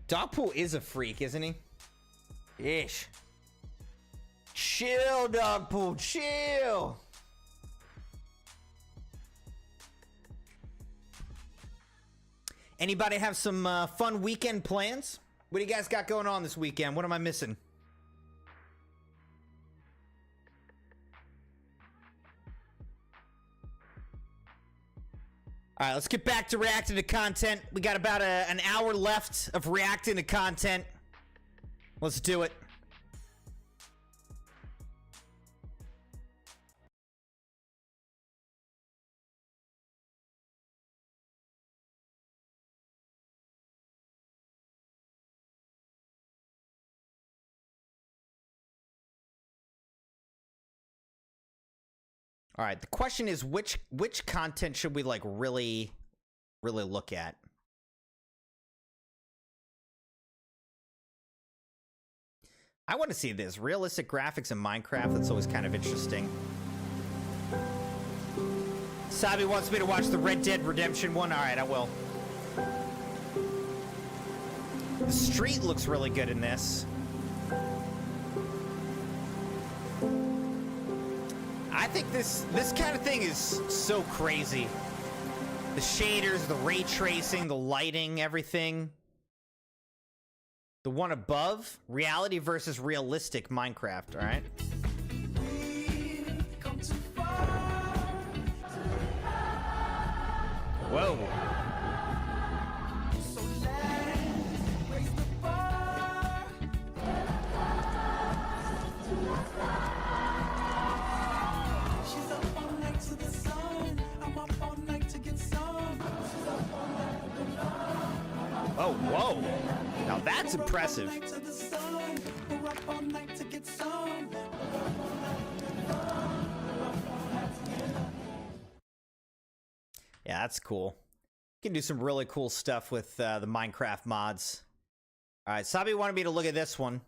Dogpool is a freak, isn't he? Ish. Chill, Dogpool, chill. Anybody have some fun weekend plans? What do you guys got going on this weekend? What am I missing? All right, let's get back to reacting to content. We got about an hour left of reacting to content. Let's do it. All right, the question is which content should we like really look at? I want to see this realistic graphics in Minecraft. That's always kind of interesting. Saby wants me to watch the Red Dead Redemption one. All right, I will. The street looks really good in this. I think this kind of thing is so crazy. The shaders, the ray tracing, the lighting, everything. The one above, reality versus realistic Minecraft, all right? Whoa. Oh, whoa. Now that's impressive. Yeah, that's cool. You can do some really cool stuff with the Minecraft mods. All right, Saby wanted me to look at this one.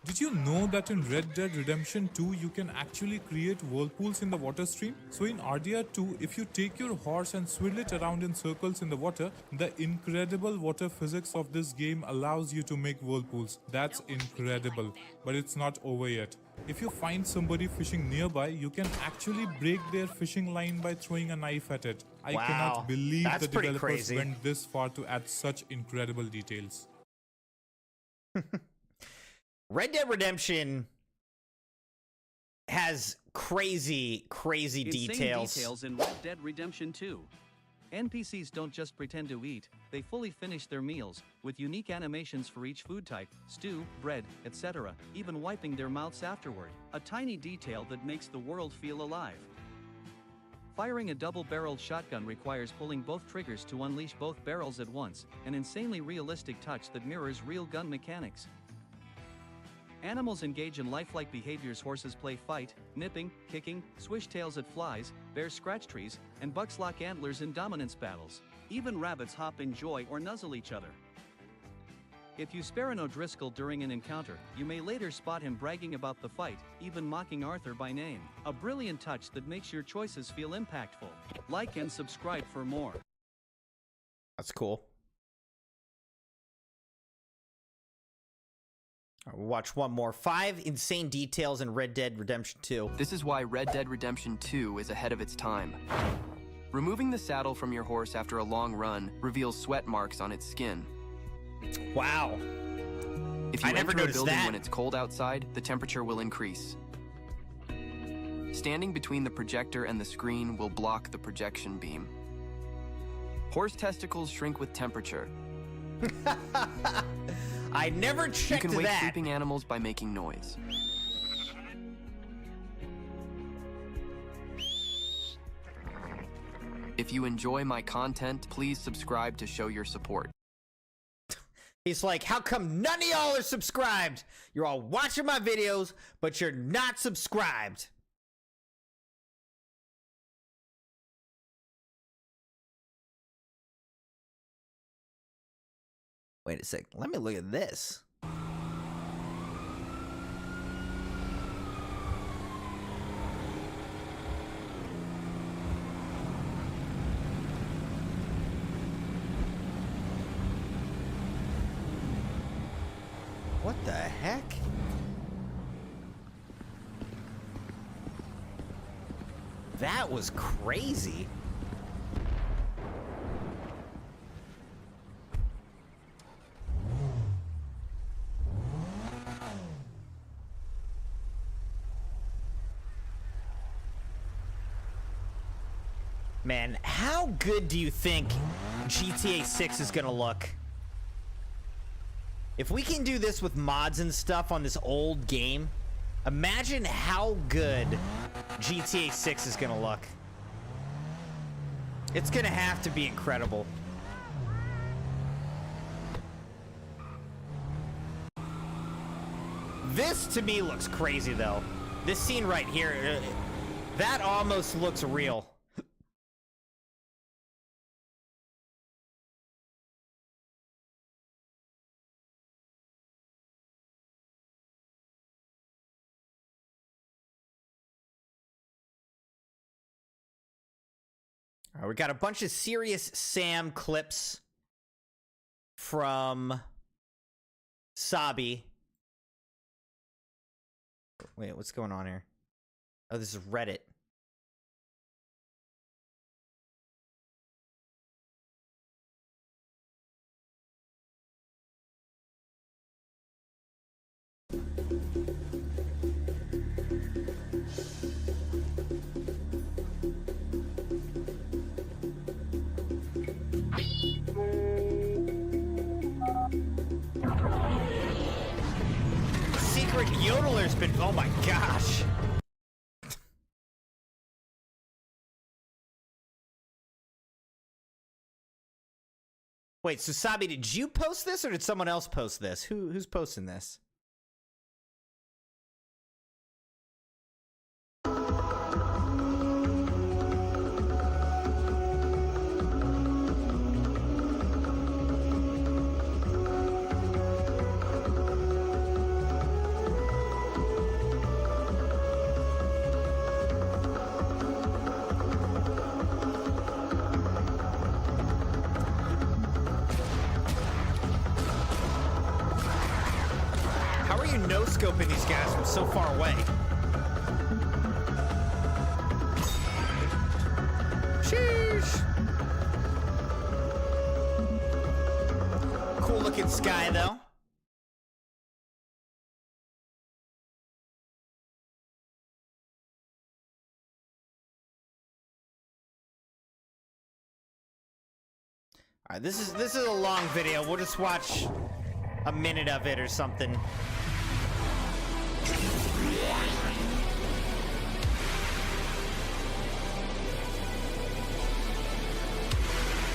Did you know that in Red Dead Redemption 2 you can actually create whirlpools in the water stream? So in RDR 2, if you take your horse and swirl it around in circles in the water, the incredible water physics of this game allows you to make whirlpools. That's incredible, but it's not over yet. If you find somebody fishing nearby, you can actually break their fishing line by throwing a knife at it. I cannot believe the developers went this far to add such incredible details. Red Dead Redemption has crazy details in Red Dead Redemption 2. NPCs don't just pretend to eat, they fully finish their meals, with unique animations for each food type, stew, bread, etc., even wiping their mouths afterward. A tiny detail that makes the world feel alive. Firing a double-barreled shotgun requires pulling both triggers to unleash both barrels at once, an insanely realistic touch that mirrors real gun mechanics. Animals engage in lifelike behaviors. Horses play fight, nipping, kicking, swish tails at flies, bears scratch trees, and bucks lock antlers in dominance battles. Even rabbits hop in joy or nuzzle each other. If you spare an O'Driscoll during an encounter, you may later spot him bragging about the fight, even mocking Arthur by name. A brilliant touch that makes your choices feel impactful. Like and subscribe for more. That's cool. We'll watch one more. 5 insane details in Red Dead Redemption 2. This is why Red Dead Redemption 2 is ahead of its time. Removing the saddle from your horse after a long run reveals sweat marks on its skin. Wow. If you enter a building when it's cold outside, the temperature will increase. Standing between the projector and the screen will block the projection beam. Horse testicles shrink with temperature. I never checked that. You can wake sleeping animals by making noise. If you enjoy my content, please subscribe to show your support. He's like, how come none of y'all are subscribed? You're all watching my videos, but you're not subscribed. Wait a sec. Let me look at this. What the heck? That was crazy. Man, how good do you think GTA 6 is gonna look? If we can do this with mods and stuff on this old game, imagine how good GTA 6 is gonna look. It's gonna have to be incredible. This to me looks crazy though. This scene right here, that almost looks real. All right, we got a bunch of Serious Sam clips from Saby. Wait, what's going on here? Oh, this is Reddit. Secret yodeler's been, oh my gosh. Wait, so Saby, did you post this or did someone else post this? Who's posting this? No-scoping these guys from so far away. Sheesh. Cool looking sky though. All right, this is a long video. We'll just watch a minute of it or something.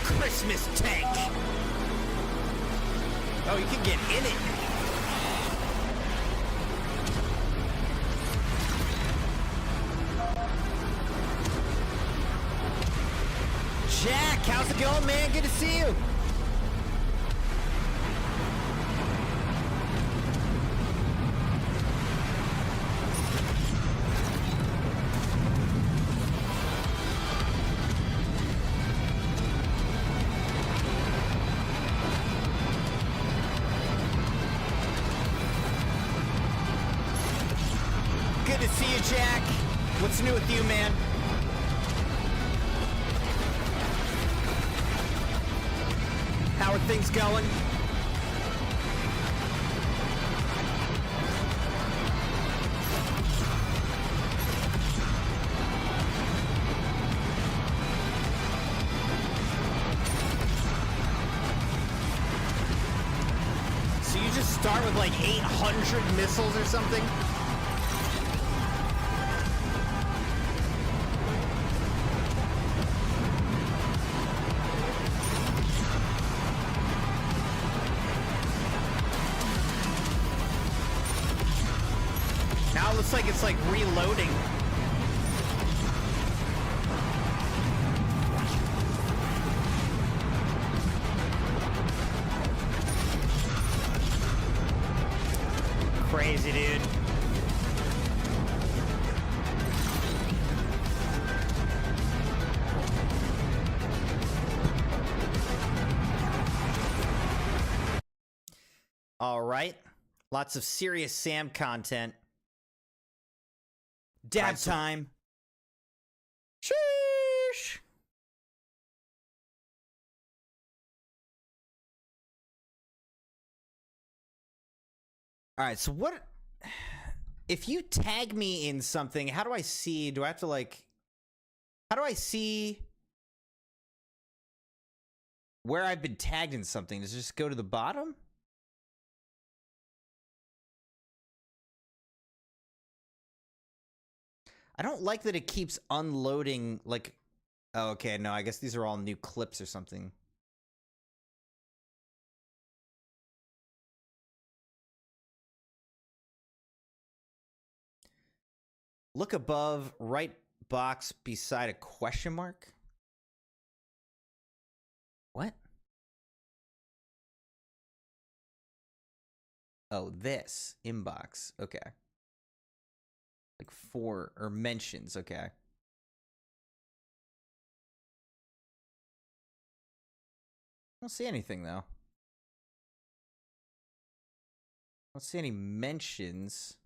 Christmas tank. Oh, you can get in it. Jack, how's it going, man? Good to see you. Good to see you, Jack. What's new with you, man? How are things going? you just start with like 800 missiles or something? Now it looks like it's like reloading. Crazy, dude. All right. Lots of serious Sam content. Dab time. Sheesh. All right, so what if you tag me in something? How do I see? Do I have to like how do I see where I've been tagged in something? Does it just go to the bottom? I don't like that it keeps unloading, like, oh, okay, no, I guess these are all new clips or something. Look above, right box beside a question mark. What? Oh, this inbox. Okay. Like 4 or mentions. Okay. I don't see anything though. I don't see any mentions.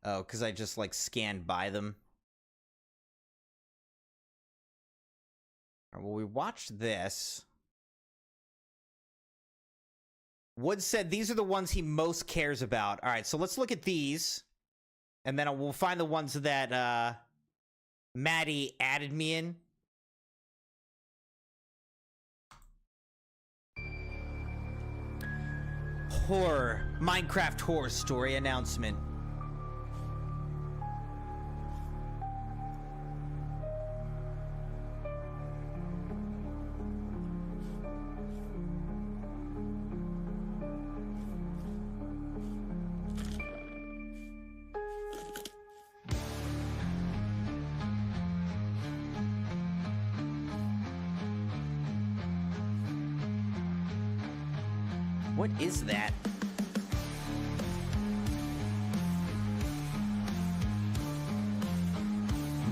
Oh, because I just like scanned by them. All right, well, we watched this. Wood said these are the ones he most cares about. All right, so let's look at these. And then we'll find the ones that Maddie added me in. Horror. Minecraft horror story announcement. What is that?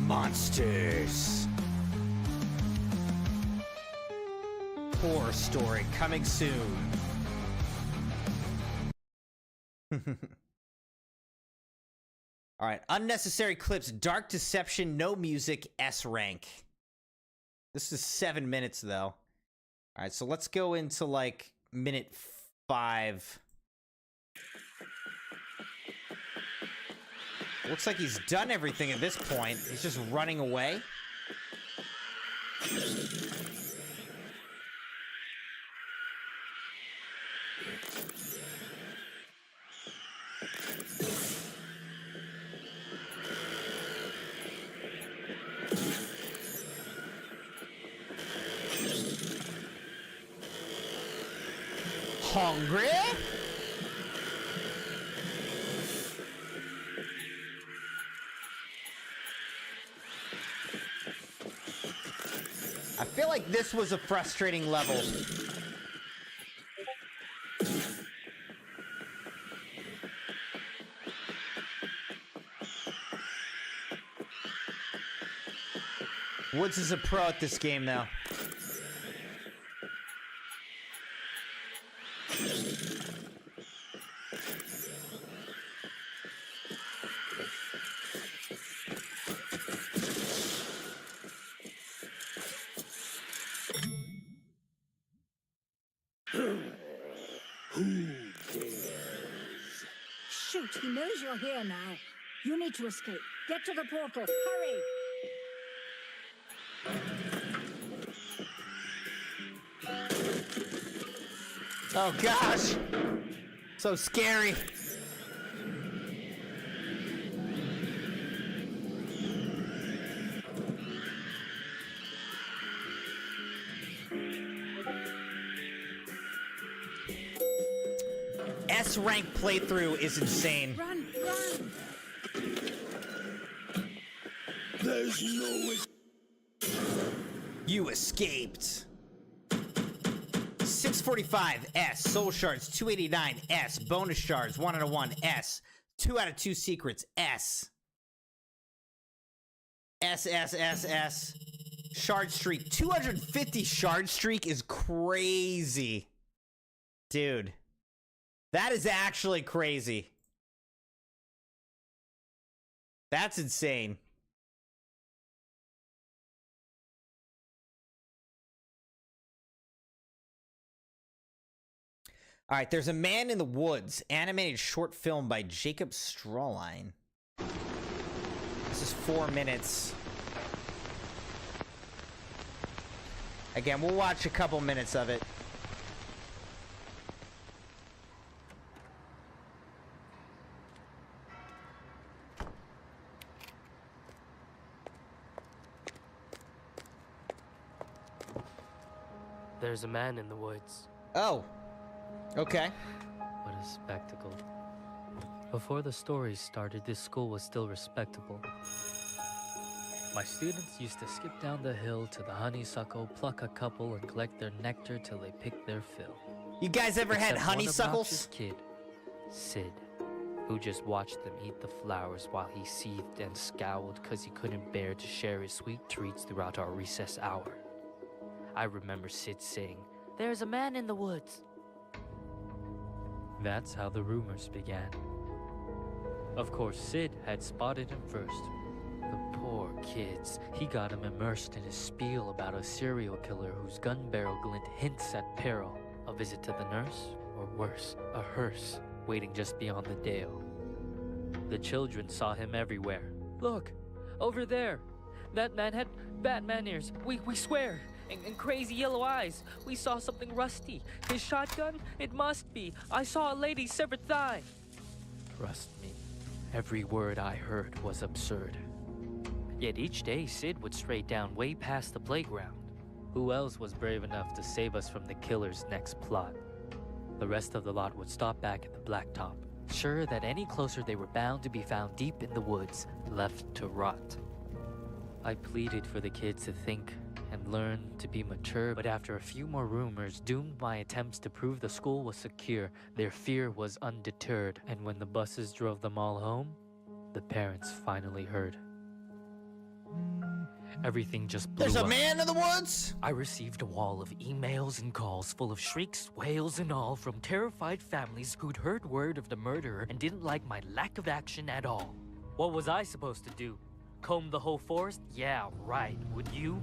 Monsters. Horror story coming soon. All right, unnecessary clips, dark deception, no music, S rank. This is 7 minutes though. All right, so let's go into like minute 5. Looks like he's done everything at this point. He's just running away. Hungry? I feel like this was a frustrating level. Woods is a pro at this game now. He knows you're here now. You need to escape. Get to the portal. Hurry! Oh gosh! So scary. S rank playthrough is insane. Run, run! There's no You escaped. 645 S, soul shards 289 S, bonus shards 1 out of 1 S, 2 out of 2 secrets S. S. Shard streak 250 shard streak is crazy. Dude. That is actually crazy. That's insane. All right, there's a Man in the Woods, animated short film by Jacob Strawline. This is 4 minutes. Again, we'll watch a couple minutes of it. There's a man in the woods. Oh. Okay. What a spectacle. Before the stories started, this school was still respectable. My students used to skip down the hill to the honeysuckle, pluck a couple, and collect their nectar till they picked their fill. You guys ever had Except one honeysuckles? obnoxious kid, Sid, who just watched them eat the flowers while he seethed and scowled because he couldn't bear to share his sweet treats throughout our recess hour. I remember Sid saying, "There's a man in the woods." That's how the rumors began. Of course, Sid had spotted him first. The poor kids. He got him immersed in his spiel about a serial killer whose gun barrel glint hints at peril. A visit to the nurse, or worse, a hearse, waiting just beyond the dale. The children saw him everywhere. "Look, over there. That man had Batman ears. We swear. And crazy yellow eyes. We saw something rusty. His shotgun? It must be. I saw a lady's severed thigh." Trust me, every word I heard was absurd. Yet each day, Sid would stray down way past the playground. Who else was brave enough to save us from the killer's next plot? The rest of the lot would stop back at the blacktop, sure that any closer they were bound to be found deep in the woods, left to rot. I pleaded for the kids to think and learn to be mature, but after a few more rumors doomed my attempts to prove the school was secure, their fear was undeterred, and when the buses drove them all home, the parents finally heard. Everything just blew up. There's a man in the woods? I received a wall of emails and calls full of shrieks, wails, and all from terrified families who'd heard word of the murderer and didn't like my lack of action at all. What was I supposed to do? Comb the whole forest? Yeah, right. Would you?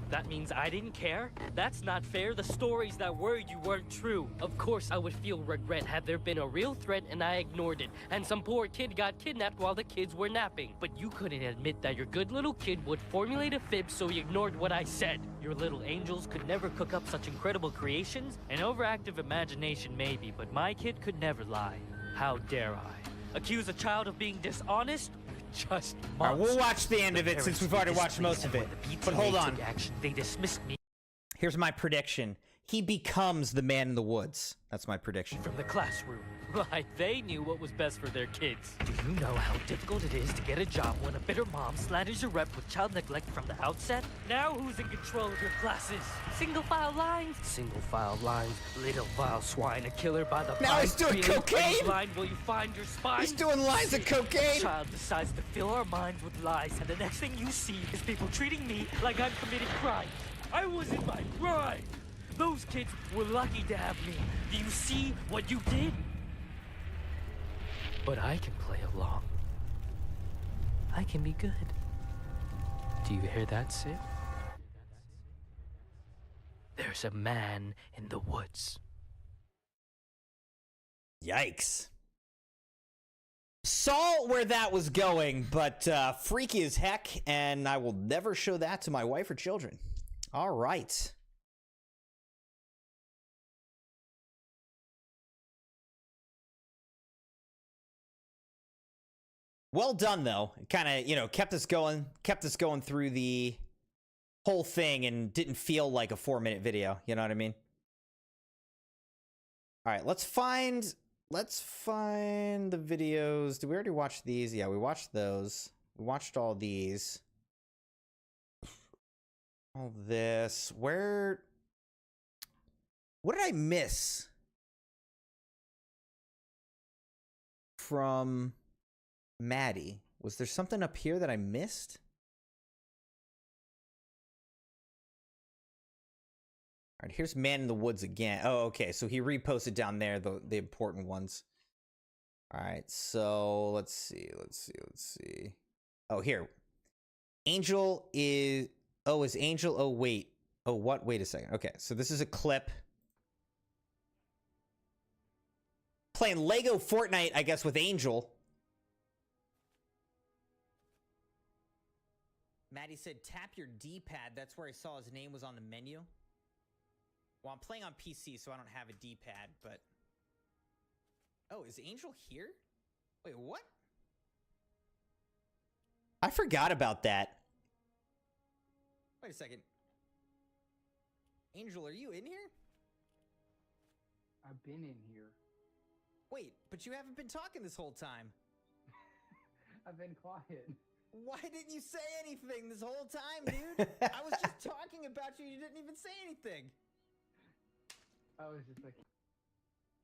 That means I didn't care? That's not fair. The stories that were you weren't true. Of course I would feel regret had there been a real threat and I ignored it, and some poor kid got kidnapped while the kids were napping. But you couldn't admit that your good little kid would formulate a fib, so you ignored what I said. Your little angels could never cook up such incredible creations. An overactive imagination maybe, but my kid could never lie. How dare I? Accuse a child of being dishonest? Just All right, we'll watch the end of it since we've already watched most of it. But hold on. They dismissed me Here's my prediction. He becomes the man in the woods. That's my prediction. from the classroom. Like they knew what was best for their kids. Do you know how difficult it is to get a job when a bitter mom slanders your rep with child neglect from the outset? Now who's in control of your classes? Single file lines? Single file lines. Little vile swine, a killer by the Now he's doing cocaine? Which line will you find your spine? He's doing lines of cocaine? Child decides to fill our minds with lies, and the next thing you see is people treating me like I'm committing crimes. I was in my prime. Those kids were lucky to have me. Do you see what you did? But I can play along. I can be good. Do you hear that, Sid? There's a man in the woods. Yikes. Saw where that was going, but freaky as heck, and I will never show that to my wife or children. All right. Well done, though. It kind of, you know, kept us going through the whole thing and didn't feel like a 4-minute video. You know what I mean? All right, let's find the videos. Did we already watch these? Yeah, we watched those. We watched all these. All this. What did I miss from Maddie? Was there something up here that I missed? All right, here's Man in the Woods again. Oh, okay, so he reposted down there the important ones. All right, so let's see. Oh, here. Angel is... Oh, is Angel... Oh, wait. Oh, what? Wait a second. Okay, so this is a clip. Playing Lego Fortnite, I guess, with Angel. Maddie said, tap your D-pad. That's where I saw his name was on the menu. Well, I'm playing on PC, so I don't have a D-pad, but... Oh, is Angel here? Wait, what? I forgot about that. Wait a second. Angel, are you in here? I've been in here. Wait, but you haven't been talking this whole time. I've been quiet. Why didn't you say anything this whole time, dude? I was just talking about you. You didn't even say anything. I was just like...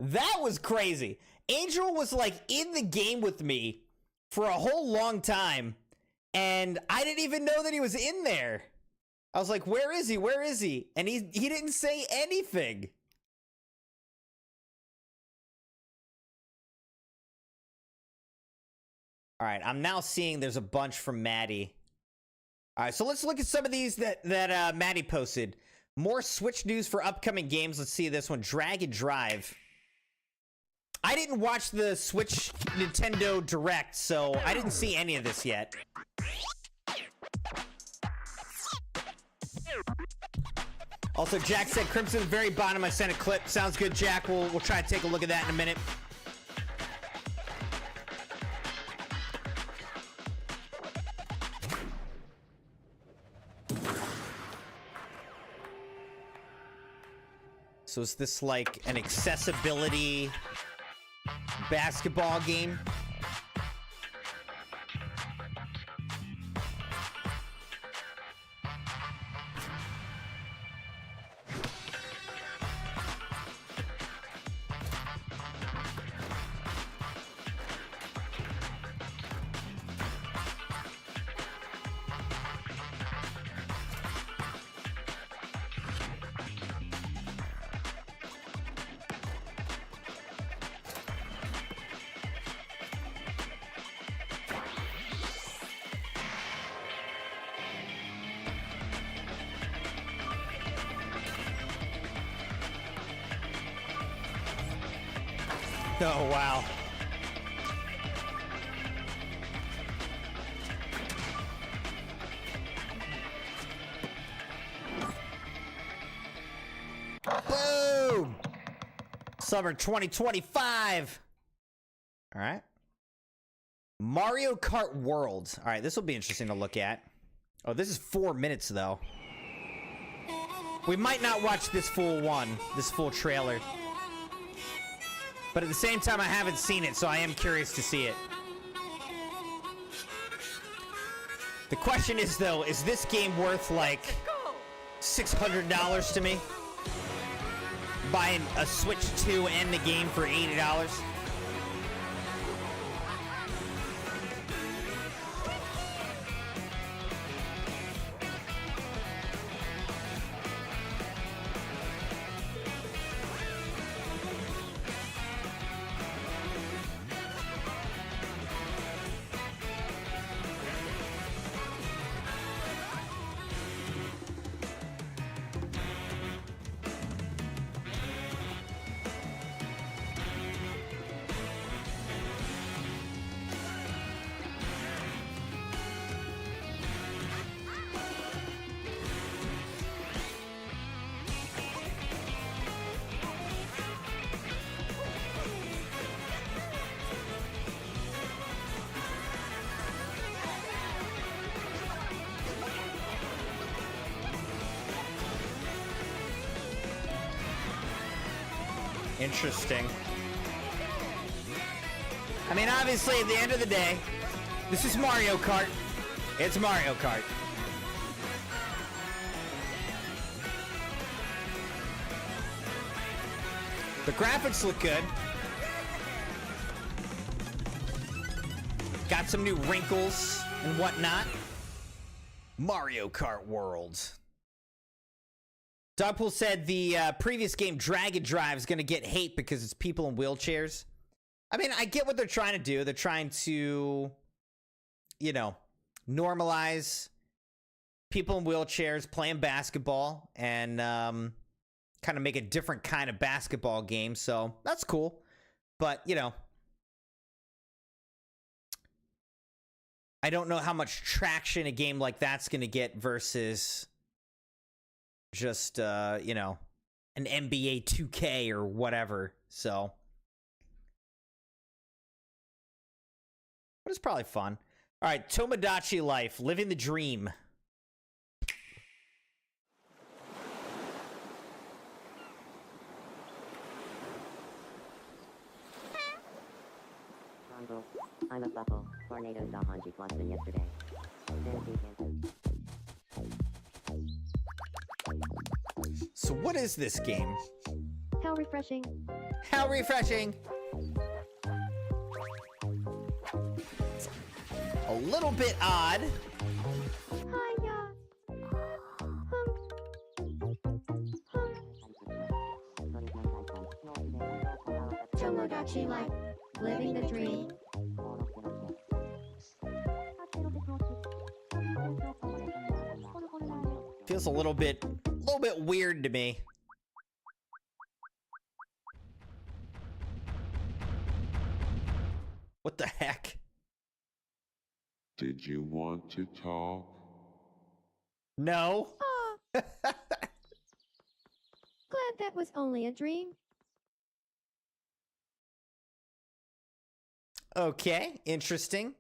That was crazy. Angel was like in the game with me for a whole long time, and I didn't even know that he was in there. I was like, where is he? Where is he? And he didn't say anything. All right, I'm now seeing there's a bunch from Maddie. All right, so let's look at some of these that Maddie posted. More Switch news for upcoming games. Let's see this one, Drag and Drive. I didn't watch the Switch Nintendo Direct, so I didn't see any of this yet. Also, Jack said Crimson at the very bottom. I sent a clip. Sounds good, Jack. We'll try to take a look at that in a minute. So is this like an accessibility basketball game? Oh, wow. Boom! Summer 2025. All right. Mario Kart World. All right, this will be interesting to look at. Oh, this is 4 minutes, though. We might not watch this full trailer. But at the same time, I haven't seen it, so I am curious to see it. The question is, though, is this game worth, like, $600 to me? Buying a Switch 2 and the game for $80? Interesting. I mean, obviously, at the end of the day, this is Mario Kart. It's Mario Kart. The graphics look good. Got some new wrinkles and whatnot. Mario Kart World. Dogpool said the previous game, Dragon Drive, is going to get hate because it's people in wheelchairs. I mean, I get what they're trying to do. They're trying to, you know, normalize people in wheelchairs playing basketball and kind of make a different kind of basketball game. So that's cool. But, you know, I don't know how much traction a game like that's going to get versus just, you know, an NBA 2K or whatever. So, but it's probably fun. All right, Tomodachi Life, living the dream. I'm a buckle. Tornadoes are Hanji plus than yesterday. So what is this game? How refreshing. How refreshing. A little bit odd. Tomodachi Life, living the dream. Feels a little bit weird to me. What the heck? Did you want to talk? No. Glad that was only a dream. Okay, interesting.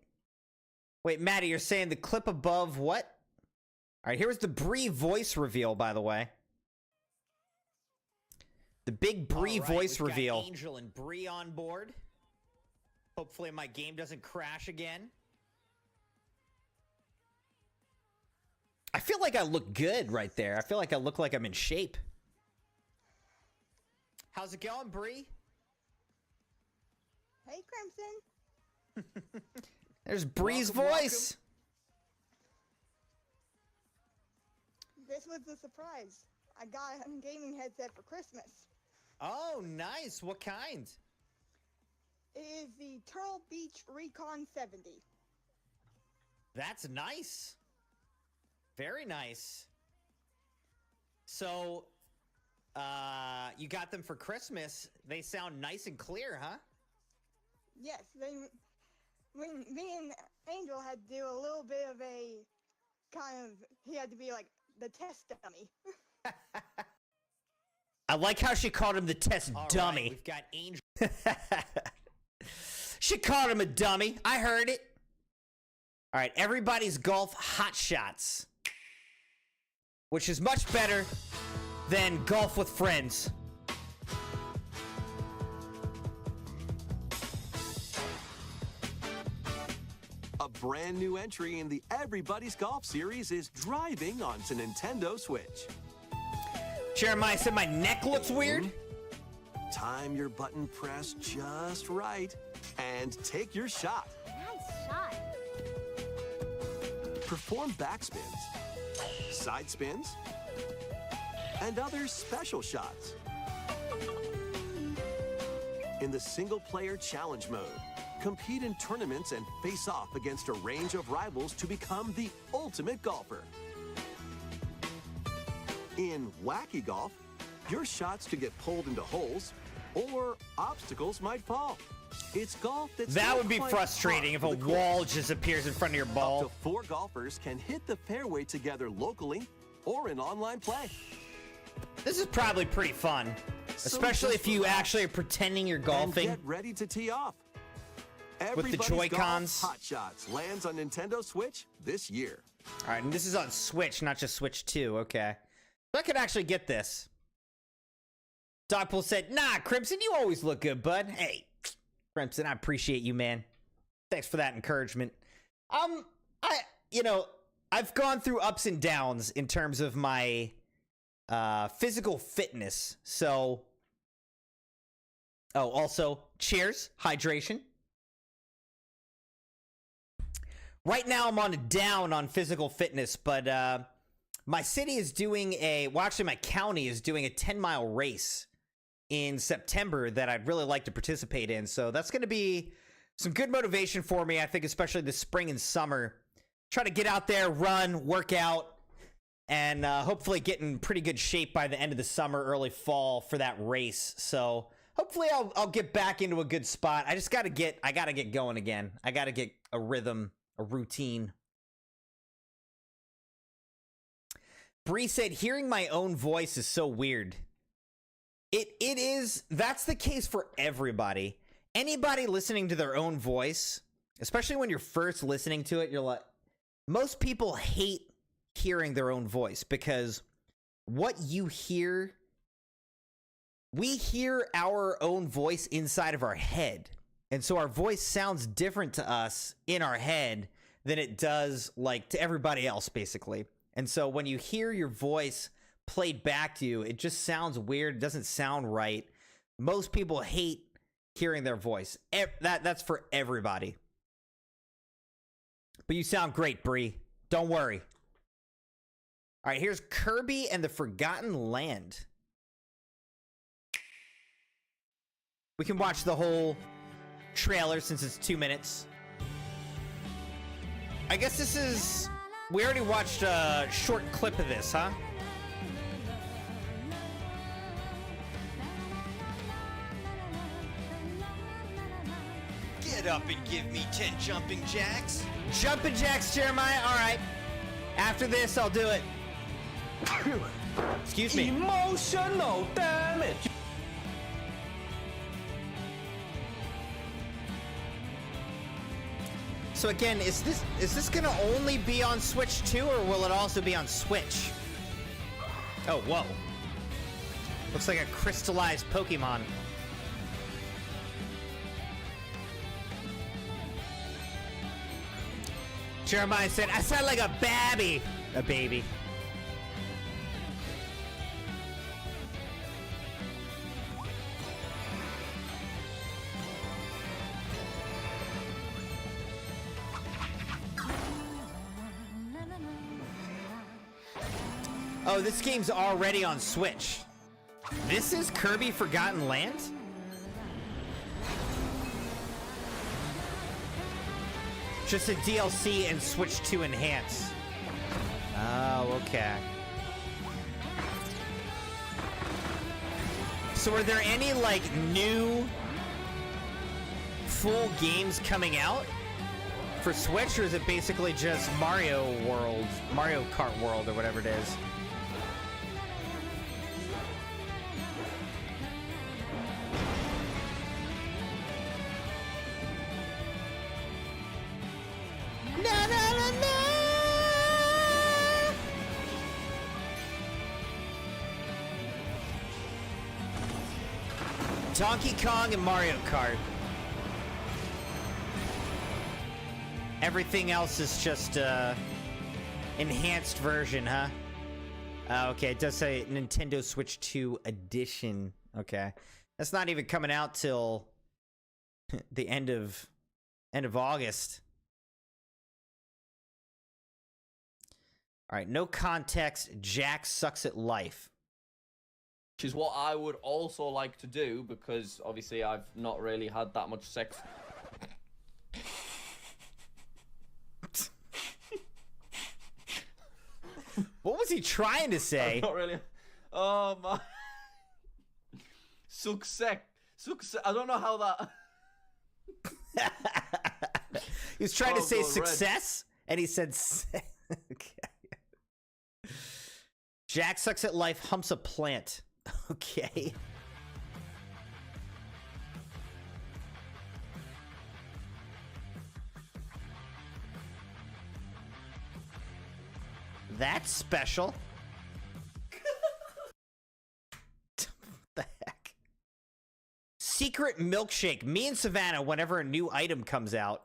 Wait, Maddie, you're saying the clip above what? All right, here's the Bree voice reveal, by the way. The big Bree voice reveal. Got Angel and Bree on board. Hopefully my game doesn't crash again. I feel like I look good right there. I feel like I look like I'm in shape. How's it going, Bree? Hey, Crimson. There's Bree's Welcome, voice. This was a surprise. I got a gaming headset for Christmas. Oh, nice. What kind? It is the Turtle Beach Recon 70. That's nice. Very nice. So, you got them for Christmas. They sound nice and clear, huh? Yes, when me and Angel had to do a little bit of a he had to be like the test dummy. I like how she called him the test dummy. Right, we've got Angel. She called him a dummy. I heard it. All right, everybody's golf hot shots, which is much better than golf with friends. A brand new entry in the Everybody's Golf series is driving onto Nintendo Switch. Jeremiah said my neck looks weird. Time your button press just right and take your shot. Nice shot. Perform backspins, side spins, and other special shots. In the single-player challenge mode, compete in tournaments and face off against a range of rivals to become the ultimate golfer. In Wacky Golf, your shots could get pulled into holes or obstacles might fall. It's golf that's that would be frustrating if a wall just appears in front of your ball. Up to 4 golfers can hit the fairway together locally or in online play. This is probably pretty fun, especially if you actually are pretending you're golfing. And get ready to tee off. With the Joy-Cons. Hot Shots lands on Nintendo Switch this year. All right, and this is on Switch, not just Switch 2. Okay. So I could actually get this. Dogpool said, nah, Crimson, you always look good, bud. Hey, Crimson, I appreciate you, man. Thanks for that encouragement. I've gone through ups and downs in terms of my physical fitness. So, also, cheers, hydration. Right now, I'm on a down on physical fitness, but my city is doing my county is doing a 10-mile race in September that I'd really like to participate in. So that's going to be some good motivation for me, I think, especially this spring and summer. Try to get out there, run, work out, and hopefully get in pretty good shape by the end of the summer, early fall for that race. So hopefully I'll get back into a good spot. I gotta get going again. I gotta get a rhythm, a routine. Bree said, hearing my own voice is so weird. It is. That's the case for everybody. Anybody listening to their own voice, especially when you're first listening to it, you're like, most people hate hearing their own voice because what you hear, we hear our own voice inside of our head. And so our voice sounds different to us in our head than it does like to everybody else, basically. And so when you hear your voice played back to you, it just sounds weird. It doesn't sound right. Most people hate hearing their voice. That's for everybody. But you sound great, Bree. Don't worry. All right, here's Kirby and the Forgotten Land. We can watch the whole trailer since it's 2 minutes. I guess this is... We already watched a short clip of this, huh? Get up and give me 10 jumping jacks. Jumping jacks, Jeremiah? All right. After this, I'll do it. Excuse me. Emotional damage. So again, is this gonna only be on Switch 2, or will it also be on Switch? Oh, whoa. Looks like a crystallized Pokemon. Jeremiah said, I sound like a babby. A baby. Oh, this game's already on Switch. This is Kirby Forgotten Land? Just a DLC and Switch 2 Enhance. Oh, okay. So are there any, like, new full games coming out for Switch, or is it basically just Mario Kart World, or whatever it is? Na, na, na, na. Donkey Kong and Mario Kart. Everything else is just enhanced version, huh? Okay, it does say Nintendo Switch 2 Edition. Okay, that's not even coming out till the end of August. All right, no context. Jack sucks at life. Which is what I would also like to do, because obviously I've not really had that much sex. What was he trying to say? Not really. Oh my. Success. I don't know how that. He was trying to say God, success, and he said. Okay. Jack sucks at life, humps a plant. Okay. That's special. What the heck? secret milkshake. Me and Savannah, whenever a new item comes out.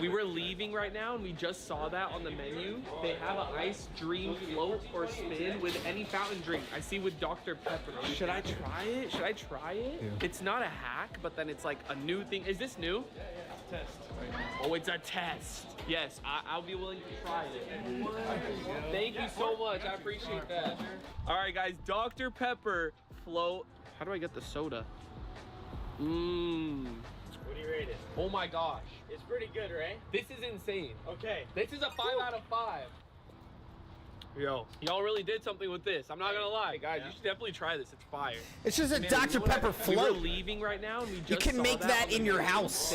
We were leaving right now and we just saw that on the menu. They have an ice dream float or spin with any fountain drink. I see with Dr. Pepper. Should I try it? Should I try it? Yeah. It's not a hack, but then it's like a new thing. Is this new? Yeah, it's a test. Oh, it's a test. Yes, I'll be willing to try it. Thank you so much. I appreciate that. All right, guys, Dr. Pepper float. How do I get the soda? What do you rate it? Oh my gosh. It's pretty good, right? This is insane. Okay. This is a 5 out of 5. Yo, y'all really did something with this. I'm not gonna lie, guys. You should definitely try this. It's fire. It's just a Dr. Pepper float. We were leaving right now, and we just you can make that in your house.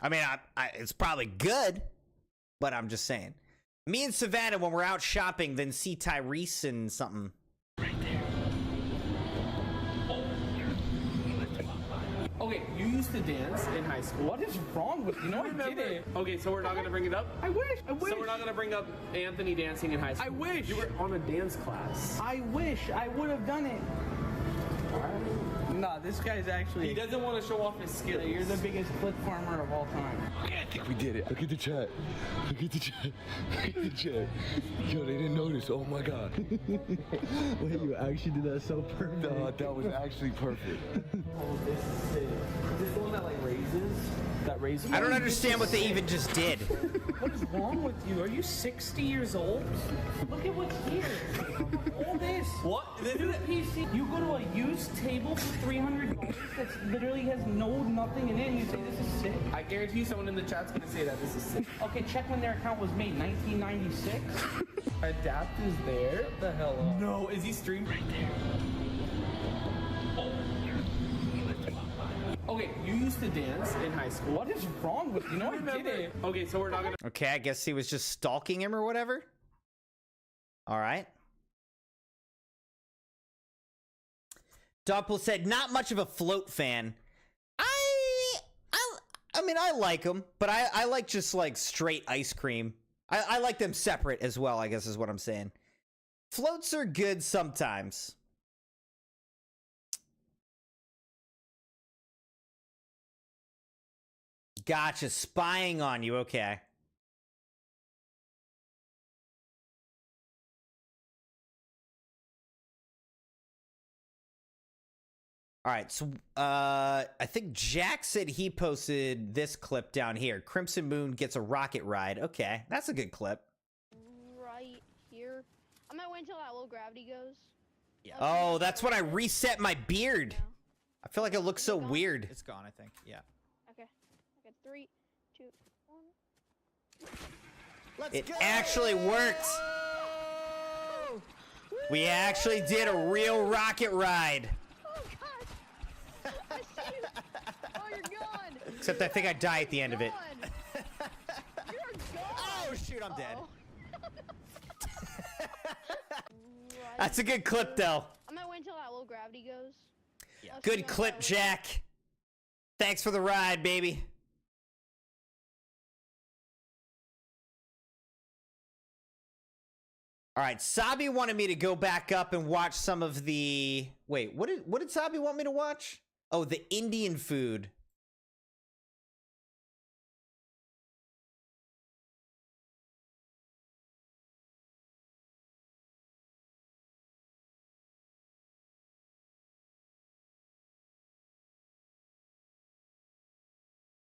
I mean, it's probably good, but I'm just saying. Me and Savannah, when we're out shopping, then see Tyrese and something. Okay, you used to dance in high school. What is wrong with you? No, I didn't. Okay, so we're not gonna bring it up? I wish. So we're not gonna bring up Anthony dancing in high school. I wish. You were on a dance class. I wish I would have done it. Nah, this guy's actually... He doesn't want to show off his skills. You're the biggest clip farmer of all time. Okay, I think we did it. Look at the chat. Look at the chat. Look at the chat. Yo, they didn't notice. Oh my god. Wait, you actually did that so perfect. That was actually perfect. Oh, this is sick. Is this the one that like raises? That raises? I don't understand what they even just did. What is wrong with you? Are you 60 years old? Look at what's here. All this. What? This is a PC. You go to a used table for $300 that literally has nothing in it and you say this is sick? I guarantee someone in the chat's gonna say that this is sick. Okay, check when their account was made, 1996. Adapt is there? What the hell? No, is he streamed? Right there. Okay, you used to dance in high school. What is wrong with you? No, I didn't. Okay, so we're not gonna... Okay, I guess he was just stalking him or whatever. All right. Doppel said, not much of a float fan. I mean, I like them, but I like just like straight ice cream. I like them separate as well, I guess is what I'm saying. Floats are good sometimes. Gotcha, spying on you, okay. All right, so I think Jack said he posted this clip down here. CrimsonMune gets a rocket ride. Okay, that's a good clip. Right here. I might wait until that low gravity goes. Yeah. Oh, that's when I reset my beard. I feel like it looks so weird. It's gone, I think. Yeah. Okay. Okay, 3, 2, 1. It actually worked. We actually did a real rocket ride. I see you. Oh, you're gone. Except I think I die at the end of it. You're gone. Oh, shoot, I'm dead. That's a good clip, though. I might wait until that low gravity goes. Yeah. Good clip, Jack. Thanks for the ride, baby. All right, Saby wanted me to go back up and watch some of the... Wait, what did Saby want me to watch? Oh, the Indian food.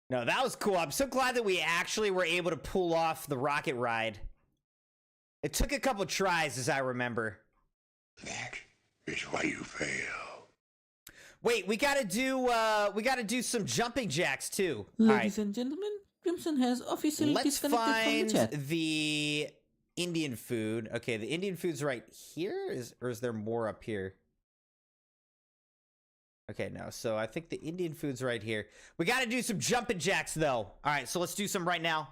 No, that was cool. I'm so glad that we actually were able to pull off the rocket ride. It took a couple tries, as I remember. That is why you fail. Wait, we gotta do some jumping jacks too. Ladies and gentlemen, Crimson has officially disconnected from the chat. Let's find the Indian food. Okay, the Indian food's right here, or is there more up here? Okay, no. So I think the Indian food's right here. We gotta do some jumping jacks though. All right, so let's do some right now.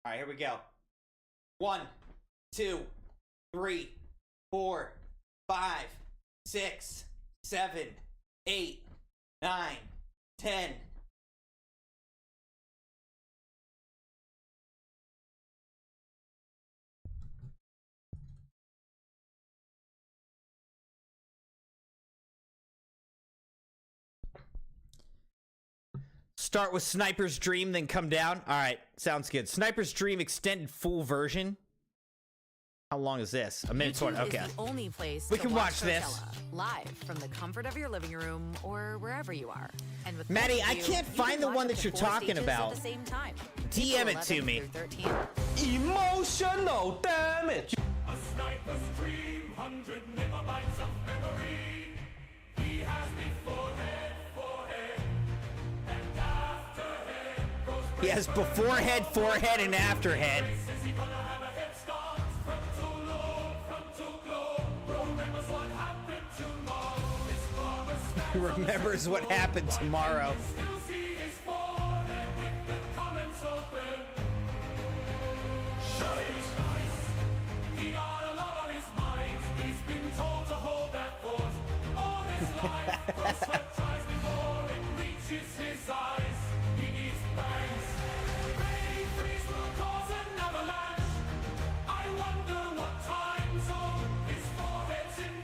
All right, here we go. 1, 2, 3, 4, 5, 6, 7, 8, 9, 10. Start with Sniper's Dream, then come down. All right, sounds good. Sniper's Dream extended full version. How long is this? A minute 20. Okay. Is the only place We to can watch this. Coachella, live from the comfort of your living room or wherever you are. And with Maddie, I you, can't you find can the watch one up that to you're 4 talking stages about. At the same time. DM it to me. Emotional damage. A sniper's dream, 100 megabytes of memory. He has me forehead, and afterhead. He has beforehead, forehead, and afterhead. He remembers what happened tomorrow.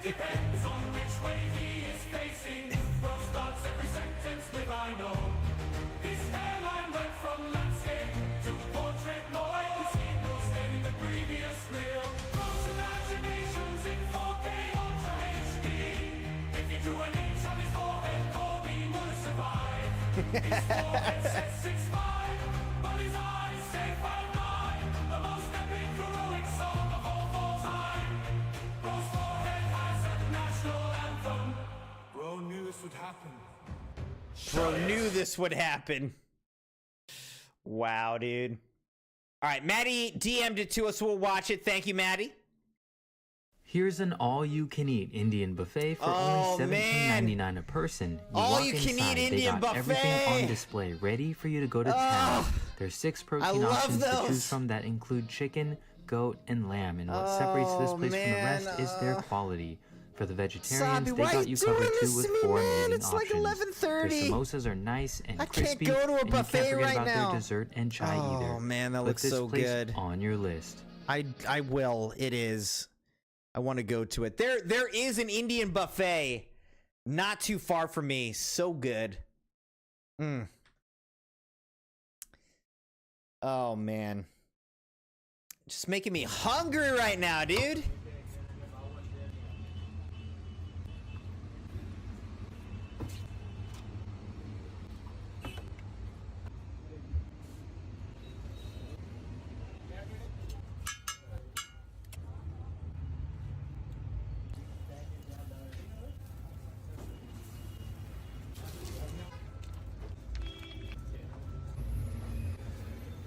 Depends on which way he is facing. Well, starts every sentence with I know. His hairline went from landscape to portrait mode. His skin was dead in the previous reel. Those imaginations in 4K Ultra HD. If you drew an inch on his forehead, Kobe would survive. His forehead says 6'5", but his eyes say 5'9". The most epic heroic song of all time. Bro's forehead has a national anthem. Bro knew this would happen. Bro knew this would happen. Wow, dude. All right, Maddie DM'd it to us. We'll watch it. Thank you, Maddie. Here's an all-you-can-eat Indian buffet for only $17.99 a person. All-you-can-eat Indian buffet. Everything on display, ready for you to go to town. There's 6 protein options to choose from that include chicken, goat, and lamb. And what separates this place from the rest is their quality. For the vegetarians, Saby, they got you covered too with 4 amazing It's like options. 11:30. Their samosas are nice and I can't crispy, go to a and buffet you can't forget right about now. their dessert and chai either. Oh man, that Put looks this so place good. on your list. I will. It is. I want to go to it. There is an Indian buffet not too far from me. So good. Oh man. Just making me hungry right now, dude.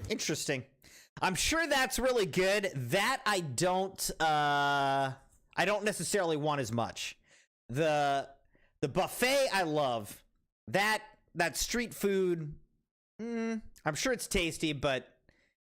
Interesting. I'm sure that's really good. That I don't necessarily want as much. The buffet I love. That street food, I'm sure it's tasty, but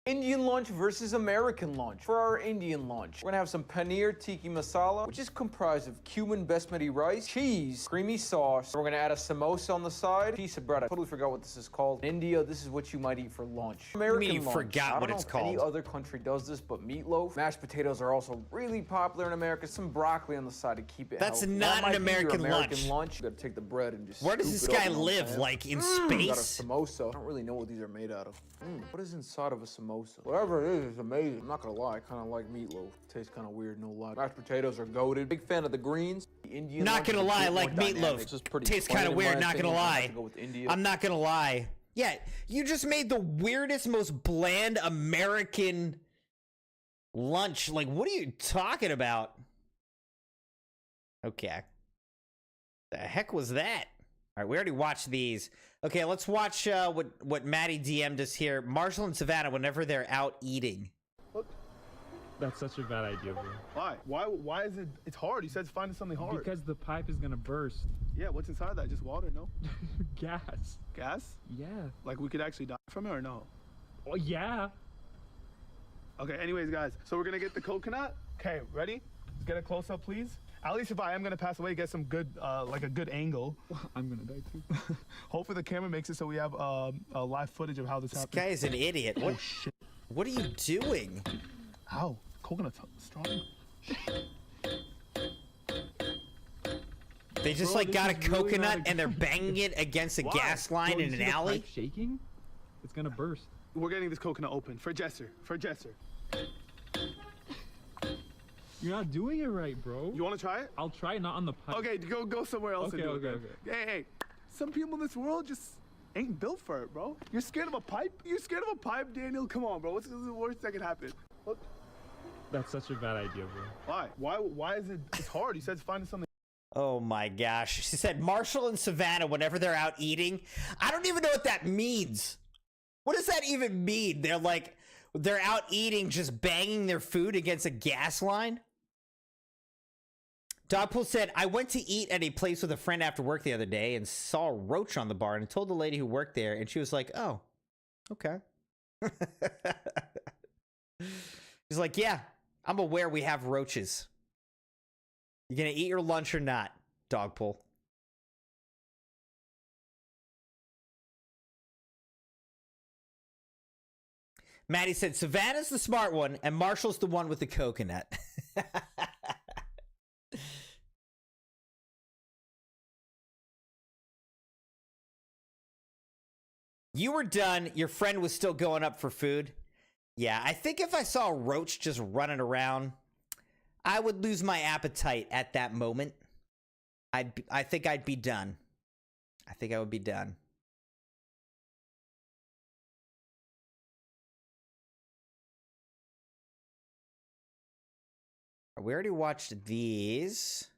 Indian lunch versus American lunch. For our Indian lunch, we're gonna have some paneer tikka masala, which is comprised of cumin basmati rice, cheese, creamy sauce. We're gonna add a samosa on the side, piece of bread. I totally forgot what this is called. In India, this is what you might eat for lunch. American you lunch. forgot what it's I don't know if any called. other country does this, but meatloaf. Mashed potatoes are also really popular in America. Some broccoli on the side to keep it That's healthy. not That might an be your American American lunch. lunch. You gotta take the bread and just Where does scoop this it up, guy you know what I'm live? saying? Like in Got a space? samosa. I don't really know what these are made out of. What is inside of a samosa? Whatever it is amazing. I'm not gonna lie, I kind of like meatloaf. Tastes kind of weird, no lie. Mashed potatoes are goated. Big fan of the greens. The Indian Not lunch gonna is a lie, I bit more like dynamic. meatloaf. It's just pretty Tastes plain kind of in weird, my not gonna opinion. I'm lie. have to go with India. I'm not gonna lie. Yeah, you just made the weirdest, most bland American lunch. Like, what are you talking about? Okay. The heck was that? All right, we already watched these. Okay, let's watch what Maddie DM'd us here. Marshall and Savannah, whenever they're out eating. That's such a bad idea, bro. Why? Why is it? It's hard. You said finding something hard. Because the pipe is gonna burst. Yeah, what's inside that? Just water, no? Gas. Gas? Yeah. Like we could actually die from it or no? Oh, yeah. Okay, anyways, guys. So we're gonna get the coconut. Okay, ready? Let's get a close up, please. At least if I am gonna pass away, get some good, like a good angle. I'm gonna die too. Hopefully the camera makes it so we have live footage of how this happened. This guy is an idiot. What? Oh, shit. What are you doing? Ow, coconut's strong. They just like got a coconut and they're banging it against a gas line in an alley. Shaking? It's gonna burst. We're getting this coconut open for Jesser. For Jesser. You're not doing it right, bro. You want to try it? I'll try it, not on the pipe. Okay, go somewhere else. Okay, and do okay, it, okay. Hey, some people in this world just ain't built for it, bro. You're scared of a pipe? You're scared of a pipe, Daniel? Come on, bro. What's the worst that could happen? Look. That's such a bad idea, bro. Why? Why is it? It's hard. You said finding something. Oh my gosh. She said Marshall and Savannah, whenever they're out eating, I don't even know what that means. What does that even mean? They're out eating, just banging their food against a gas line? Dogpool said, I went to eat at a place with a friend after work the other day and saw a roach on the bar and told the lady who worked there, and she was like, oh, okay. She's like, yeah, I'm aware we have roaches. You gonna eat your lunch or not, Dogpool? Maddie said, Savannah's the smart one, and Marshall's the one with the coconut. You were done. Your friend was still going up for food. Yeah, I think if I saw a roach just running around, I would lose my appetite at that moment. I think I'd be done. I think I would be done. We already watched these.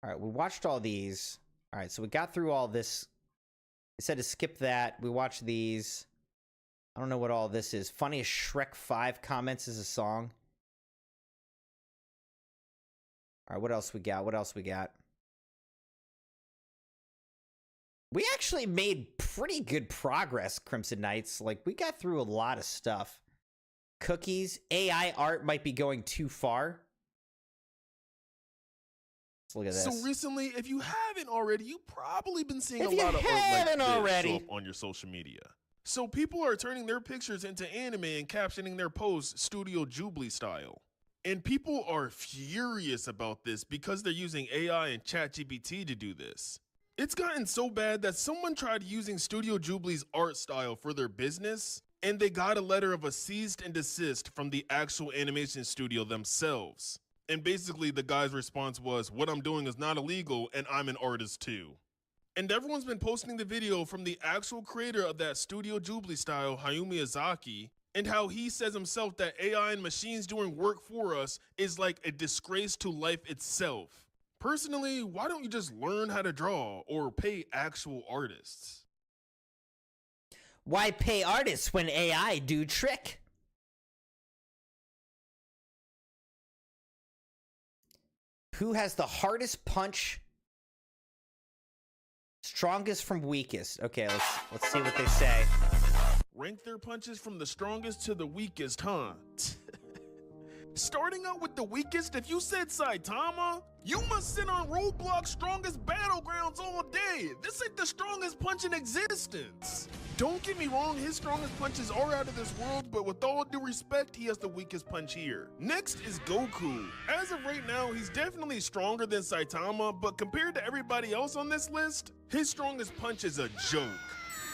All right, we watched all these. All right, so we got through all this. It said to skip that. We watched these. I don't know what all this is. Funniest Shrek 5 comments is a song. All right, what else we got? What else we got? We actually made pretty good progress, CrimsonNights. Like, we got through a lot of stuff. Cookies. AI art might be going too far. Let's look at this. So recently, if you haven't already, you've probably been seeing If a you lot of art like haven't this already. show up on your social media. So people are turning their pictures into anime and captioning their posts Studio Ghibli style. And people are furious about this because they're using AI and ChatGPT to do this. It's gotten so bad that someone tried using Studio Ghibli's art style for their business, and they got a letter of a cease and desist from the actual animation studio themselves. And basically the guy's response was, what I'm doing is not illegal and I'm an artist too. And everyone's been posting the video from the actual creator of that Studio Ghibli style, Hayao Miyazaki, and how he says himself that AI and machines doing work for us is like a disgrace to life itself. Personally, why don't you just learn how to draw or pay actual artists? Why pay artists when AI do trick? Who has the hardest punch? Strongest from weakest. Okay, let's see what they say. Rank their punches from the strongest to the weakest, huh? Starting out with the weakest, if you said Saitama, you must sit on Roblox's strongest battlegrounds all day. This ain't the strongest punch in existence. Don't get me wrong, his strongest punches are out of this world, but with all due respect, he has the weakest punch here. Next is Goku. As of right now, he's definitely stronger than Saitama, but compared to everybody else on this list, his strongest punch is a joke.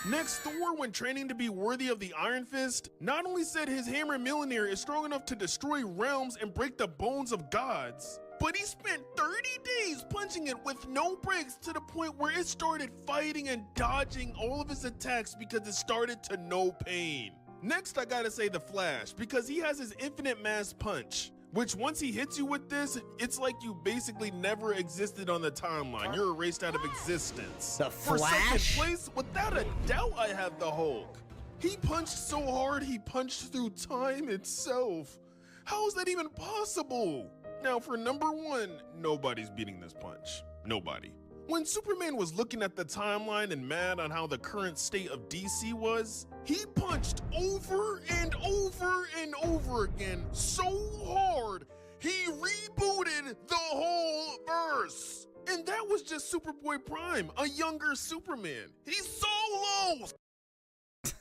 Next, Thor, when training to be worthy of the Iron Fist, not only said his hammer Mjolnir is strong enough to destroy realms and break the bones of gods, but he spent 30 days punching it with no breaks to the point where it started fighting and dodging all of his attacks because it started to no pain. Next, I gotta say the Flash, because he has his infinite mass punch, which once he hits you with this, it's like you basically never existed on the timeline. You're erased out of existence. The For Flash? second place, without a doubt, I have the Hulk. He punched so hard, he punched through time itself. How is that even possible? Now for number one, nobody's beating this punch. Nobody. When Superman was looking at the timeline and mad on how the current state of DC was, he punched over and over and over again so hard, he rebooted the whole verse. And that was just Superboy Prime, a younger Superman. He's so low.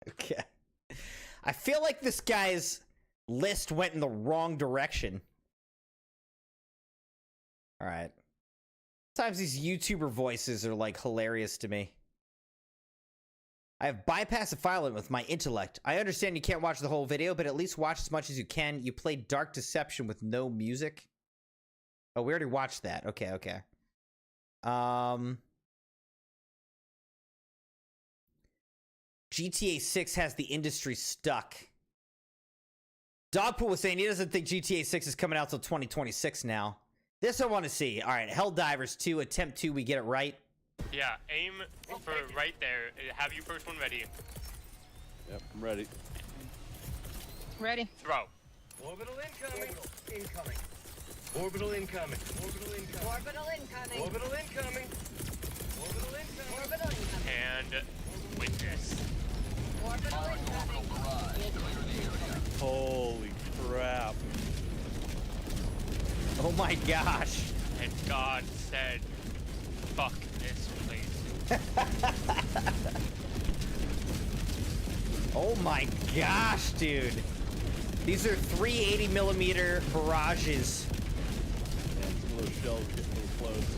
Okay. I feel like this guy's list went in the wrong direction. All right. Sometimes these YouTuber voices are like hilarious to me. I have bypassed the file limit with my intellect. I understand you can't watch the whole video, but at least watch as much as you can. You played Dark Deception with no music. Oh, we already watched that. Okay, okay. GTA 6 has the industry stuck. Dogpool was saying he doesn't think GTA 6 is coming out till 2026 now. This I want to see. All right, Helldivers 2, Attempt 2, we get it right. Yeah, aim for right there. Have your first one ready. Yep, I'm ready. Ready. Throw. Orbital incoming. Incoming. Orbital incoming. Orbital incoming. Orbital incoming. Orbital incoming. Orbital incoming. Orbital incoming. And witness. Orbital incoming. Holy crap. Oh my gosh. And God said, fuck this place. Oh my gosh, dude. These are 380mm barrages. Man, some of those shells are getting a little close.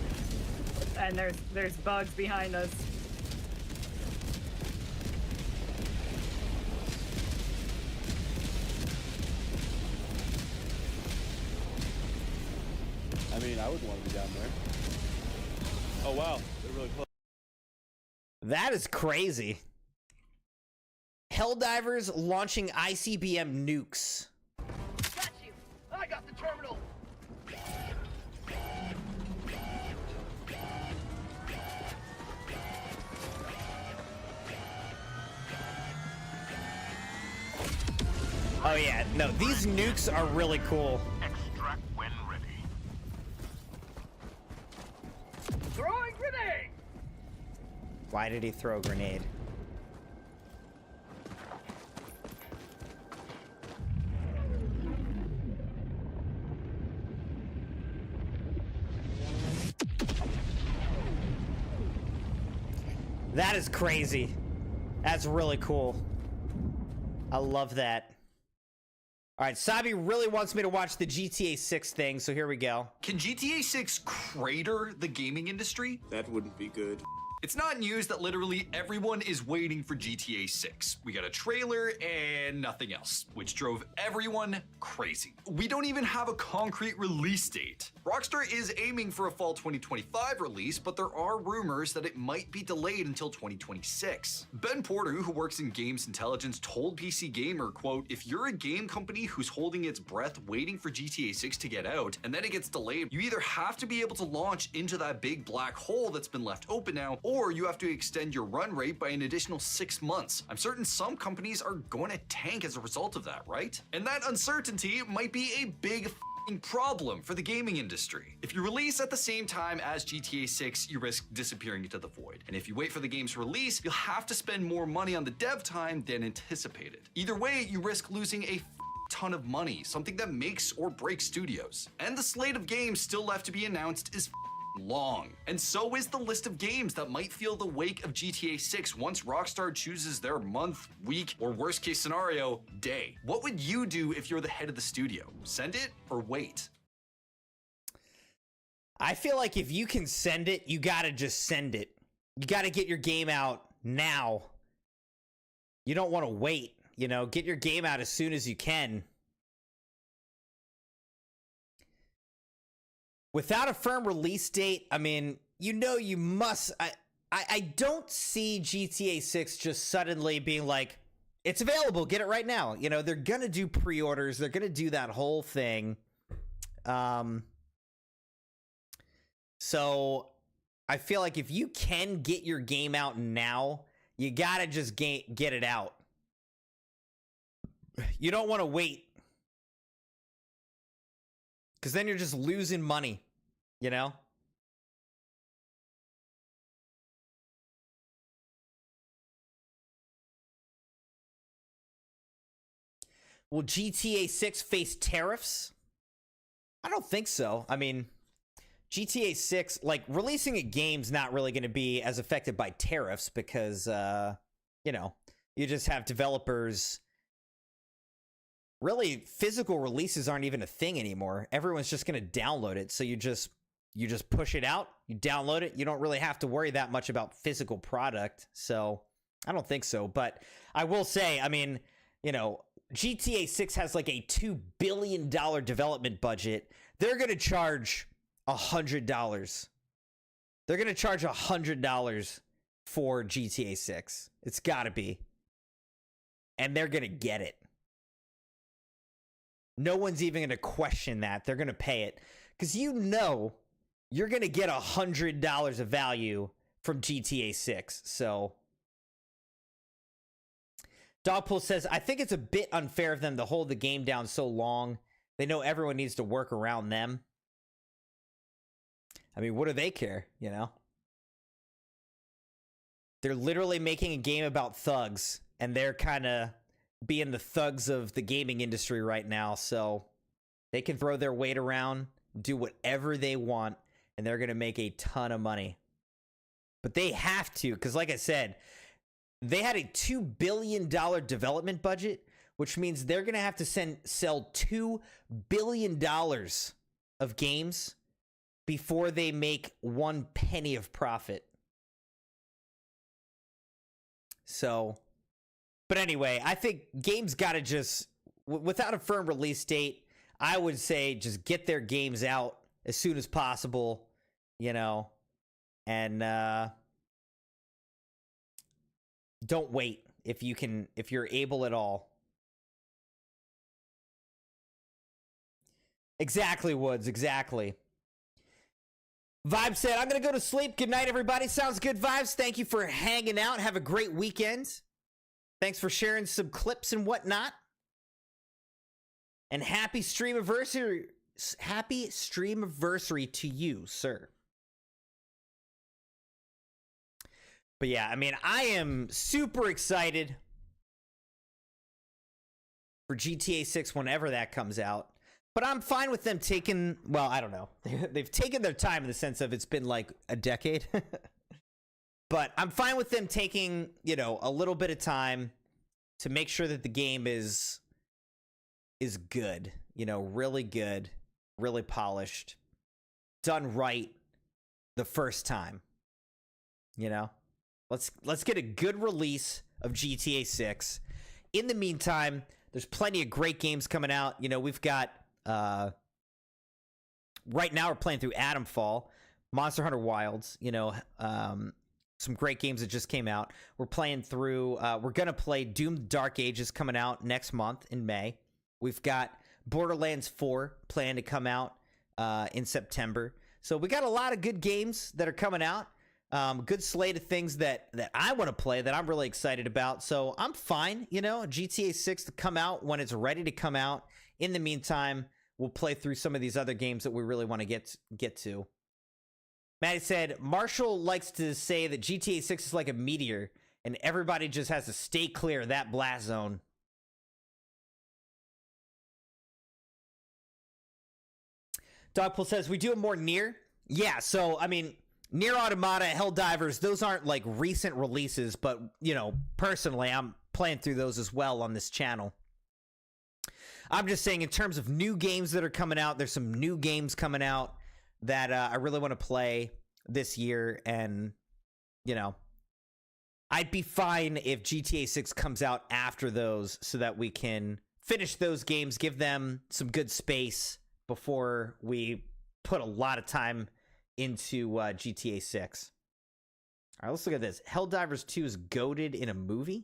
And there's bugs behind us. I mean, I would want to be down there. Oh wow, they're really close. That is crazy. Helldivers launching ICBM nukes. Got you. I got the terminal. Oh yeah, no, these nukes are really cool. Extract when ready. Throwing grenade. Why did he throw a grenade? That is crazy. That's really cool. I love that. All right, Saby really wants me to watch the GTA 6 thing, so here we go. Can GTA 6 crater the gaming industry? That wouldn't be good. It's not news that literally everyone is waiting for GTA 6. We got a trailer and nothing else, which drove everyone crazy. We don't even have a concrete release date. Rockstar is aiming for a fall 2025 release, but there are rumors that it might be delayed until 2026. Ben Porter, who works in games intelligence, told PC Gamer, quote, "If you're a game company who's holding its breath waiting for GTA 6 to get out, and then it gets delayed, you either have to be able to launch into that big black hole that's been left open now, or you have to extend your run rate by an additional 6 months. I'm certain some companies are going to tank as a result of that, right? And that uncertainty might be a big f***ing problem for the gaming industry. If you release at the same time as GTA 6, you risk disappearing into the void. And if you wait for the game's release, you'll have to spend more money on the dev time than anticipated. Either way, you risk losing a ton of money, something that makes or breaks studios. And the slate of games still left to be announced is long. And so is the list of games that might feel the wake of GTA 6 once Rockstar chooses their month, week, or worst case scenario, day. What would you do if you're the head of the studio? Send it or wait? I feel like if you can send it, you gotta just send it. You gotta get your game out now. You don't want to wait, you know, get your game out as soon as you can. Without a firm release date, I mean, you know you must... I don't see GTA 6 just suddenly being like, it's available, get it right now. You know, they're gonna do pre-orders, they're gonna do that whole thing. So, I feel like if you can get your game out now, you gotta just get it out. You don't want to wait. Because then you're just losing money, you know? Will GTA 6 face tariffs? I don't think so. I mean, GTA 6, like, releasing a game's not really going to be as affected by tariffs because, you know, you just have developers... Really, physical releases aren't even a thing anymore. Everyone's just going to download it, so you just you just push it out, you download it. You don't really have to worry that much about physical product. So I don't think so. But I will say, I mean, you know, GTA 6 has like a $2 billion development budget. They're going to charge $100. They're going to charge $100 for GTA 6. It's got to be. And they're going to get it. No one's even going to question that. They're going to pay it. Because you know you're going to get $100 of value from GTA 6. So Dogpool says, I think it's a bit unfair of them to hold the game down so long. They know everyone needs to work around them. I mean, what do they care, you know? They're literally making a game about thugs, and they're kind of being the thugs of the gaming industry right now, so they can throw their weight around, do whatever they want, and they're going to make a ton of money. But they have to, because like I said, they had a $2 billion development budget, which means they're going to have to sell $2 billion of games before they make 1 penny of profit. So, but anyway, I think games got to just, without a firm release date, I would say just get their games out as soon as possible, you know, and don't wait if you can, if you're able at all. Exactly, Woods, exactly. Vibe said, I'm going to go to sleep. Good night, everybody. Sounds good, Vibes. Thank you for hanging out. Have a great weekend. Thanks for sharing some clips and whatnot. And happy Stream-iversary. Happy Stream-iversary to you, sir. But yeah, I mean, I am super excited for GTA 6 whenever that comes out. But I'm fine with them taking, well, I don't know. They've taken their time in the sense of it's been like a decade. But I'm fine with them taking, you know, a little bit of time to make sure that the game is good, you know, really good, really polished, done right the first time. You know? Let's get a good release of GTA 6. In the meantime, there's plenty of great games coming out. You know, we've got right now we're playing through Atomfall, Monster Hunter Wilds, you know, some great games that just came out. We're playing through, we're going to play Doom Dark Ages coming out next month in May. We've got Borderlands 4 planned to come out in September. So we got a lot of good games that are coming out. Good slate of things that I want to play that I'm really excited about. So I'm fine, you know, GTA 6 to come out when it's ready to come out. In the meantime, we'll play through some of these other games that we really want to get to. Maddie said, Marshall likes to say that GTA 6 is like a meteor, and everybody just has to stay clear of that blast zone. Dogpool says, we do it more near. Yeah, so, I mean, Nier Automata, Helldivers, those aren't like recent releases, but, you know, personally, I'm playing through those as well on this channel. I'm just saying in terms of new games that are coming out, there's some new games coming out that I really want to play this year. And, you know, I'd be fine if GTA 6 comes out after those so that we can finish those games, give them some good space before we put a lot of time into GTA 6. All right, let's look at this. Helldivers 2 is goated in a movie?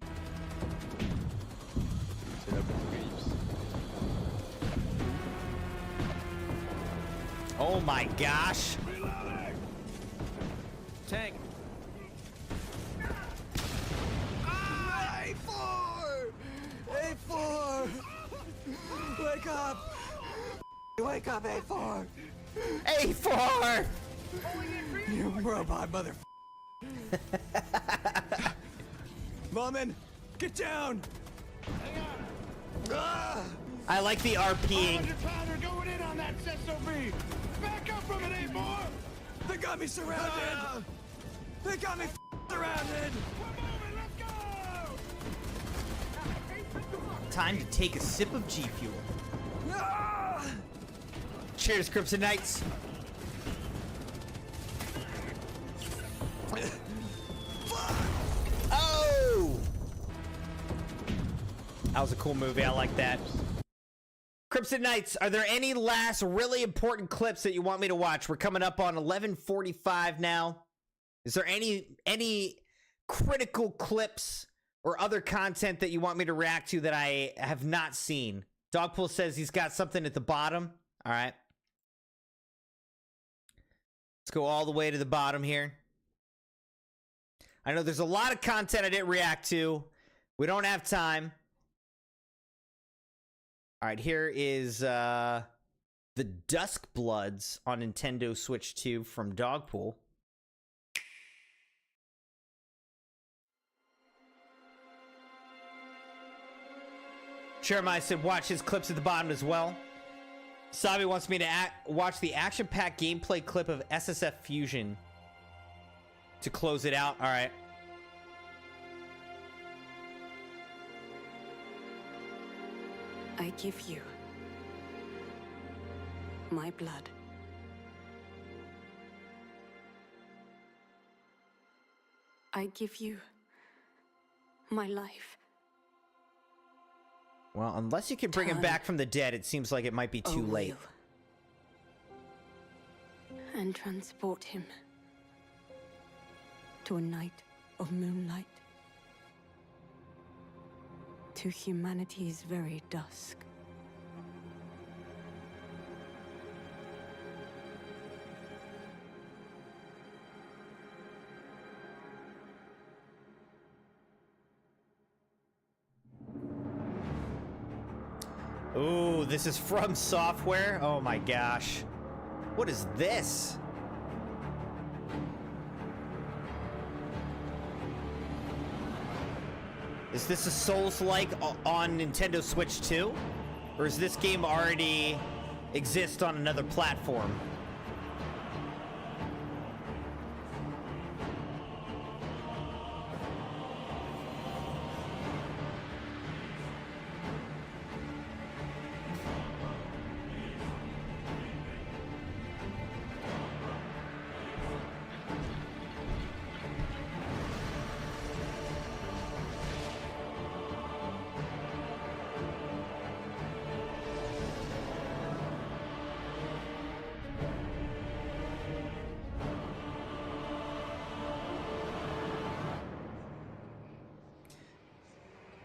Oh my gosh. Tank. A4! A4! Wake up! Wake up, A4! A4! You robot mother. Lawman, get down! I like the RPing. 100-pounder going in on that SOB! Back up from it, A4! They got me surrounded! They got me surrounded! Time to take a sip of G Fuel. Cheers, CrimsonNights. That was a cool movie. I like that. CrimsonNights, are there any last really important clips that you want me to watch? We're coming up on 11:45 now. Is there any critical clips or other content that you want me to react to that I have not seen? Dogpool says he's got something at the bottom. All right. Let's go all the way to the bottom here. I know there's a lot of content I didn't react to. We don't have time. All right, here is the Dusk Bloods on Nintendo Switch 2 from Dogpool. Jeremiah said watch his clips at the bottom as well. Saby wants me to watch the action-packed gameplay clip of SSF Fusion to close it out. All right. I give you my blood. I give you my life. Well, unless you can bring him back from the dead, it seems like it might be too late. And transport him to a night of moonlight, to humanity's very dusk. Ooh, this is From Software. Oh my gosh. What is this? Is this a Souls-like on Nintendo Switch 2? Or does this game already exist on another platform?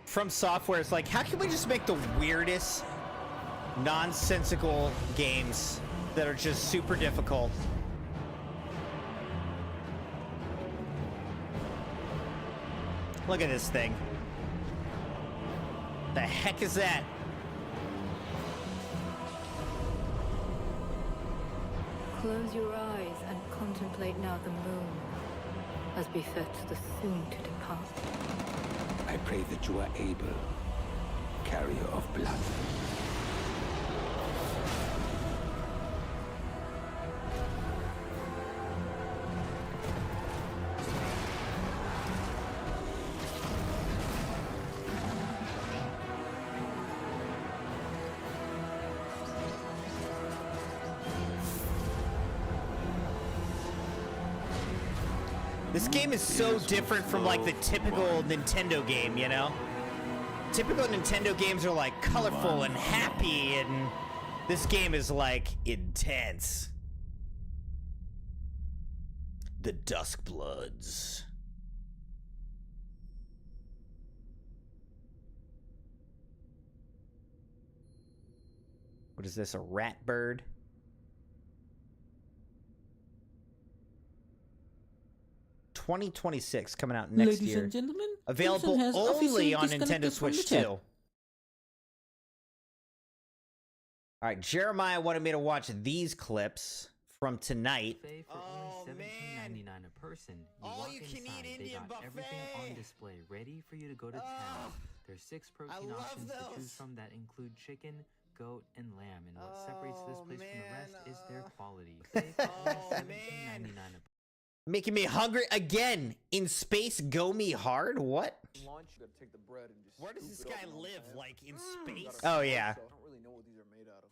From Software is like, how can we just make the weirdest, nonsensical games that are just super difficult? Look at this thing. The heck is that? Close your eyes and contemplate now the moon, as befits the soon to depart. I pray that you are able, carrier of blood. This game is so different from like the typical Nintendo game, you know? Typical Nintendo games are like colorful and happy, and this game is like intense. The Dusk Bloods. What is this, a rat bird? $2026 coming out next Ladies year. And gentlemen, available Crimson has only on officially Nintendo disconnected from Switch the 2. chat. All right, Jeremiah wanted me to watch these clips from tonight. For only $17.99 a person, you walk inside. They got everything on display, ready for you to go to town. There's 6 protein options to choose from that include chicken, goat, and lamb. And what separates this place from the rest is their quality. $17.99 a Making me hungry again. In space, go me hard? What? Where does this guy live? Like in space? Oh yeah. I don't really know what these are made out of.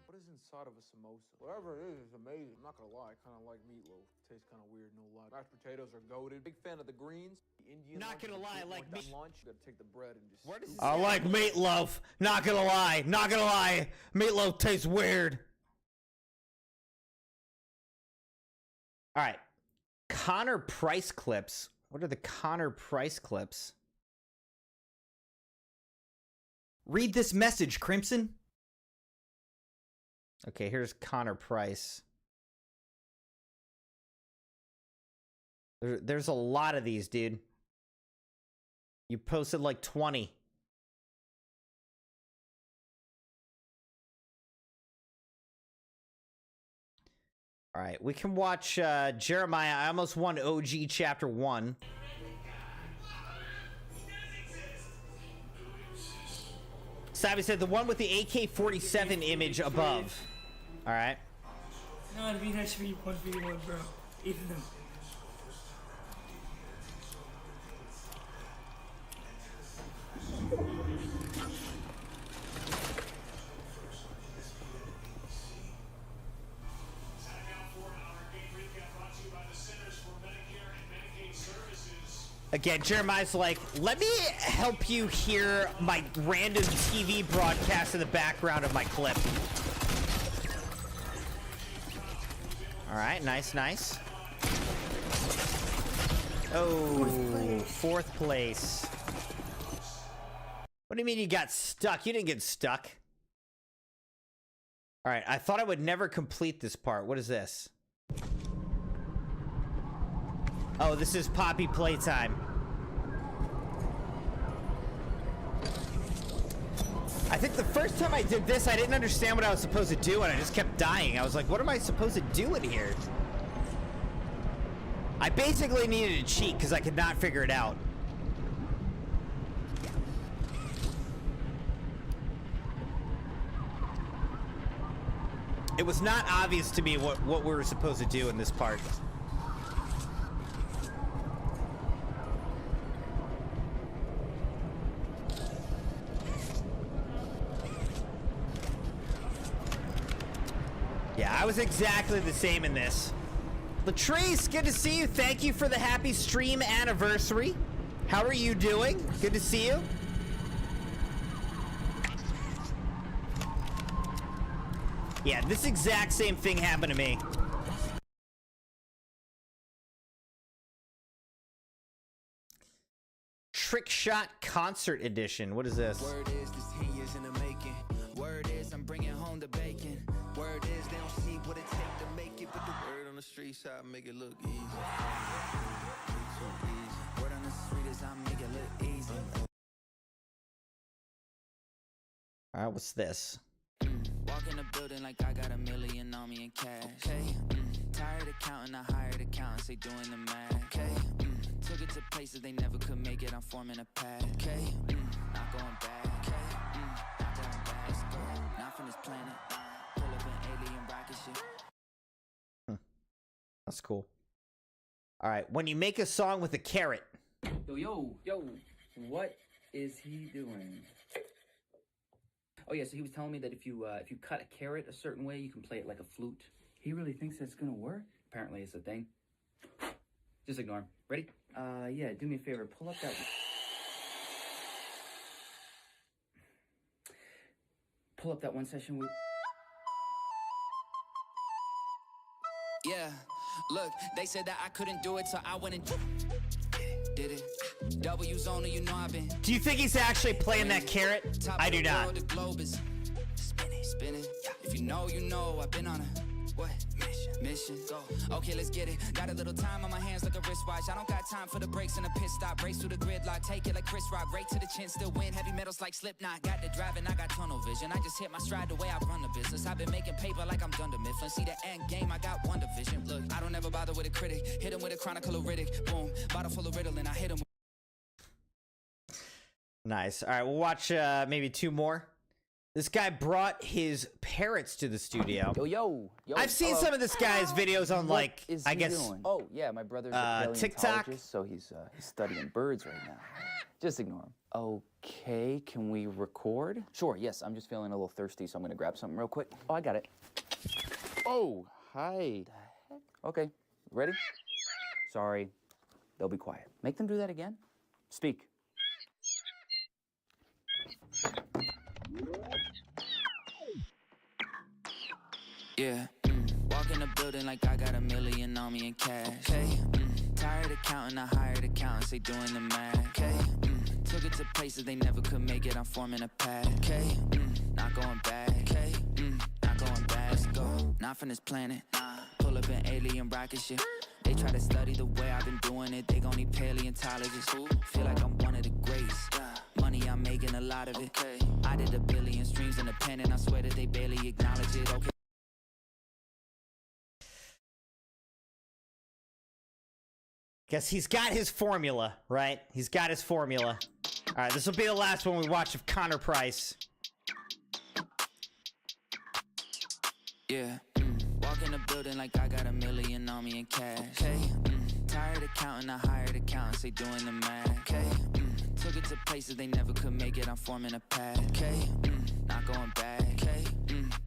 What is inside of a samosa? Whatever it is amazing. I'm not gonna lie, I kind of like meatloaf. Tastes kind of weird, no lie. Mashed potatoes are goated. Big fan of the greens. The Indian Not gonna lie, I like meat. Lunch. You gotta take the bread and just. Where does scoop I it. like meatloaf. Not gonna lie. Not gonna lie. Meatloaf tastes weird. All right. Connor Price clips. What are the Connor Price clips? Read this message, Crimson. Okay, here's Connor Price. There's a lot of these, dude. You posted like 20. All right, we can watch Jeremiah. I almost won OG Chapter 1. Saby said the one with the AK-47 image above. All right. No, it'd be nice to be 1v1, bro. Even though. Again, Jeremiah's like, let me help you hear my random TV broadcast in the background of my clip. All right, nice, nice. Oh, fourth place. What do you mean you got stuck? You didn't get stuck. All right, I thought I would never complete this part. What is this? Oh, this is Poppy playtime. I think the first time I did this, I didn't understand what I was supposed to do, and I just kept dying. I was like, what am I supposed to do in here? I basically needed a cheat because I could not figure it out. It was not obvious to me what we were supposed to do in this part. Yeah, I was exactly the same in this. Latrice, good to see you. Thank you for the happy stream anniversary. How are you doing? Good to see you. Yeah, this exact same thing happened to me. Trick Shot Concert Edition. What is this? Word is this 10 years in the making. Word is I'm bringing home the bacon. Word is they don't see what it takes to make it, but the word on the street side make it look easy. Word on the street is I make it look easy. All right, what's this? Walk in the building like I got $1 million on me in cash. Okay. Tired of counting, I hired accountants, they doing the math. Okay. Took it to places they never could make it. I'm forming a path. Okay. Not going back. Okay. Not going back. Not from this planet. Pull up an alien rocket ship. That's cool. All right, when you make a song with a carrot. Yo, what is he doing? Oh yeah, so he was telling me that if you cut a carrot a certain way, you can play it like a flute. He really thinks that's gonna work? Apparently it's a thing. Just ignore him. Ready? Yeah, do me a favor. Pull up that... Pull up that one session we... Yeah, look, they said that I couldn't do it, so I went and did it. W's only, you know I've been. Do you think he's actually playing that carrot? I do not. The globe is spinning. If you know, you know. I've been on a what mission? Go. Okay, let's get it. Got a little time on my hands like a wristwatch. I don't got time for the breaks and the pit stop. Race through the gridlock, take it like Chris Rock. Right to the chin, still win. Heavy metals like Slipknot. Got the driving, I got tunnel vision. I just hit my stride the way I run the business. I've been making paper like I'm Dunder Mifflin. See the end game, I got one division. Look, I don't ever bother with a critic. Hit him with a chronicle of Riddick. Boom, bottle full of Ritalin. I hit him. Nice. All right, we'll watch maybe two more. This guy brought his parrots to the studio. Yo. I've seen some of this guy's videos on, like, I guess, Oh, yeah, my brother's a TikTok. paleontologist, so he's studying birds right now. Just ignore him. Okay, can we record? Sure, yes, I'm just feeling a little thirsty, so I'm gonna grab something real quick. Oh, I got it. Oh, hi. Okay, ready? Sorry, they'll be quiet. Make them do that again. Speak. Yeah, walk in the building like I got $1 million on me in cash. Okay, tired of counting, I hired accountants, they doing the math. Okay, took it to places they never could make it, I'm forming a path. Okay, not going back. Okay, not going back. Let's go. Not from this planet. Pull up an alien rocket ship. They try to study the way I've been doing it, they gon' need paleontologists. Feel like I'm one of the greats. Money, I'm making a lot of it. I did 1 billion streams in the pen, and I swear that they barely acknowledge it. Okay. Guess he's got his formula, right? He's got his formula. All right, this will be the last one we watch of Connor Price. Yeah, walk in the building like I got $1 million on me in cash. Okay, tired of counting, I hired accountants, they doing the math. Okay, took it to places they never could make it, I'm forming a path. Okay, not going back. Okay,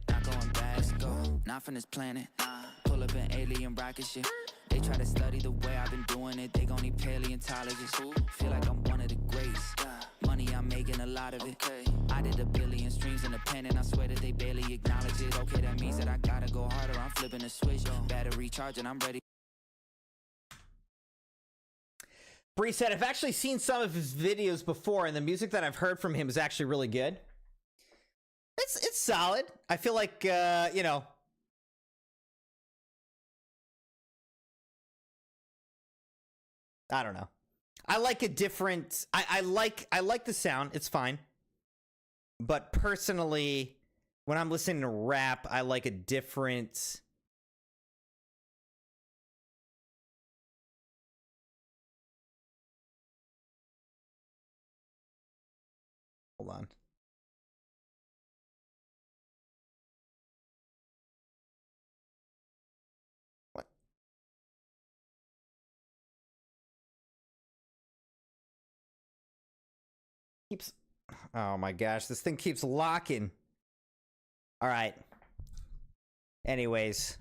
not going back. Let's go. Not from this planet. Pull up an alien rocket ship. They try to study the way I've been doing it, they gon' need paleontologists. Feel like I'm one of the greats. Money, I'm making a lot of it. I did 1 billion streams in the pen, and I swear that they barely acknowledge it. Okay, that means that I gotta go harder, I'm flipping a switch. Battery charging, I'm ready. Bree said, I've actually seen some of his videos before, and the music that I've heard from him is actually really good. It's solid. I feel like, you know, I don't know. I like a different, I like the sound. It's fine. But personally, when I'm listening to rap, I like a different, hold on. What? Keeps, oh my gosh, this thing keeps locking. All right. Anyways.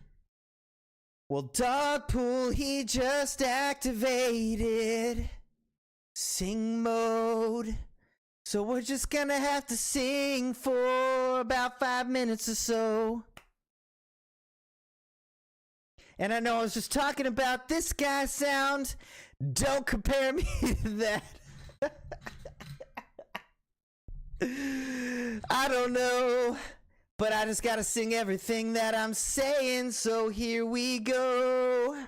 Well, Dogpool, he just activated sing mode. So we're just gonna have to sing for about 5 minutes or so. And I know I was just talking about this guy's sound. Don't compare me to that. I don't know, but I just gotta sing everything that I'm saying, so here we go.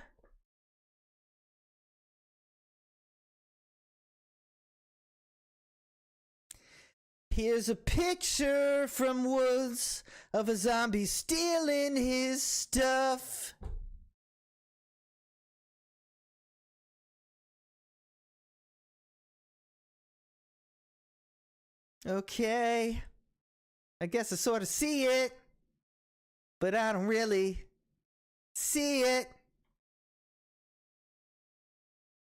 Here's a picture from Woods of a zombie stealing his stuff. Okay, I guess I sort of see it, but I don't really see it.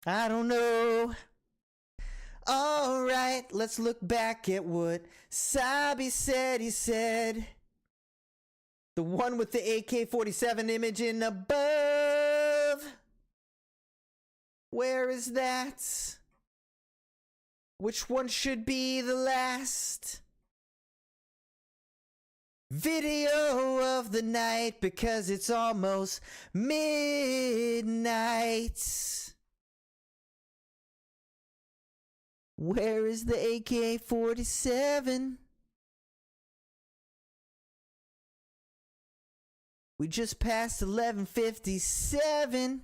I don't know. All right, let's look back at what Saby said. He said, the one with the AK-47 image in above. Where is that? Which one should be the last video of the night, because it's almost midnight? Where is the AK-47? We just passed 11:57.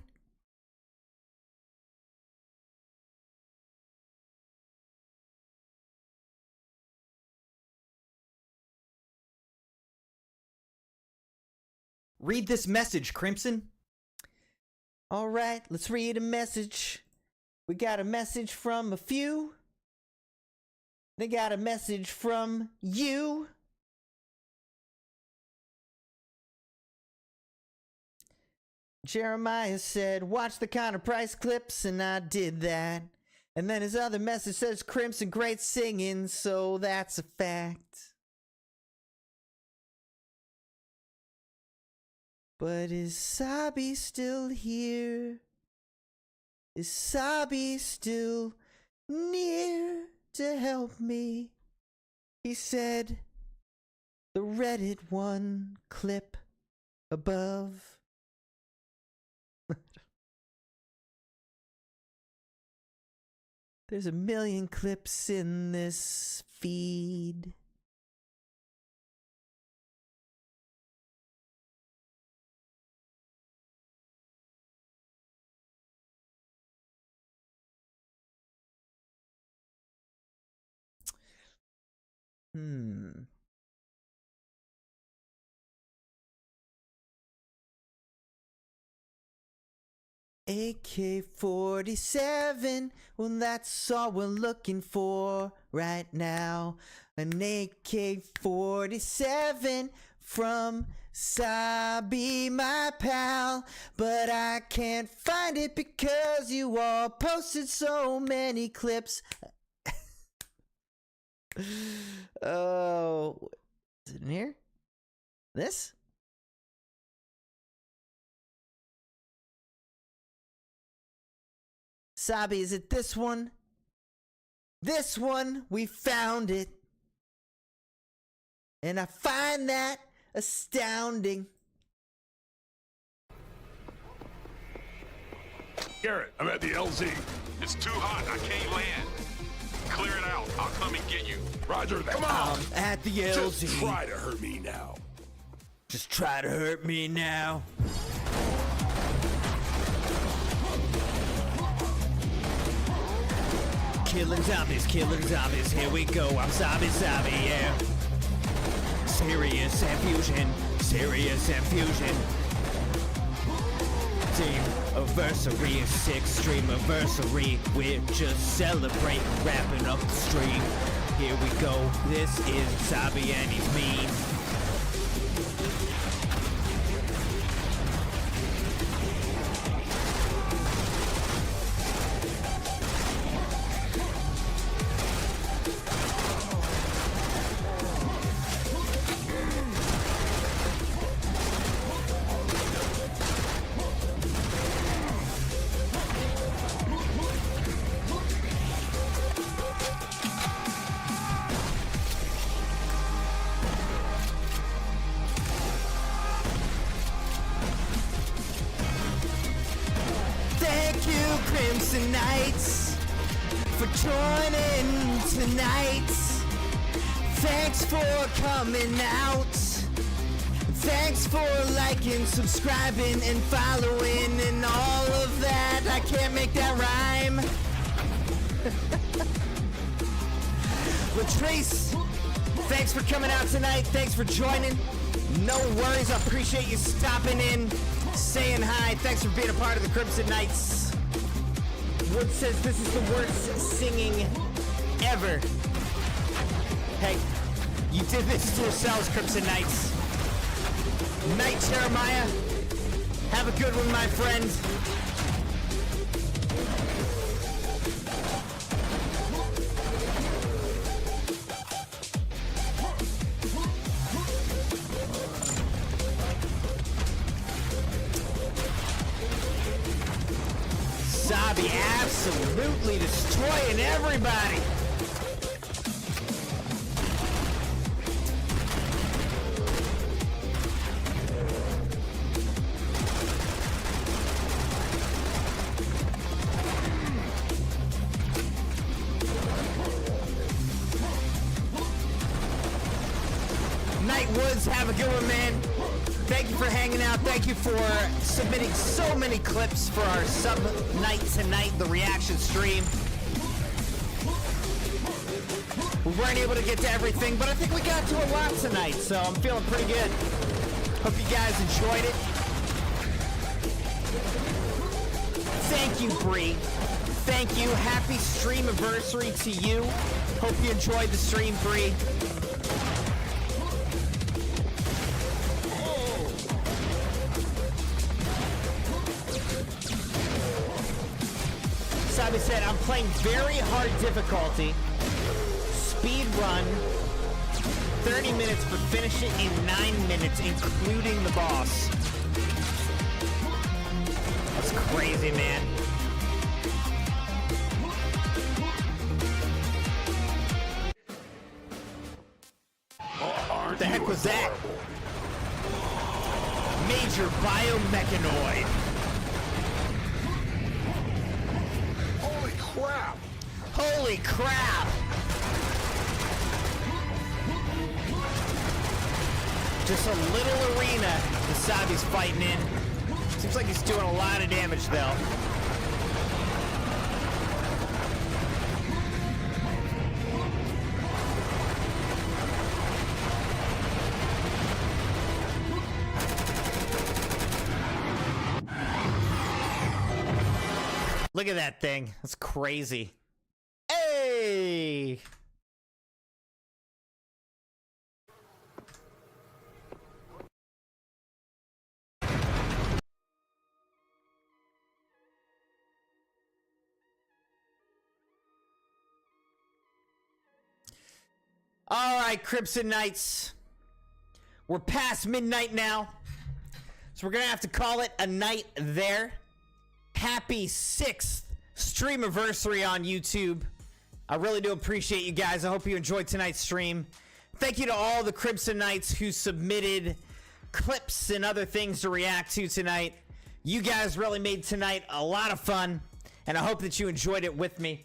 Read this message, Crimson. All right, let's read a message. We got a message from a few. They got a message from you. Jeremiah said, watch the Connor Price clips, and I did that. And then his other message says, Crimson, great singing, so that's a fact. But is Saby still here? Is Saby still near to help me? He said, the Reddit one clip above. There's a million clips in this feed. AK-47, well that's all we're looking for right now. An AK-47 from Saby, my pal. But I can't find it because you all posted so many clips. Oh, is it in here? This? Saby, is it this one? This one, we found it. And I find that astounding. Garrett, I'm at the LZ. It's too hot. I can't land. Clear it out. I'll come and get you. Roger that. Come on. At the LZ. Just try to hurt me now. Just try to hurt me now. Killing zombies, here we go. I'm Saby, yeah. Serious infusion, Stream-iversary, 6th Stream-iversary. We're just celebrating, wrapping up the stream. Here we go, this is Saby and he's mean. CrimsonNights for joining tonight. Thanks for coming out. Thanks for liking, subscribing, and following, and all of that. I can't make that rhyme. Latrice, thanks for coming out tonight. Thanks for joining. No worries. I appreciate you stopping in, saying hi. Thanks for being a part of the CrimsonNights. Wood says this is the worst singing ever. Hey, you did this to yourselves, CrimsonNights. Night Jeremiah, have a good one, my friend. Saby absolutely destroying everybody. Night Woods, have a good one, man. Thank you for hanging out. Thank you for submitting so many clips for our sub night tonight, the reaction stream. We weren't able to get to everything, but I think we got to a lot tonight, so I'm feeling pretty good. Hope you guys enjoyed it. Thank you, Bree. Thank you. Happy Stream-iversary to you. Hope you enjoyed the stream, Bree. Saby said, I'm playing very hard difficulty. Speed run. 30 minutes, but finish it in 9 minutes, including the boss. That's crazy, man. What the heck was that? Major biomechanoid. Holy crap! Holy crap! Just a little arena the Saby's fighting in. Seems like he's doing a lot of damage though. Look at that thing. That's crazy. Hey! All right, Crimsonnights. We're past midnight now, so we're gonna have to call it a night there. Happy 6th Stream-iversary on YouTube. I really do appreciate you guys. I hope you enjoyed tonight's stream. Thank you to all the Crimsonnights who submitted clips and other things to react to tonight. You guys really made tonight a lot of fun, and I hope that you enjoyed it with me.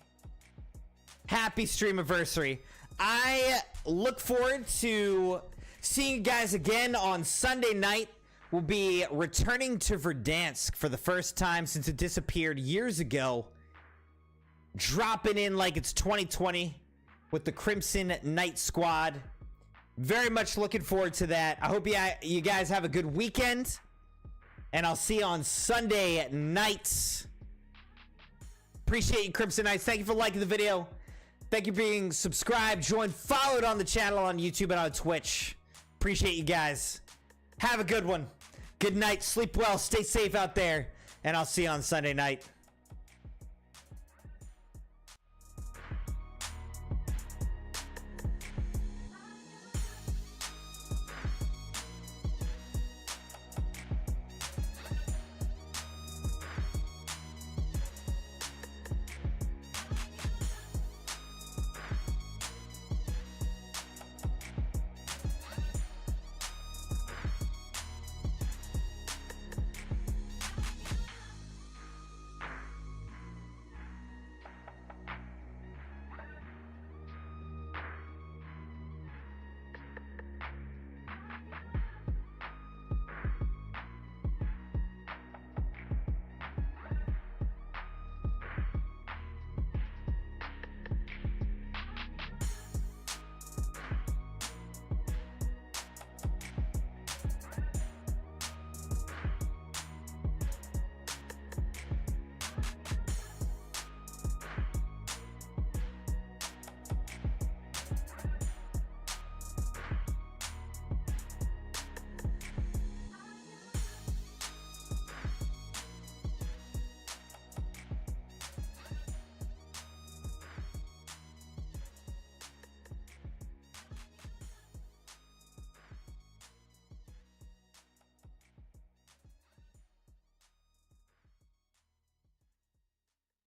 Happy Stream-iversary. I look forward to seeing you guys again on Sunday night. We'll be returning to Verdansk for the first time since it disappeared years ago. Dropping in like it's 2020 with the Crimson Night Squad. Very much looking forward to that. I hope you guys have a good weekend. And I'll see you on Sunday nights. Appreciate you, Crimsonnights. Thank you for liking the video. Thank you for being subscribed, joined, followed on the channel on YouTube and on Twitch. Appreciate you guys. Have a good one. Good night. Sleep well. Stay safe out there. And I'll see you on Sunday night.